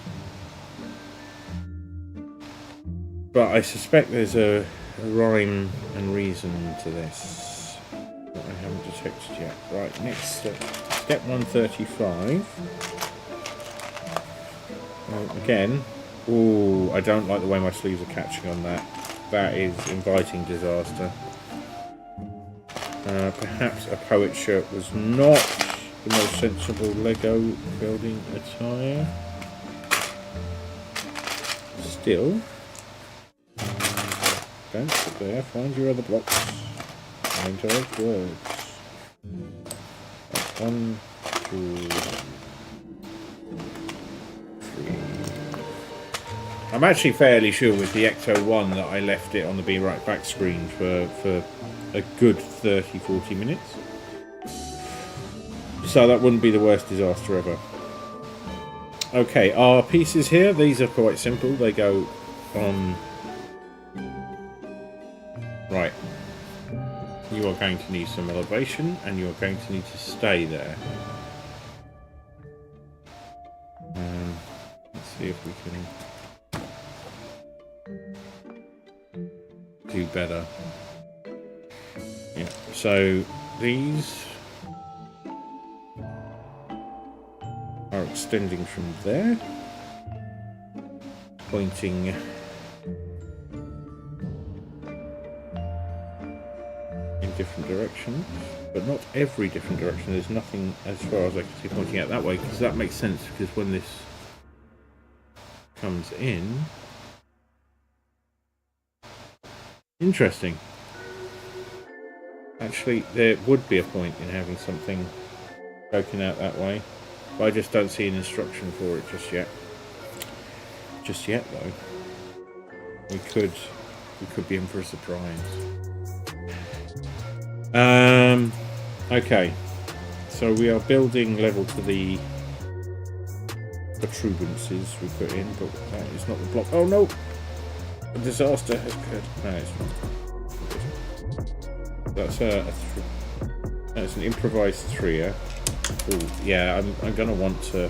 But I suspect there's a rhyme and reason to this that I haven't detected yet. Right, next step. Step 135. Again. Ooh, I don't like the way my sleeves are catching on that. That is inviting disaster. Perhaps a poet shirt was not the most sensible Lego building attire. Still, don't sit there, find your other blocks. Find our words. 1, 2, 3. I'm actually fairly sure with the Ecto 1 that I left it on the Be Right Back screen for a good 30-40 minutes. So that wouldn't be the worst disaster ever. Okay, our pieces here, these are quite simple. They go on... Right. You are going to need some elevation, and you are going to need to stay there. Let's see if we can... do better. Yeah, so these are extending from there, pointing in different directions, but not every different direction. There's nothing, as far as I can see, pointing out that way, because that makes sense, because when this comes in... Interesting. Actually, there would be a point in having something broken out that way, but I just don't see an instruction for it just yet. Just yet, though. We could be in for a surprise. Okay. So we are building level to the protuberances we put in, but that is not the block. Oh no! A disaster has occurred. No, it's not. That's an improvised 3er. Ooh, yeah, I'm going to want to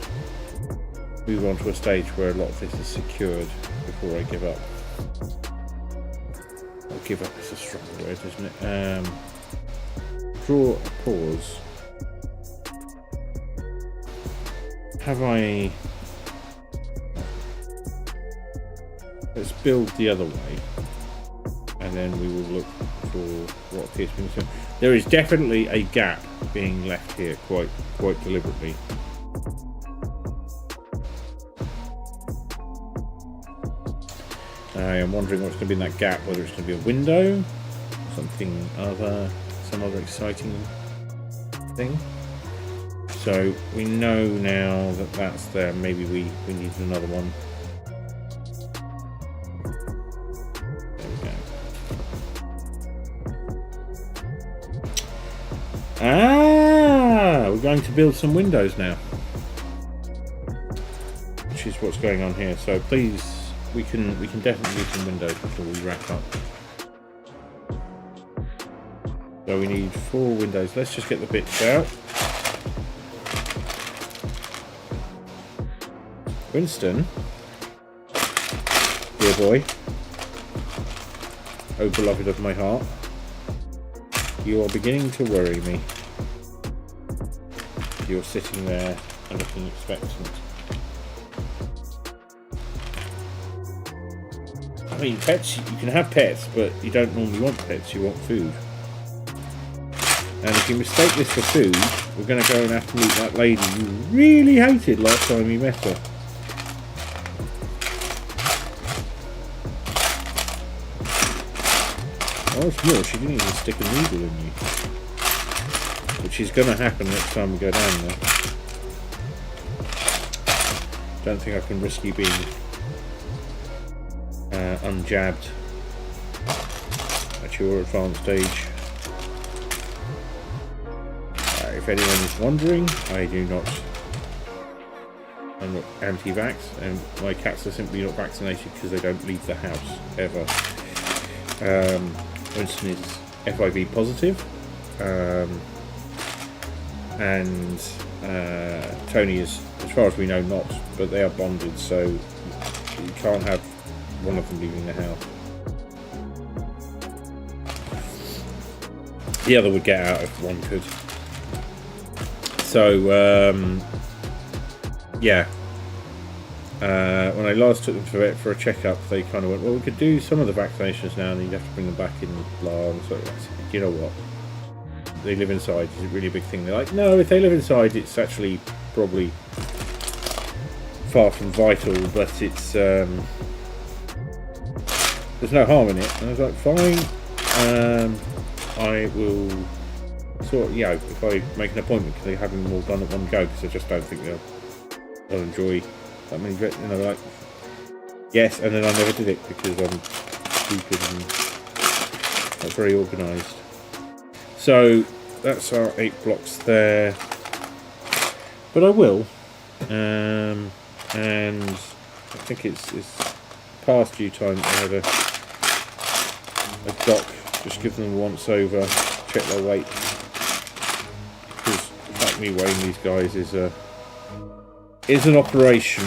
move on to a stage where a lot of this is secured before I give up. Well, give up is a strong word, isn't it? Draw a pause. Have I... Let's build the other way, and then we will look for what appears to be missing. There is definitely a gap being left here, quite deliberately. I am wondering what's going to be in that gap, whether it's going to be a window, something other, some other exciting thing. So we know now that that's there. Maybe we need another one. Ah, we're going to build some windows now, which is what's going on here. So please, we can definitely do some windows before we wrap up. So we need 4 windows. Let's just get the bits out. Winston, dear boy, oh beloved of my heart, you are beginning to worry me. You're sitting there and looking expectant. I mean, pets, you can have pets, but you don't normally want pets, you want food. And if you mistake this for food, we're going to go and have to meet that lady you really hated last time we met her. What's more, she didn't even stick a needle in you. Which is going to happen next time we go down there. Don't think I can risk you being unjabbed at your advanced age. If anyone is wondering, I'm not anti-vax, and my cats are simply not vaccinated because they don't leave the house, ever. Winston is FIV positive, and Tony is, as far as we know, not, but they are bonded, so you can't have one of them leaving the house. The other would get out if one could. So, yeah. When I last took them to vet for a checkup, they kind of went, well, we could do some of the vaccinations now, and then you'd have to bring them back in, blah. And so I said, you know what? They live inside. Is it really a big thing? They're like, no, if they live inside, it's actually probably far from vital, but it's there's no harm in it. And I was like, fine. I will sort. Yeah, if I make an appointment, can they have them all done at one go? Because I just don't think they'll enjoy that many. You know, like, yes, and then I never did it because I'm stupid and not very organised. So that's our 8 blocks there, but I will, and I think it's past due time to have a doc, just give them a once over, check their weight, because like me weighing these guys is an operation,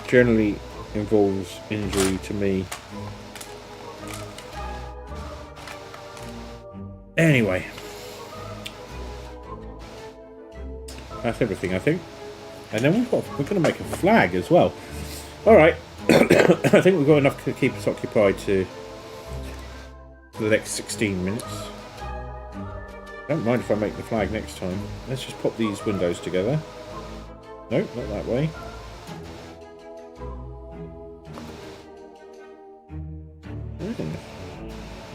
generally involves injury to me. Anyway, that's everything, I think. And then we're going to make a flag as well. All right, I think we've got enough to keep us occupied for the next 16 minutes. Don't mind if I make the flag next time. Let's just pop these windows together. Nope, not that way.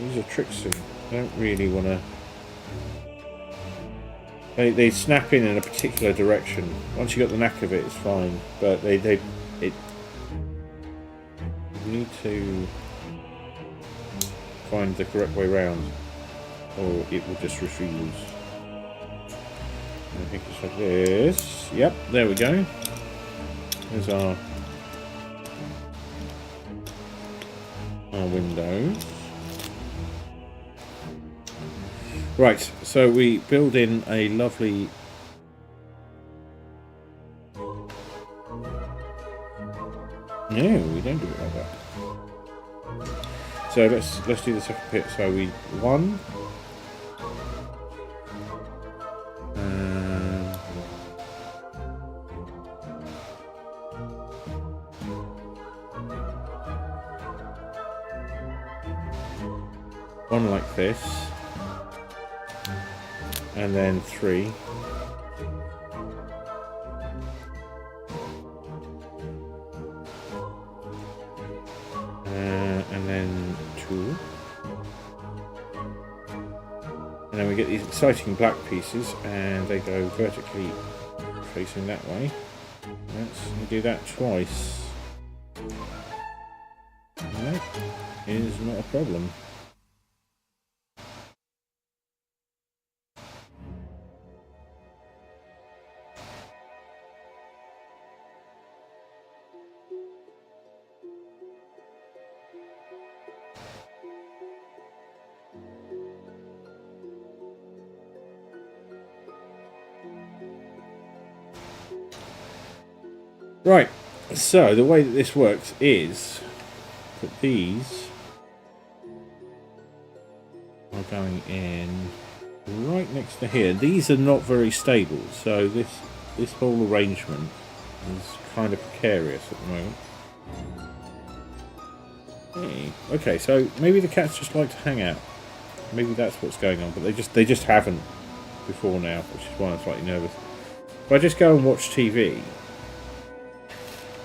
These are tricks. I don't really want to. They snap in a particular direction. Once you got the knack of it, it's fine. But you need to find the correct way round, or it will just refuse. I think it's like this. Yep, there we go. There's our windows. Right, so we build in a lovely no, we don't do it like that. So let's do the second bit. So we one one like this. And then 3. exciting black pieces, and they go vertically facing that way. Let's do that twice. That is not a problem. Right, so the way that this works is that these are going in right next to here. These are not very stable, so this whole arrangement is kind of precarious at the moment. Hey. Okay, so maybe the cats just like to hang out. Maybe that's what's going on, but they just haven't before now, which is why I'm slightly nervous. If I just go and watch TV,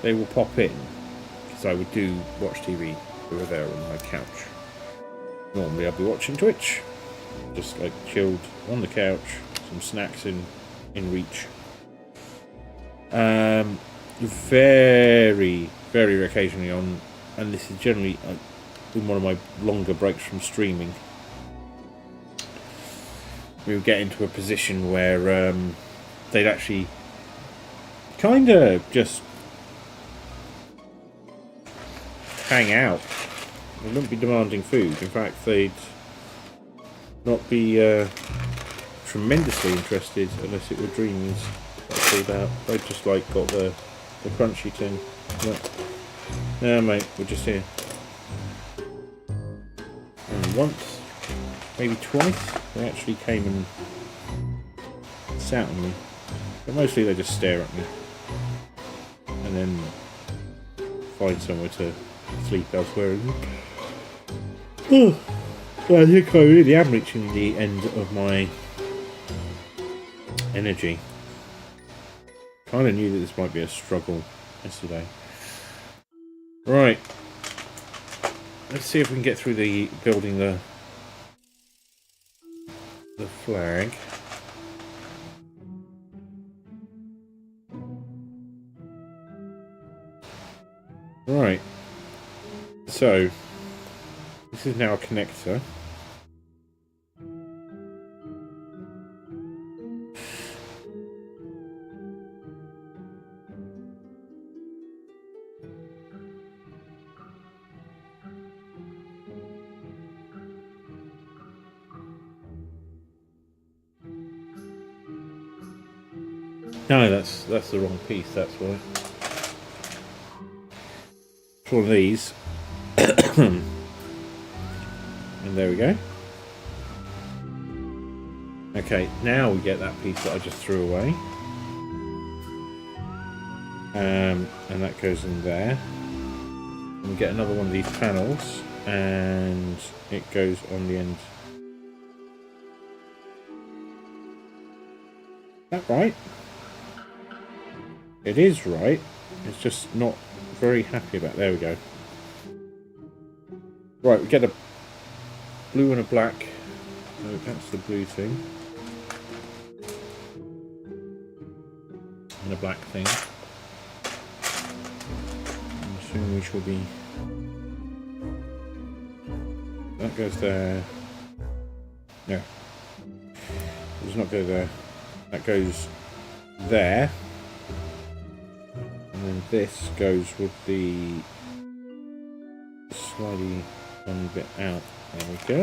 they will pop in, because I would do watch TV over there on my couch. Normally I'll be watching Twitch, just like chilled on the couch, some snacks in reach. Very, very occasionally on, and this is generally in one of my longer breaks from streaming, we would get into a position where they'd actually kind of just hang out. They wouldn't be demanding food. In fact, they'd not be tremendously interested unless it were dreams that I pulled out. They just like got the crunchy tin. No, mate, we're just here. And once, maybe twice, they actually came and sat on me. But mostly they just stare at me. And then find somewhere to sleep elsewhere. Oh, I think I really am reaching the end of my energy. Kind of knew that this might be a struggle yesterday. Right. Let's see if we can get through the building the flag. Right. So this is now a connector. No, that's the wrong piece, that's why. It's one of these. And there we go. Okay, now we get that piece that I just threw away. And that goes in there. And we get another one of these panels, and it goes on the end. Is that right? It is right. It's just not very happy about. There we go. Right, we get a blue and a black. No, that's the blue thing. And a black thing. I'm assuming we shall be. That goes there. No. It does not go there. That goes there. And then this goes with the slidey one bit out. There we go.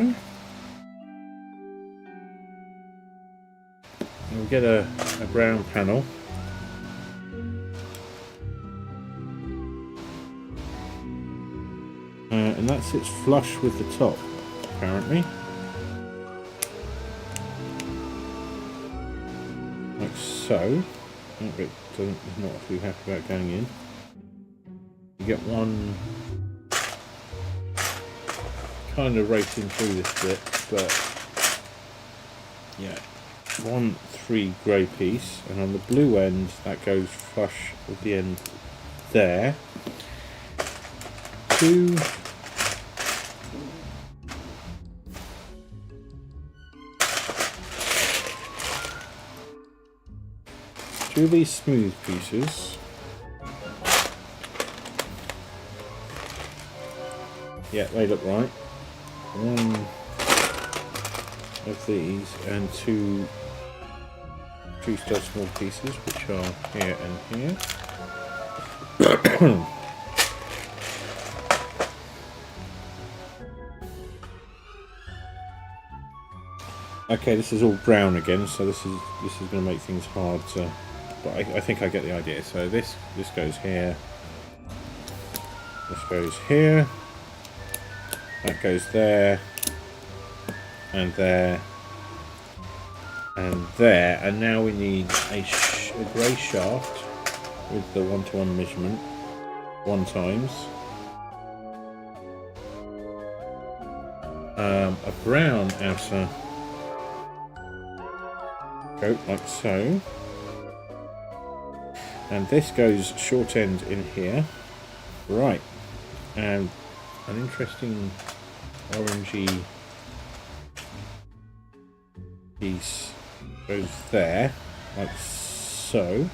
And we get a brown panel. And that sits flush with the top, apparently. Like so. That bit is not too happy about going in. You get one kind of racing through this bit, but yeah, 3 grey piece, and on the blue end that goes flush with the end there. 2 2 of these smooth pieces. Yeah, they look right. 1 of these and 2 stud small pieces, which are here and here. Okay, this is all brown again, so this is going to make things hard to. But I think I get the idea. So this goes here. This goes here. That goes there. And there. And there. And now we need a grey shaft with the 1-to-1 measurement 1 times. A brown outer coat like so. And this goes short end in here. Right. And an interesting orangey piece goes there, like so.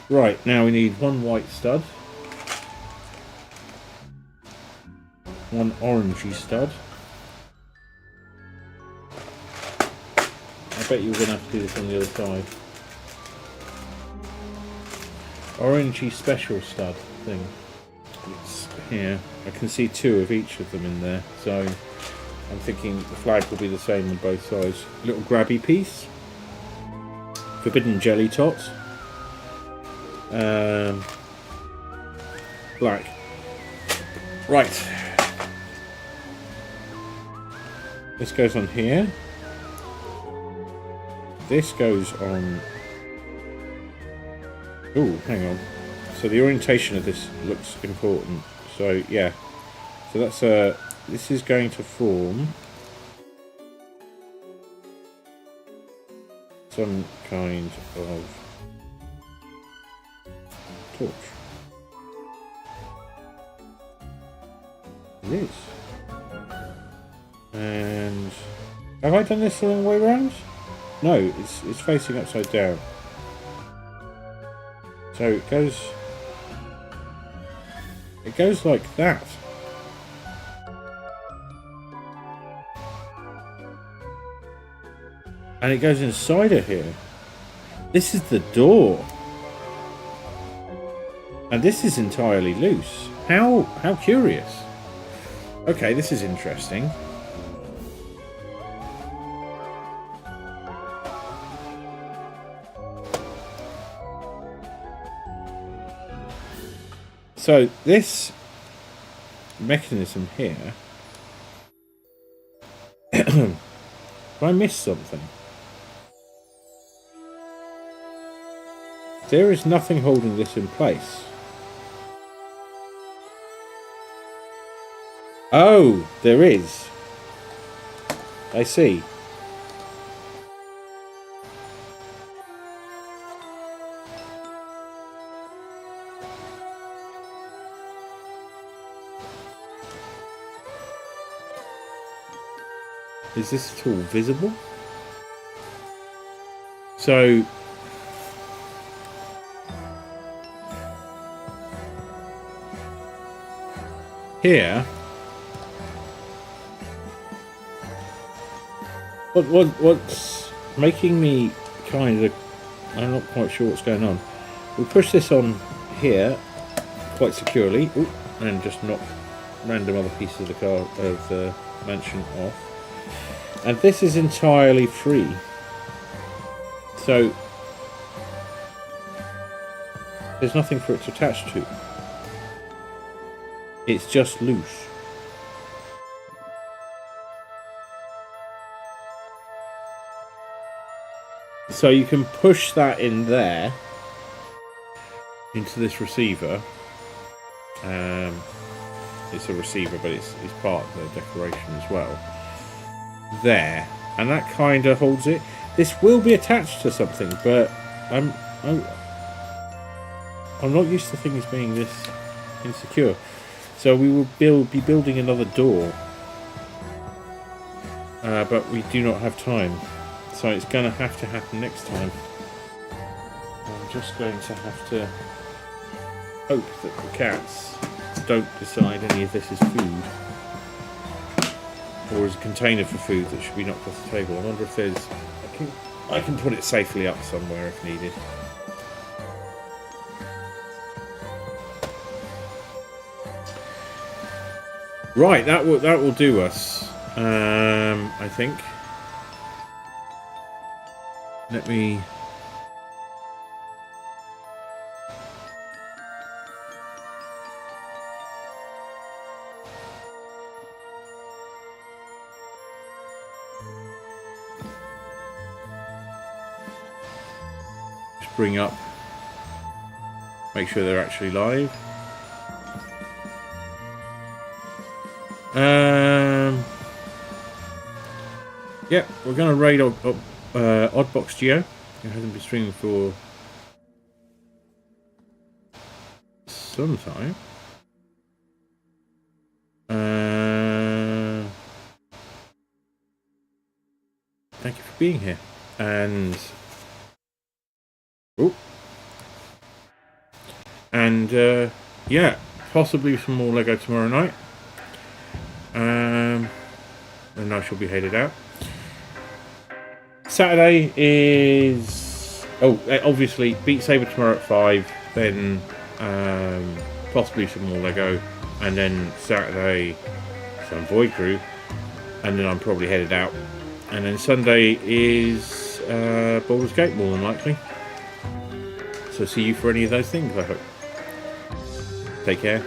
Right, now we need 1 white stud, 1 orangey stud. I bet you're going to have to do this on the other side. Orangey special stud thing. It's here. I can see 2 of each of them in there, so I'm thinking the flag will be the same on both sides. Little grabby piece. Forbidden jelly tot. Black. Right. This goes on here. This goes on. Oh, hang on. So the orientation of this looks important. So yeah. So that's a. This is going to form some kind of torch. It is. And have I done this the wrong way around? No, it's facing upside down. So it goes like that. And it goes inside of here. This is the door. And this is entirely loose. How curious. Okay, this is interesting. So this mechanism here, have I missed something? There is nothing holding this in place. Oh, there is. I see. Is this at all visible? So here, what's making me kind of, I'm not quite sure what's going on. We push this on here quite securely. Ooh, and just knock random other pieces of the car of the mansion off. And this is entirely free. So there's nothing for it to attach to. It's just loose. So you can push that in there into this receiver. It's a receiver, but it's part of the decoration as well. There, and that kind of holds it. This will be attached to something, but I'm not used to things being this insecure. So we will be building another door, but we do not have time. So it's going to have to happen next time. just going to have to hope that the cats don't decide any of this is food. Or is a container for food that should be knocked off the table. I wonder if there's... I can put it safely up somewhere if needed. Right, that will do us. I think. Let me... just bring up... make sure they're actually live. Yeah, we're going to raid Oddbox Geo. It hasn't been streaming for some time. Thank you for being here. And yeah, possibly some more Lego tomorrow night. And I shall be headed out. Saturday is obviously Beat Saber tomorrow at 5, then possibly some more Lego, and then Saturday some Void Crew, and then I'm probably headed out, and then Sunday is Baldur's Gate more than likely. So see you for any of those things, I hope. Take care.